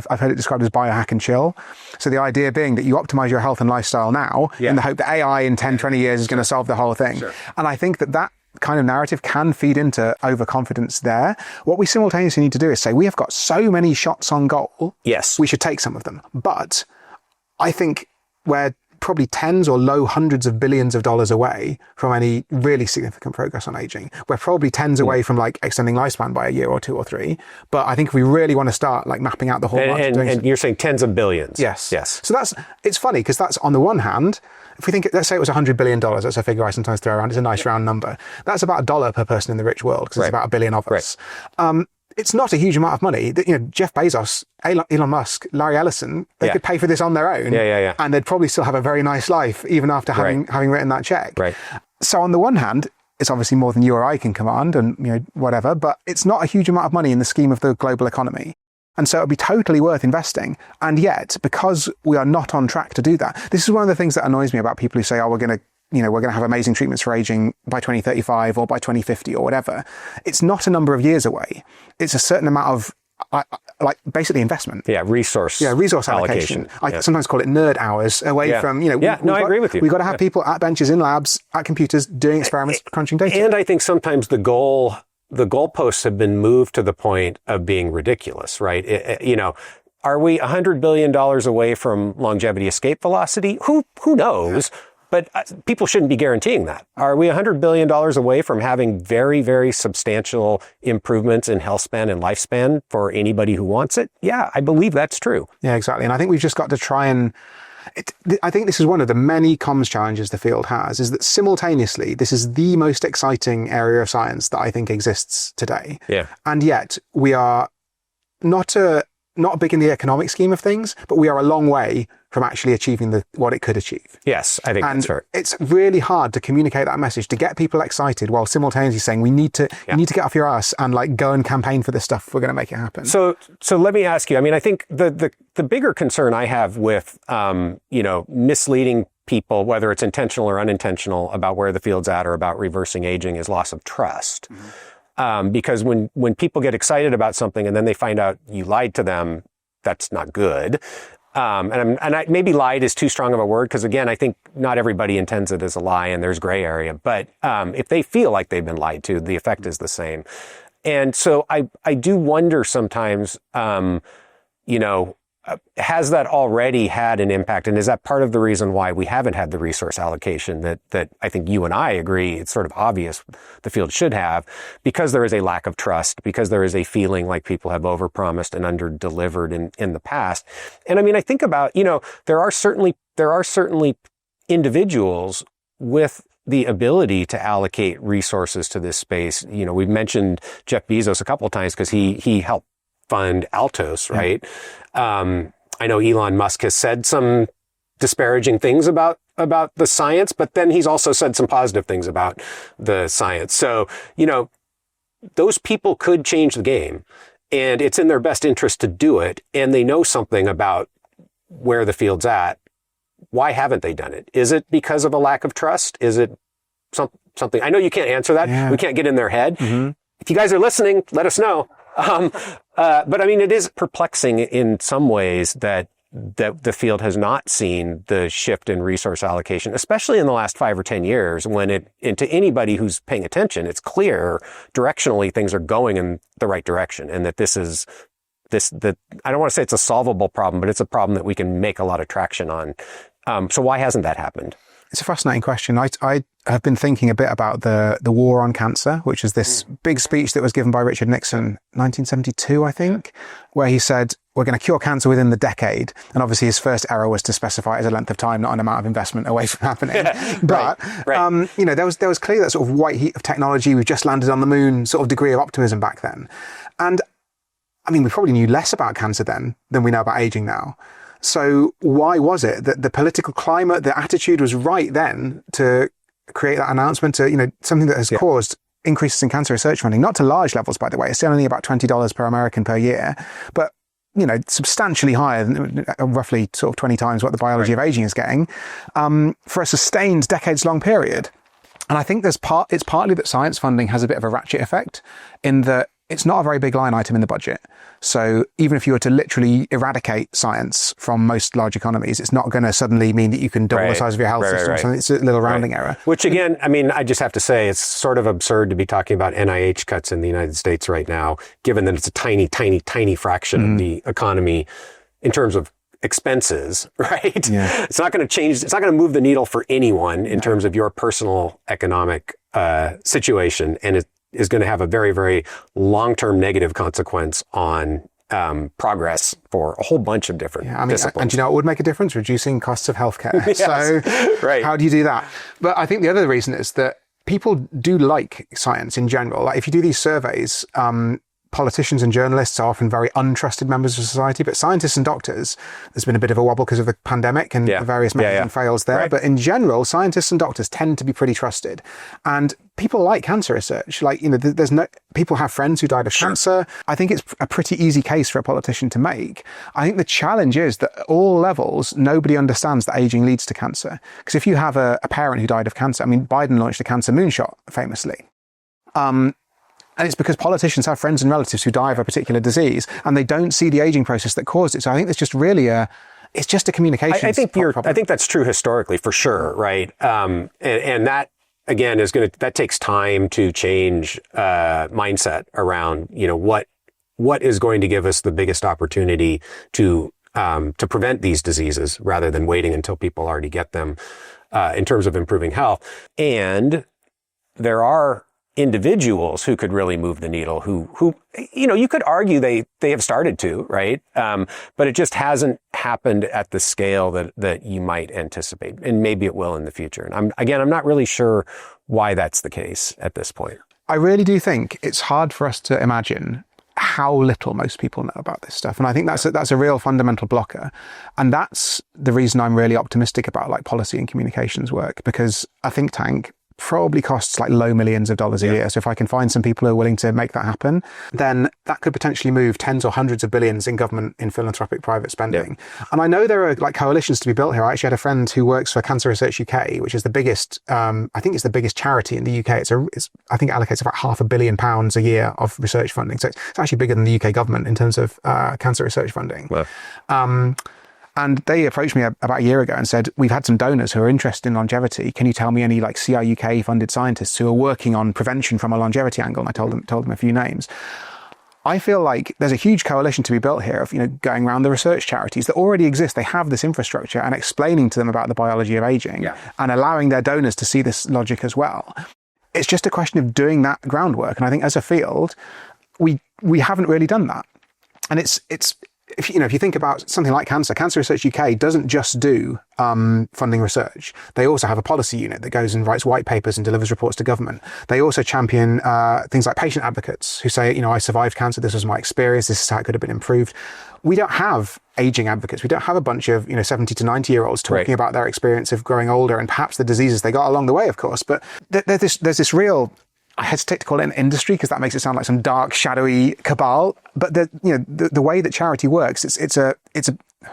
I've heard it described as biohack and chill. So the idea being that you optimize your health and lifestyle now in the hope that AI in 10, 20 years is going to solve the whole thing. Sure. And I think that kind of narrative can feed into overconfidence there. What we simultaneously need to do is say, we have got so many shots on goal. Yes. We should take some of them. But I think we're probably tens or low hundreds of billions of dollars away from any really significant progress on aging. We're probably tens away from like extending lifespan by a year or two or three. But I think if we really want to start like mapping out the whole and you're saying tens of billions. Yes. So it's funny because that's on the one hand, if we think, let's say it was $100 billion, that's a figure I sometimes throw around. It's a nice round number. That's about $1 per person in the rich world because there's about 1 billion of us. Right. It's not a huge amount of money. Jeff Bezos, Elon Musk, Larry Ellison, they could pay for this on their own. Yeah. And they'd probably still have a very nice life even after having written that check. Right. So on the one hand, it's obviously more than you or I can command and whatever, but it's not a huge amount of money in the scheme of the global economy. And so it'd be totally worth investing. And yet, because we are not on track to do that, this is one of the things that annoys me about people who say, we're going to have amazing treatments for aging by 2035 or by 2050 or whatever. It's not a number of years away. It's a certain amount of like basically investment. Resource allocation. I sometimes call it nerd hours away from, I agree with you. We've got to have people at benches in labs, at computers, doing experiments, crunching data. And I think sometimes the goalposts have been moved to the point of being ridiculous, right? Are we $100 billion away from longevity escape velocity? Who knows? Yeah. But people shouldn't be guaranteeing that. Are we $100 billion away from having very, very substantial improvements in health span and lifespan for anybody who wants it? Yeah, I believe that's true. Yeah, exactly. And I think we've just got to try and... I think this is one of the many comms challenges the field has, is that simultaneously, this is the most exciting area of science that I think exists today. Yeah. And yet, we are not big in the economic scheme of things, but we are a long way from actually achieving what it could achieve. Yes, I think that's fair. It's really hard to communicate that message, to get people excited while simultaneously saying you need to get off your ass and like go and campaign for this stuff if we're going to make it happen. So let me ask you, I mean, I think the bigger concern I have with, misleading people, whether it's intentional or unintentional, about where the field's at or about reversing aging is loss of trust. Mm-hmm. Because when people get excited about something and then they find out you lied to them, that's not good. Maybe lied is too strong of a word, because again, I think not everybody intends it as a lie and there's gray area. But if they feel like they've been lied to, the effect is the same. And so I do wonder sometimes, has that already had an impact? And is that part of the reason why we haven't had the resource allocation that I think you and I agree it's sort of obvious the field should have, because there is a lack of trust, because there is a feeling like people have overpromised and underdelivered in the past. And I mean, I think about, there are certainly individuals with the ability to allocate resources to this space. We've mentioned Jeff Bezos a couple of times because he helped fund Altos, right? I know Elon Musk has said some disparaging things about the science, but then he's also said some positive things about the science. So, those people could change the game, and it's in their best interest to do it, and they know something about where the field's at. Why haven't they done it? Is it because of a lack of trust? Is it something? I know you can't answer that. Yeah. We can't get in their head. Mm-hmm. If you guys are listening, let us know. But I mean, it is perplexing in some ways that the field has not seen the shift in resource allocation, especially in the last 5 or 10 years, and to anybody who's paying attention, it's clear directionally things are going in the right direction, and that I don't want to say it's a solvable problem, but it's a problem that we can make a lot of traction on. So why hasn't that happened? It's a fascinating question. I have been thinking a bit about the war on cancer, which is this big speech that was given by Richard Nixon, 1972, I think, where he said, we're going to cure cancer within the decade. And obviously his first error was to specify it as a length of time, not an amount of investment away from happening. But, right. There was clearly that sort of white heat of technology. We've just landed on the moon sort of degree of optimism back then. And I mean, we probably knew less about cancer then than we know about aging now. So why was it that the political climate, the attitude was right then to create that announcement to, something that has caused increases in cancer research funding, not to large levels, by the way. It's still only about $20 per American per year, but, substantially higher than roughly sort of 20 times what the biology of aging is getting, for a sustained decades-long period. And I think it's partly that science funding has a bit of a ratchet effect in that it's not a very big line item in the budget. So even if you were to literally eradicate science from most large economies, it's not going to suddenly mean that you can double the size of your health system. So it's a little rounding error. Which again, I mean, I just have to say, it's sort of absurd to be talking about NIH cuts in the United States right now, given that it's a tiny, tiny, tiny fraction of the economy in terms of expenses, right? Yeah. It's not going to change. It's not going to move the needle for anyone in terms of your personal economic situation. And it is going to have a very, very long-term negative consequence on progress for a whole bunch of different disciplines. And do you know what would make a difference? Reducing costs of healthcare. Yes, so how do you do that? But I think the other reason is that people do like science in general. Like if you do these surveys, politicians and journalists are often very untrusted members of society, but scientists and doctors, there's been a bit of a wobble because of the pandemic and the various methods and fails there. Right. But in general, scientists and doctors tend to be pretty trusted. And people like cancer research. Like, people have friends who died of cancer. I think it's a pretty easy case for a politician to make. I think the challenge is that at all levels, nobody understands that aging leads to cancer. Because if you have a parent who died of cancer, I mean, Biden launched a cancer moonshot famously. And it's because politicians have friends and relatives who die of a particular disease, and they don't see the aging process that caused it. So I think it's just really it's just a communication. I think that's true historically, for sure, right? And that, again, that takes time to change mindset around, what is going to give us the biggest opportunity to prevent these diseases rather than waiting until people already get them, in terms of improving health. And there are individuals who could really move the needle, who you could argue they have started to, right? But it just hasn't happened at the scale that you might anticipate, and maybe it will in the future. And I'm not really sure why that's the case at this point. I really do think it's hard for us to imagine how little most people know about this stuff. And I think that's a real fundamental blocker. And that's the reason I'm really optimistic about like policy and communications work, because a think tank probably costs like low millions of dollars a year. So if I can find some people who are willing to make that happen, then that could potentially move tens or hundreds of billions in government, in philanthropic private spending. Yeah. And I know there are like coalitions to be built here. I actually had a friend who works for Cancer Research UK, which is the biggest, I think it's the biggest charity in the UK. I think it allocates about £500 million a year of research funding. So it's actually bigger than the UK government in terms of cancer research funding. Wow. And they approached me about a year ago and said, we've had some donors who are interested in longevity. Can you tell me any like CRUK funded scientists who are working on prevention from a longevity angle? And I told them a few names. I feel like there's a huge coalition to be built here of, going around the research charities that already exist. They have this infrastructure, and explaining to them about the biology of aging and allowing their donors to see this logic as well. It's just a question of doing that groundwork. And I think as a field, we haven't really done that. And it's if you think about something like Cancer Research UK doesn't just do funding research. They also have a policy unit that goes and writes white papers and delivers reports to government. They also champion things like patient advocates who say, I survived cancer, this was my experience, this is how it could have been improved. We don't have aging advocates. We don't have a bunch of 70 to 90-year-olds talking about their experience of growing older and perhaps the diseases they got along the way, of course. But there's this real, I hesitate to call it an industry because that makes it sound like some dark, shadowy cabal. But the way that charity works, it's a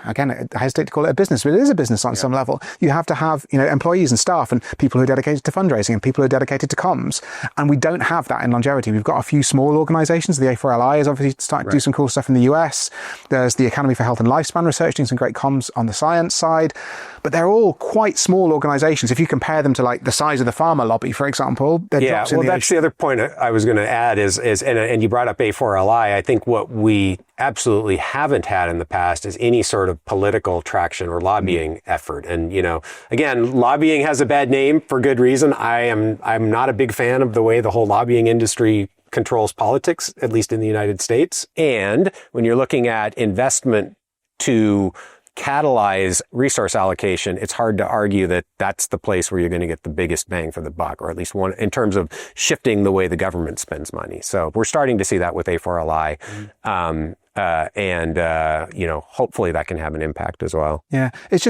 again, I hesitate to call it a business, but it is a business on some level. You have to have employees and staff and people who are dedicated to fundraising and people who are dedicated to comms. And we don't have that in longevity. We've got a few small organizations. The A4LI is obviously starting to do some cool stuff in the US. There's the Academy for Health and Lifespan Research doing some great comms on the science side. But they're all quite small organizations. If you compare them to like the size of the pharma lobby, for example, that's the other point I was going to add is and you brought up A4LI. I think what we absolutely haven't had in the past is any sort of political traction or lobbying effort. And, again, lobbying has a bad name for good reason. I'm not a big fan of the way the whole lobbying industry controls politics, at least in the United States. And when you're looking at investment to catalyze resource allocation, it's hard to argue that that's the place where you're going to get the biggest bang for the buck, or at least one in terms of shifting the way the government spends money. So we're starting to see that with A4LI. Hopefully that can have an impact as well. Yeah, it's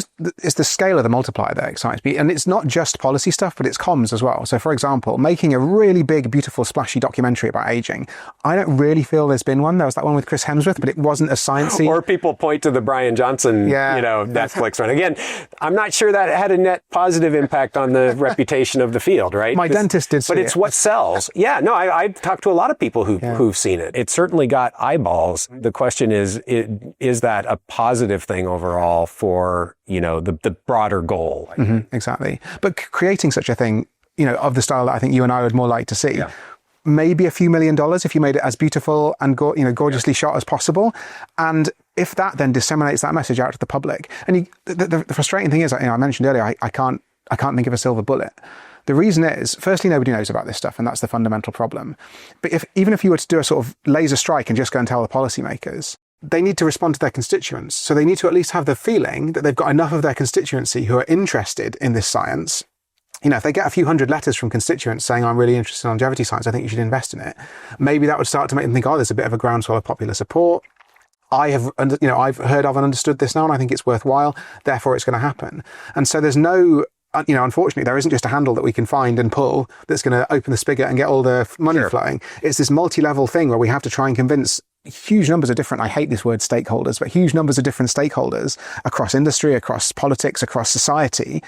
the scale of the multiplier that excites me. And it's not just policy stuff, but it's comms as well. So for example, making a really big, beautiful, splashy documentary about aging. I don't really feel there's been one. There was that one with Chris Hemsworth, but it wasn't as sciencey. Or people point to the Brian Johnson, Netflix one. Again, I'm not sure that had a net positive impact on the reputation of the field, right? My dentist did see it. But it's what sells. Yeah, no, I've talked to a lot of people who've seen it. It certainly got eyeballs. The question is that a positive thing overall for, the broader goal? Mm-hmm, exactly. But creating such a thing, of the style that I think you and I would more like to see, maybe a few $1 million if you made it as beautiful and gorgeously shot as possible. And if that then disseminates that message out to the public. And the frustrating thing is, I mentioned earlier, I can't think of a silver bullet. The reason is, firstly, nobody knows about this stuff, and that's the fundamental problem. But even if you were to do a sort of laser strike and just go and tell the policymakers, they need to respond to their constituents. So they need to at least have the feeling that they've got enough of their constituency who are interested in this science. If they get a few hundred letters from constituents saying, I'm really interested in longevity science, I think you should invest in it. Maybe that would start to make them think, there's a bit of a groundswell of popular support. I've heard of and understood this now, and I think it's worthwhile. Therefore, it's going to happen. And so there's no, unfortunately, there isn't just a handle that we can find and pull that's going to open the spigot and get all the money flowing. It's this multi-level thing where we have to try and convince huge numbers of different, I hate this word stakeholders, but huge numbers of different stakeholders across industry, across politics, across society.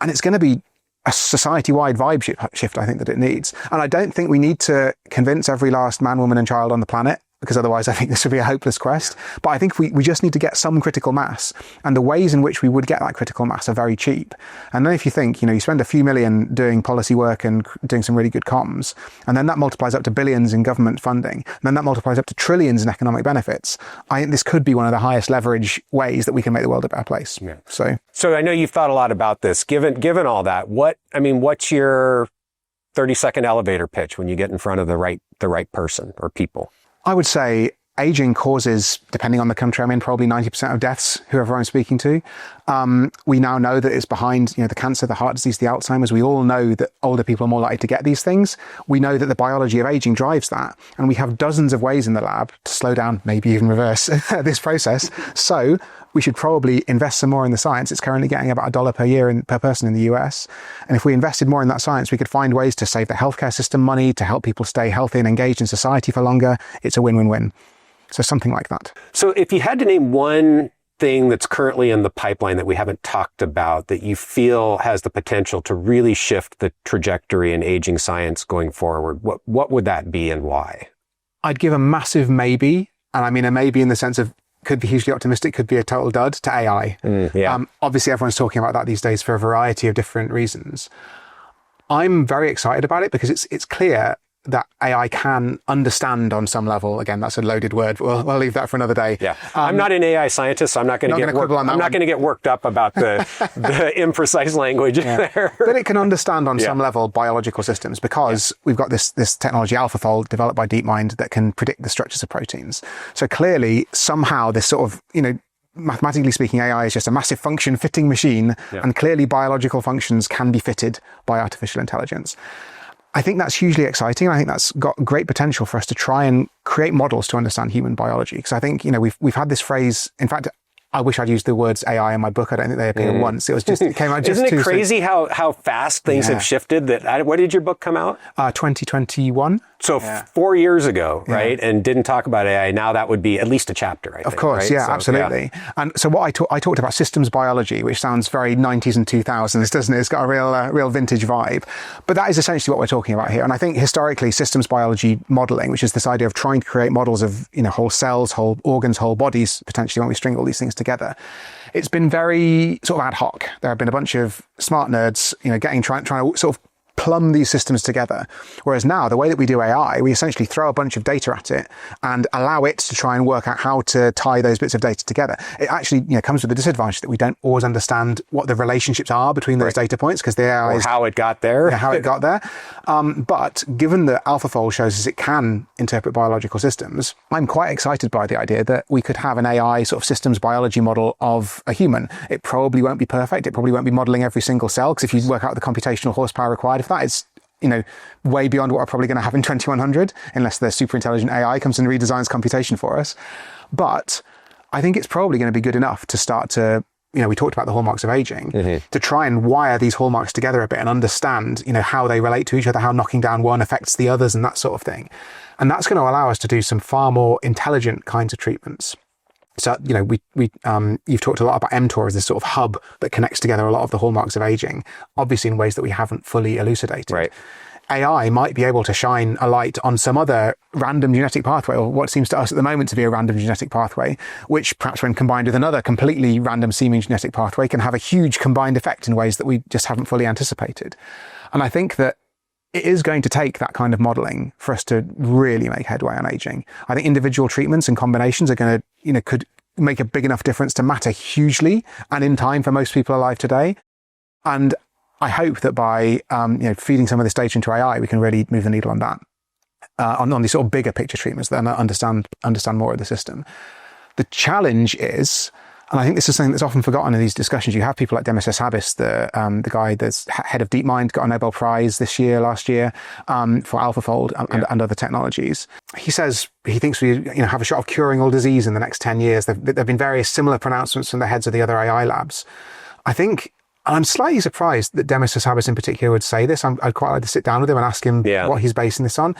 And it's going to be a society-wide vibe shift I think that it needs. And I don't think we need to convince every last man, woman and child on the planet, because otherwise I think this would be a hopeless quest. But I think we just need to get some critical mass. And the ways in which we would get that critical mass are very cheap. And then if you think, you spend a few million doing policy work and doing some really good comms, and then that multiplies up to billions in government funding, and then that multiplies up to trillions in economic benefits, I think this could be one of the highest leverage ways that we can make the world a better place. Yeah. So I know you've thought a lot about this. Given all that, what's your 30-second elevator pitch when you get in front of the right person or people? I would say aging causes, depending on the country I'm in, probably 90% of deaths, whoever I'm speaking to. We now know that it's behind, the cancer, the heart disease, the Alzheimer's. We all know that older people are more likely to get these things. We know that the biology of aging drives that. And we have dozens of ways in the lab to slow down, maybe even reverse this process. So we should probably invest some more in the science. It's currently getting about $1 per year per person in the US. And if we invested more in that science, we could find ways to save the healthcare system money, to help people stay healthy and engaged in society for longer. It's a win-win-win. So something like that. So if you had to name one thing that's currently in the pipeline that we haven't talked about that you feel has the potential to really shift the trajectory in aging science going forward, what would that be and why? I'd give a massive maybe. And I mean a maybe in the sense of could be hugely optimistic, could be a total dud, to AI. Obviously, everyone's talking about that these days for a variety of different reasons. I'm very excited about it because it's clear that AI can understand on some level. Again, that's a loaded word, but we'll leave that for another day. Yeah, I'm not an AI scientist, so I'm not going to get worked up about the imprecise language there. But it can understand on some level biological systems because we've got this technology AlphaFold developed by DeepMind that can predict the structures of proteins. So clearly, somehow, this sort of, mathematically speaking, AI is just a massive function fitting machine, and clearly biological functions can be fitted by artificial intelligence. I think that's hugely exciting. I think that's got great potential for us to try and create models to understand human biology. Because I think, we've had this phrase, in fact, I wish I'd used the words AI in my book. I don't think they appear once. It came out just Isn't it crazy how fast things have shifted? What did your book come out? 2021. So 4 years ago, right? And didn't talk about AI. Now that would be at least a chapter, I think. Of course, right? Absolutely. Yeah. And so what I talked about systems biology, which sounds very 90s and 2000s, doesn't it? It's got a real vintage vibe. But that is essentially what we're talking about here. And I think historically, systems biology modeling, which is this idea of trying to create models of whole cells, whole organs, whole bodies, potentially when we string all these things together, it's been very sort of ad hoc. There have been a bunch of smart nerds, trying to sort of plumb these systems together. Whereas now, the way that we do AI, we essentially throw a bunch of data at it and allow it to try and work out how to tie those bits of data together. It actually comes with the disadvantage that we don't always understand what the relationships are between those data points because the AI is how it got there. How it got there. But given that AlphaFold shows us it can interpret biological systems, I'm quite excited by the idea that we could have an AI sort of systems biology model of a human. It probably won't be perfect. It probably won't be modeling every single cell because if you work out the computational horsepower required for that, it's way beyond what we're probably going to have in 2100, unless the super intelligent AI comes and redesigns computation for us. But I think it's probably going to be good enough to start to, we talked about the hallmarks of aging, to try and wire these hallmarks together a bit and understand, how they relate to each other, how knocking down one affects the others and that sort of thing. And that's going to allow us to do some far more intelligent kinds of treatments. So, you've talked a lot about mTOR as this sort of hub that connects together a lot of the hallmarks of aging, obviously in ways that we haven't fully elucidated. Right. AI might be able to shine a light on some other random genetic pathway, or what seems to us at the moment to be a random genetic pathway, which perhaps when combined with another completely random seeming genetic pathway can have a huge combined effect in ways that we just haven't fully anticipated. And I think that it is going to take that kind of modeling for us to really make headway on aging. I think individual treatments and combinations are going to, could make a big enough difference to matter hugely and in time for most people alive today. And I hope that by, feeding some of this data into AI, we can really move the needle on that, on these sort of bigger picture treatments that understand more of the system. The challenge is, and I think this is something that's often forgotten in these discussions. You have people like Demis Hassabis, the guy that's head of DeepMind, got a Nobel Prize last year, for AlphaFold and other technologies. He says he thinks we have a shot of curing all disease in the next 10 years. There have been various similar pronouncements from the heads of the other AI labs. I think, and I'm slightly surprised that Demis Hassabis in particular would say this. I'd quite like to sit down with him and ask him what he's basing this on.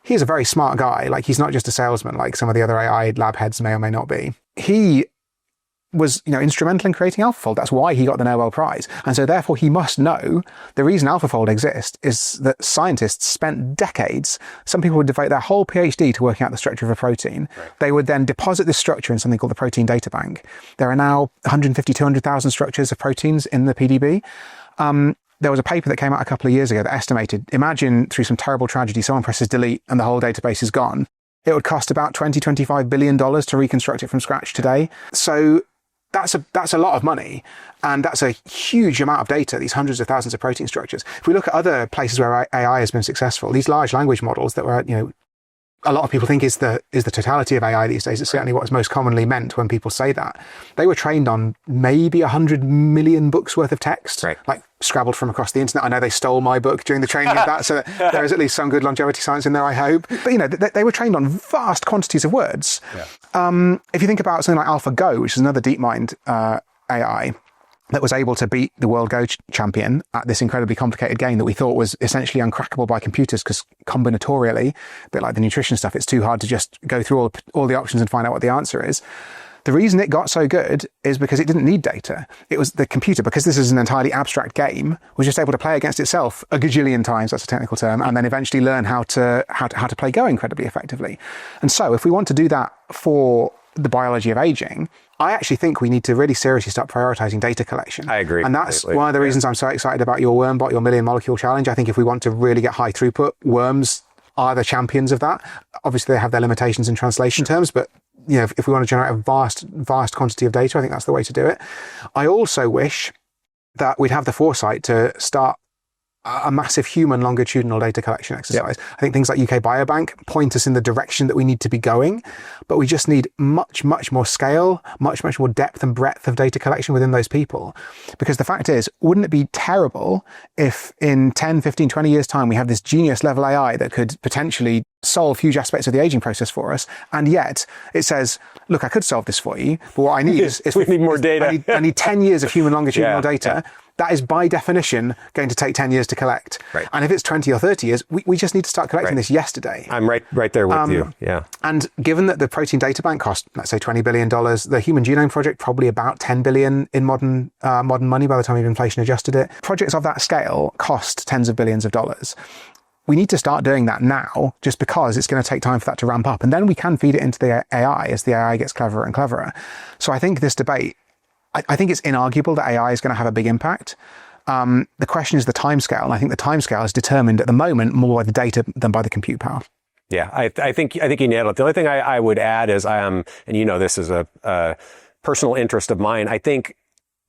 He's a very smart guy. Like, he's not just a salesman like some of the other AI lab heads may or may not be. He was, instrumental in creating AlphaFold. That's why he got the Nobel Prize. And so therefore he must know the reason AlphaFold exists is that scientists spent decades, some people would devote their whole PhD to working out the structure of a protein. Right. They would then deposit this structure in something called the Protein Data Bank. There are now 150, 200,000 structures of proteins in the PDB. There was a paper that came out a couple of years ago that estimated, imagine through some terrible tragedy, someone presses delete and the whole database is gone. It would cost about $25 billion to reconstruct it from scratch today. So that's a lot of money. And that's a huge amount of data, these hundreds of thousands of protein structures. If we look at other places where AI has been successful, these large language models that were, a lot of people think is the totality of AI these days. It's certainly what's most commonly meant when people say that. They were trained on maybe 100 million books worth of text, right, like scrabbled from across the internet. I know they stole my book during the training of that, so there is at least some good longevity science in there, I hope. But, they were trained on vast quantities of words. Yeah. If you think about something like AlphaGo, which is another DeepMind AI, that was able to beat the world Go champion at this incredibly complicated game that we thought was essentially uncrackable by computers because combinatorially, a bit like the nutrition stuff, it's too hard to just go through all the options and find out what the answer is. The reason it got so good is because it didn't need data. It was the computer, because this is an entirely abstract game, was just able to play against itself a gajillion times, that's a technical term, and then eventually learn how to play Go incredibly effectively. And so if we want to do that for the biology of aging, I actually think we need to really seriously start prioritizing data collection. I agree. And that's one of the reasons I'm so excited about your WormBot, your million molecule challenge. I think if we want to really get high throughput, worms are the champions of that. Obviously, they have their limitations in translation terms, but if we want to generate a vast quantity of data, I think that's the way to do it. I also wish that we'd have the foresight to start a massive human longitudinal data collection exercise. Yep. I think things like UK Biobank point us in the direction that we need to be going, but we just need much more scale, much more depth and breadth of data collection within those people. Because the fact is, wouldn't it be terrible if in 10, 15, 20 years time, we have this genius level AI that could potentially solve huge aspects of the aging process for us, and yet it says, look, I could solve this for you, but what I need is we need more data. I need 10 years of human longitudinal data. Yeah. That is by definition going to take 10 years to collect. Right. And if it's 20 or 30 years, we just need to start collecting this yesterday. I'm right there with you. Yeah. And given that the Protein Data Bank cost, let's say $20 billion, the Human Genome Project probably about $10 billion in modern money by the time you've inflation adjusted it. Projects of that scale cost tens of billions of dollars. We need to start doing that now, just because it's going to take time for that to ramp up. And then we can feed it into the AI as the AI gets cleverer and cleverer. So I think this debate, I think it's inarguable that AI is going to have a big impact. The question is the timescale, and I think the timescale is determined at the moment more by the data than by the compute power. Yeah, I think you nailed it. The only thing I would add is and this is a personal interest of mine. I think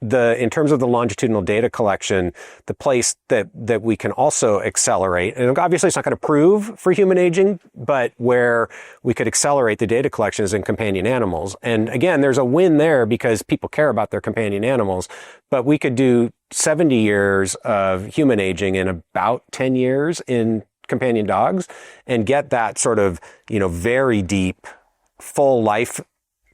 in terms of the longitudinal data collection, the place that we can also accelerate, and obviously it's not going to prove for human aging, but where we could accelerate the data collection is in companion animals. And again, there's a win there because people care about their companion animals, but we could do 70 years of human aging in about 10 years in companion dogs and get that sort of, very deep, full life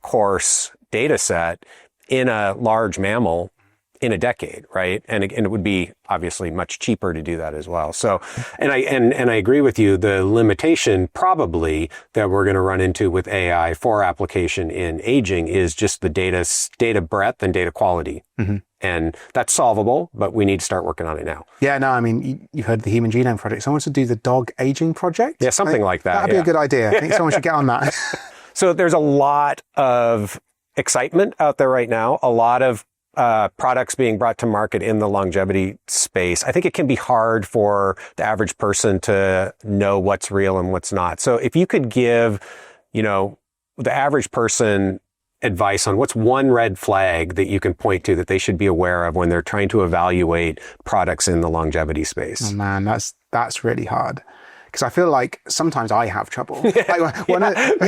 course data set in a large mammal in a decade, right? And it would be obviously much cheaper to do that as well. So, and I agree with you. The limitation probably that we're going to run into with AI for application in aging is just the data breadth and data quality. Mm-hmm. And that's solvable, but we need to start working on it now. Yeah, no, I mean, you've heard of the Human Genome Project. Someone should do the dog aging project. Yeah, something like that. That'd be a good idea. I think someone should get on that. So there's a lot of excitement out there right now, a lot of products being brought to market in the longevity space. I think it can be hard for the average person to know what's real and what's not. So if you could give, the average person advice on what's one red flag that you can point to that they should be aware of when they're trying to evaluate products in the longevity space. Oh man, that's really hard. Because I feel like sometimes I have trouble. Me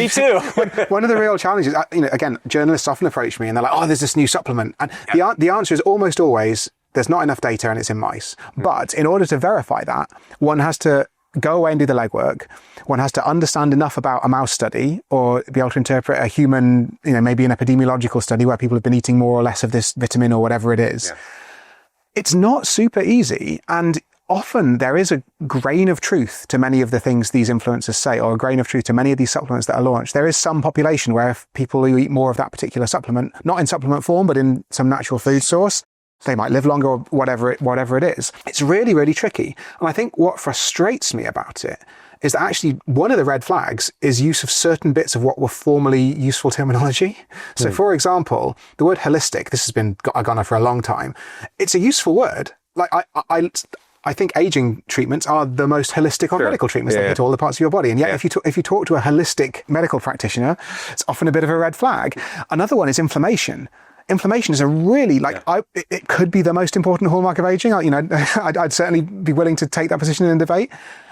too. One of the real challenges, again, journalists often approach me and they're like, oh, there's this new supplement. And the answer is almost always, there's not enough data and it's in mice. But in order to verify that, one has to go away and do the legwork. One has to understand enough about a mouse study or be able to interpret a human, maybe an epidemiological study where people have been eating more or less of this vitamin or whatever it is. Yeah. It's not super easy. And often there is a grain of truth to many of the things these influencers say, or a grain of truth to many of these supplements that are launched. There is some population where if people who eat more of that particular supplement, not in supplement form, but in some natural food source, they might live longer or whatever it is. It's really, really tricky. And I think what frustrates me about it is that actually one of the red flags is use of certain bits of what were formerly useful terminology. So for example, the word holistic, this has been gone on for a long time. It's a useful word. Like I think aging treatments are the most holistic of medical treatments. They hit all the parts of your body. And yet if you talk to a holistic medical practitioner, it's often a bit of a red flag. Another one is inflammation. Inflammation is a really, it could be the most important hallmark of aging. I'd certainly be willing to take that position in a debate.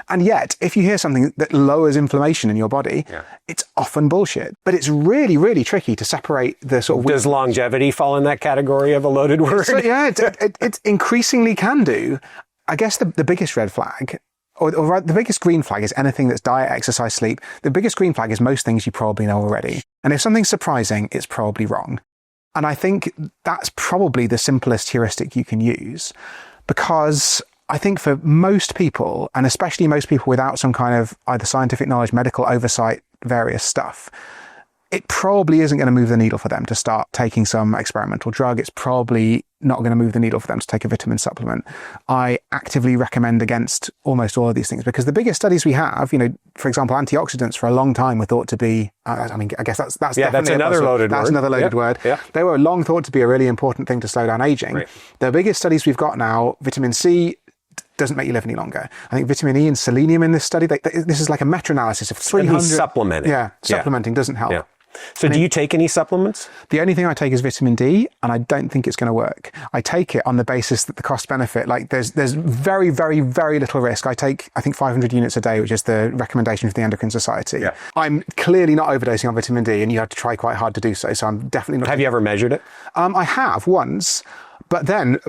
And yet, if you hear something that lowers inflammation in your body, it's often bullshit. But it's really, really tricky to separate the sort of... Does longevity fall in that category of a loaded word? So, it increasingly can do. I guess the biggest red flag, or the biggest green flag, is anything that's diet, exercise, sleep. The biggest green flag is most things you probably know already. And if something's surprising, it's probably wrong. And I think that's probably the simplest heuristic you can use, because I think for most people, and especially most people without some kind of either scientific knowledge, medical oversight, various stuff, it probably isn't going to move the needle for them to start taking some experimental drug. It's probably not going to move the needle for them to take a vitamin supplement. I actively recommend against almost all of these things, because the biggest studies we have, for example, antioxidants for a long time were thought to be, I guess that's definitely that's another loaded word. That's another loaded word. Yeah. They were long thought to be a really important thing to slow down aging. Right. The biggest studies we've got now, vitamin C doesn't make you live any longer. I think vitamin E and selenium in this study, this is like a meta-analysis of 300. And he's supplementing. Yeah, supplementing doesn't help. Yeah. So do you take any supplements? The only thing I take is vitamin D, and I don't think it's going to work. I take it on the basis that the cost benefit, there's very, very, very little risk. I take, I think 500 units a day, which is the recommendation of the Endocrine Society. Yeah. I'm clearly not overdosing on vitamin D, and you have to try quite hard to do so. So I'm definitely not. Have you ever measured it? I have once, but then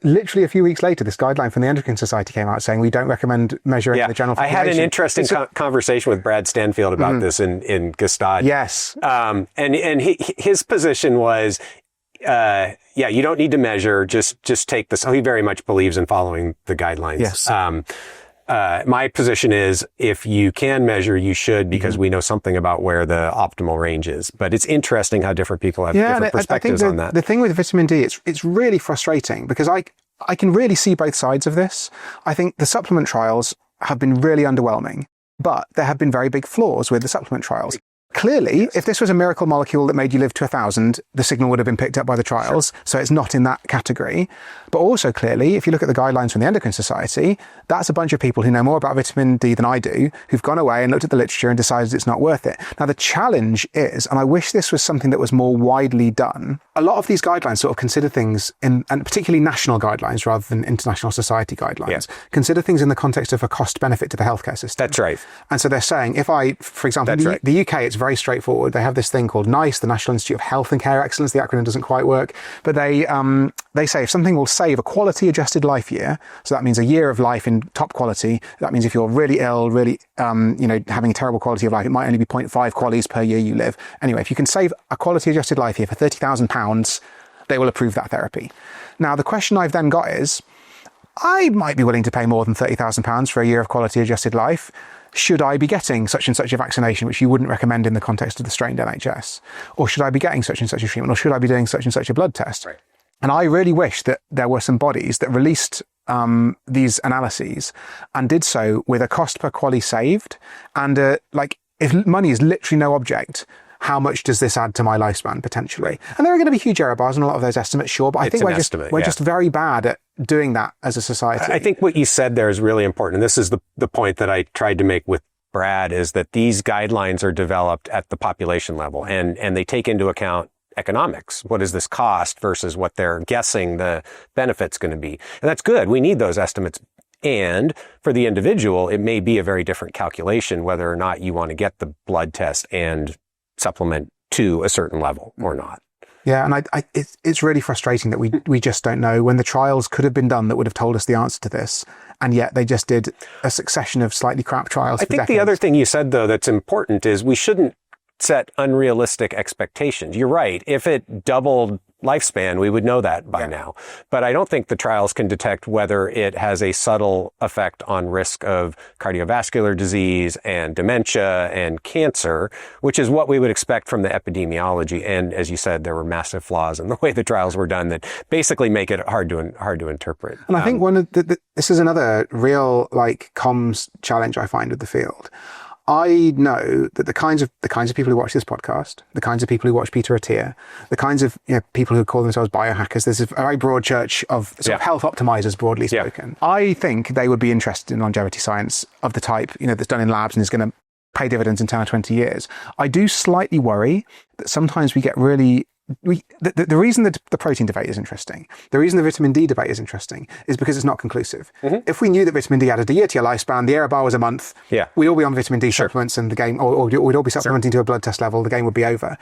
literally a few weeks later, this guideline from the Endocrine Society came out saying we don't recommend measuring the general population. I had an interesting conversation with Brad Stanfield about this in Gestad. Yes. And his position was, you don't need to measure, just take this. He very much believes in following the guidelines. Yes. My position is, if you can measure, you should, because we know something about where the optimal range is. But it's interesting how different people have different perspectives on that. The thing with vitamin D, it's really frustrating, because I can really see both sides of this. I think the supplement trials have been really underwhelming, but there have been very big flaws with the supplement trials. Clearly, if this was a miracle molecule that made you live to 1,000, the signal would have been picked up by the trials. Sure. So it's not in that category. But also clearly, if you look at the guidelines from the Endocrine Society, that's a bunch of people who know more about vitamin D than I do, who've gone away and looked at the literature and decided it's not worth it. Now, the challenge is, and I wish this was something that was more widely done, a lot of these guidelines sort of consider things and particularly national guidelines rather than international society guidelines, consider things in the context of a cost benefit to the healthcare system. That's right. And so they're saying, for example, the UK, it's very straightforward. They have this thing called NICE, the National Institute of Health and Care Excellence. The acronym doesn't quite work, but they say if something will save a quality adjusted life year, so that means a year of life in top quality. That means if you're really ill, really, having a terrible quality of life, it might only be 0.5 qualities per year you live. Anyway, if you can save a quality adjusted life year for £30,000, they will approve that therapy. Now, the question I've then got is, I might be willing to pay more than £30,000 for a year of quality adjusted life. Should I be getting such and such a vaccination, which you wouldn't recommend in the context of the strained NHS? Or should I be getting such and such a treatment? Or should I be doing such and such a blood test? Right. And I really wish that there were some bodies that released these analyses and did so with a cost per quality saved. And if money is literally no object, how much does this add to my lifespan potentially? And there are going to be huge error bars on a lot of those estimates, sure, but I think we're just very bad at doing that as a society. I think what you said there is really important. And this is the point that I tried to make with Brad, is that these guidelines are developed at the population level, and they take into account economics. What does this cost versus what they're guessing the benefit's going to be? And that's good. We need those estimates. And for the individual, it may be a very different calculation whether or not you want to get the blood test and supplement to a certain level or not. Yeah, and it's really frustrating that we just don't know, when the trials could have been done that would have told us the answer to this, and yet they just did a succession of slightly crap trials. I think the other thing you said, though, that's important is we shouldn't set unrealistic expectations. You're right. If it doubled lifespan, we would know that by now. But I don't think the trials can detect whether it has a subtle effect on risk of cardiovascular disease and dementia and cancer, which is what we would expect from the epidemiology. And as you said, there were massive flaws in the way the trials were done that basically make it hard to interpret. And I think one of this is another real comms challenge I find with the field. I know that the kinds of people who watch this podcast, the kinds of people who watch Peter Attia, the kinds of people who call themselves biohackers, there's a very broad church of sort of health optimizers, broadly spoken. I think they would be interested in longevity science of the type that's done in labs and is going to pay dividends in 10 or 20 years. I do slightly worry that sometimes we get really... The reason that the protein debate is interesting, the reason the vitamin D debate is interesting, is because it's not conclusive. If we knew that vitamin D added a year to your lifespan, the error bar was a month, we'd all be on vitamin D supplements and the game, or we'd all be supplementing to a blood test level, the game would be over.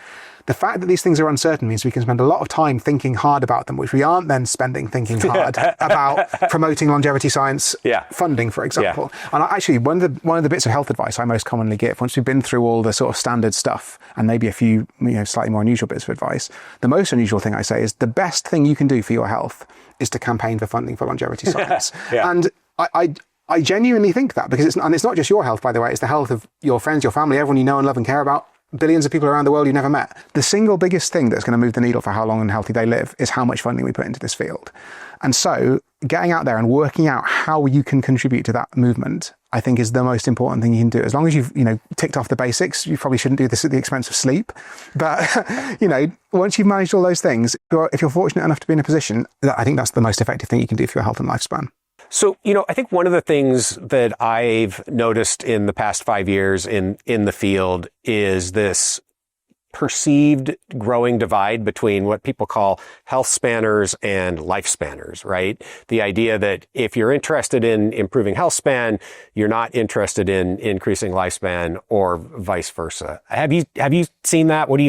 The fact that these things are uncertain means we can spend a lot of time thinking hard about them, which we aren't then spending thinking hard about promoting longevity science funding, for example. And actually, one of the bits of health advice I most commonly give, once we've been through all the sort of standard stuff and maybe a few slightly more unusual bits of advice, the most unusual thing I say is the best thing you can do for your health is to campaign for funding for longevity science. And I genuinely think that, because it's not just your health, by the way, it's the health of your friends, your family, everyone you know and love and care about, billions of people around the world you've never met. The single biggest thing that's going to move the needle for how long and healthy they live is how much funding we put into this field. And so getting out there and working out how you can contribute to that movement, I think, is the most important thing you can do. As long as you've, ticked off the basics, you probably shouldn't do this at the expense of sleep. But, once you've managed all those things, if you're fortunate enough to be in a position, I think that's the most effective thing you can do for your health and lifespan. So, I think one of the things that I've noticed in the past 5 years in the field is this perceived growing divide between what people call health spanners and lifespanners, right? The idea that if you're interested in improving health span, you're not interested in increasing lifespan, or vice versa. Have you seen that? What do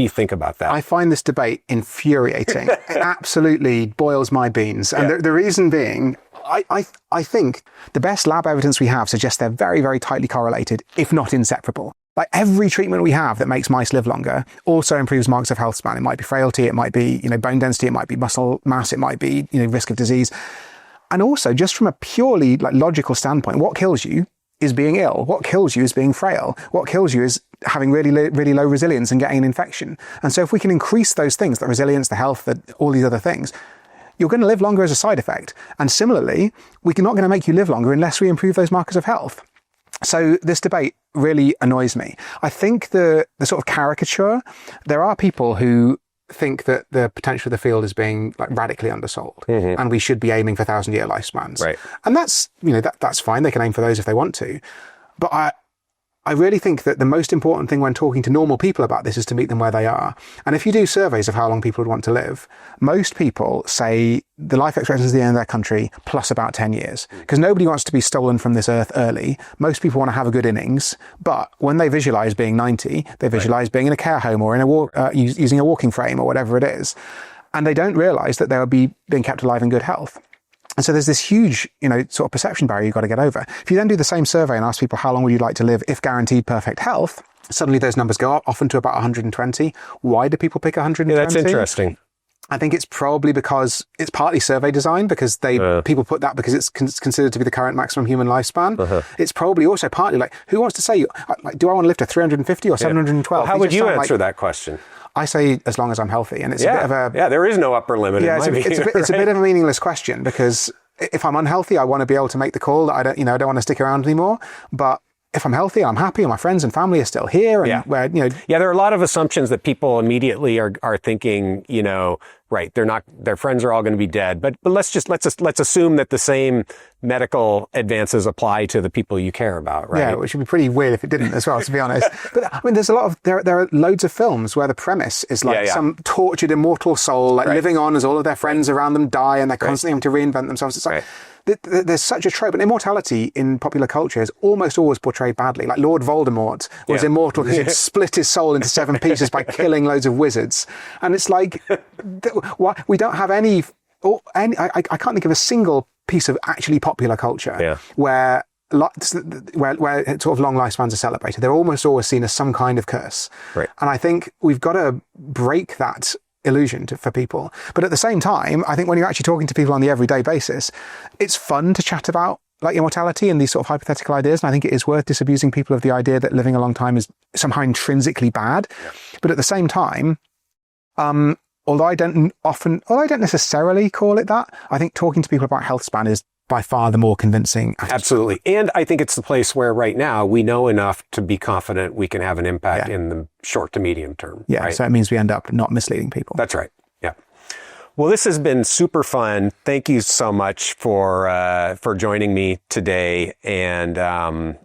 you think about that? I find this debate infuriating. It absolutely boils my beans. And the reason being, I think the best lab evidence we have suggests they're very, very tightly correlated, if not inseparable. Like every treatment we have that makes mice live longer also improves marks of health span. It might be frailty, it might be, bone density, it might be muscle mass, it might be, risk of disease. And also, just from a purely logical standpoint, what kills you is being ill. What kills you is being frail. What kills you is having really, really low resilience and getting an infection. And so if we can increase those things, the resilience, the health, all these other things, you're going to live longer as a side effect. And similarly, we're not going to make you live longer unless we improve those markers of health. So this debate really annoys me. I think the sort of caricature, there are people who think that the potential of the field is being radically undersold, and we should be aiming for 1,000-year lifespans. Right. And that's, that's fine. They can aim for those if they want to. But I really think that the most important thing when talking to normal people about this is to meet them where they are. And if you do surveys of how long people would want to live, most people say the life expectancy at the end of their country plus about 10 years. Because nobody wants to be stolen from this earth early. Most people want to have a good innings. But when they visualize being 90, they visualize being in a care home or in using a walking frame or whatever it is. And they don't realize that they will be being kept alive in good health. And so there's this huge, sort of perception barrier you've got to get over. If you then do the same survey and ask people how long would you like to live if guaranteed perfect health, suddenly those numbers go up, often to about 120. Why do people pick 120? Yeah, that's interesting. I think it's probably because it's partly survey design, because people put that because it's considered to be the current maximum human lifespan. It's probably also partly who wants to say, do I want to live to 350 or 712? Well, how would you answer that question? I say as long as I'm healthy, and it's a bit of a... Yeah, there is no upper limit. Yeah, it's a bit of a meaningless question, because if I'm unhealthy, I want to be able to make the call that I don't want to stick around anymore. But if I'm healthy, I'm happy, and my friends and family are still here, and there are a lot of assumptions that people immediately are thinking, right, their friends are all going to be dead. But let's assume that the same medical advances apply to the people you care about, right? Yeah, which would be pretty weird if it didn't as well, to be honest. But I mean, there are loads of films where the premise is some tortured immortal soul living on as all of their friends around them die, and they're constantly having to reinvent themselves. It's there's such a trope, and immortality in popular culture is almost always portrayed badly. Like Lord Voldemort was immortal because he'd split his soul into 7 pieces by killing loads of wizards. And it's we don't have any I can't think of a single piece of actually popular culture where sort of long lifespans are celebrated. They're almost always seen as some kind of curse. Right. And I think we've got to break that illusion for people. But at the same time, I think when you're actually talking to people on the everyday basis, it's fun to chat about like immortality and these sort of hypothetical ideas. And I think it is worth disabusing people of the idea that living a long time is somehow intrinsically bad. Yeah. But at the same time, although I don't necessarily call it that, I think talking to people about Healthspan is by far the more convincing. Absolutely. And I think it's the place where right now we know enough to be confident we can have an impact in the short to medium term. Yeah. Right? So it means we end up not misleading people. That's right. Yeah. Well, this has been super fun. Thank you so much for joining me today. And I'm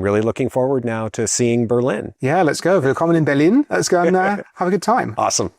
really looking forward now to seeing Berlin. Yeah, let's go. Willkommen in Berlin. Let's go and have a good time. Awesome.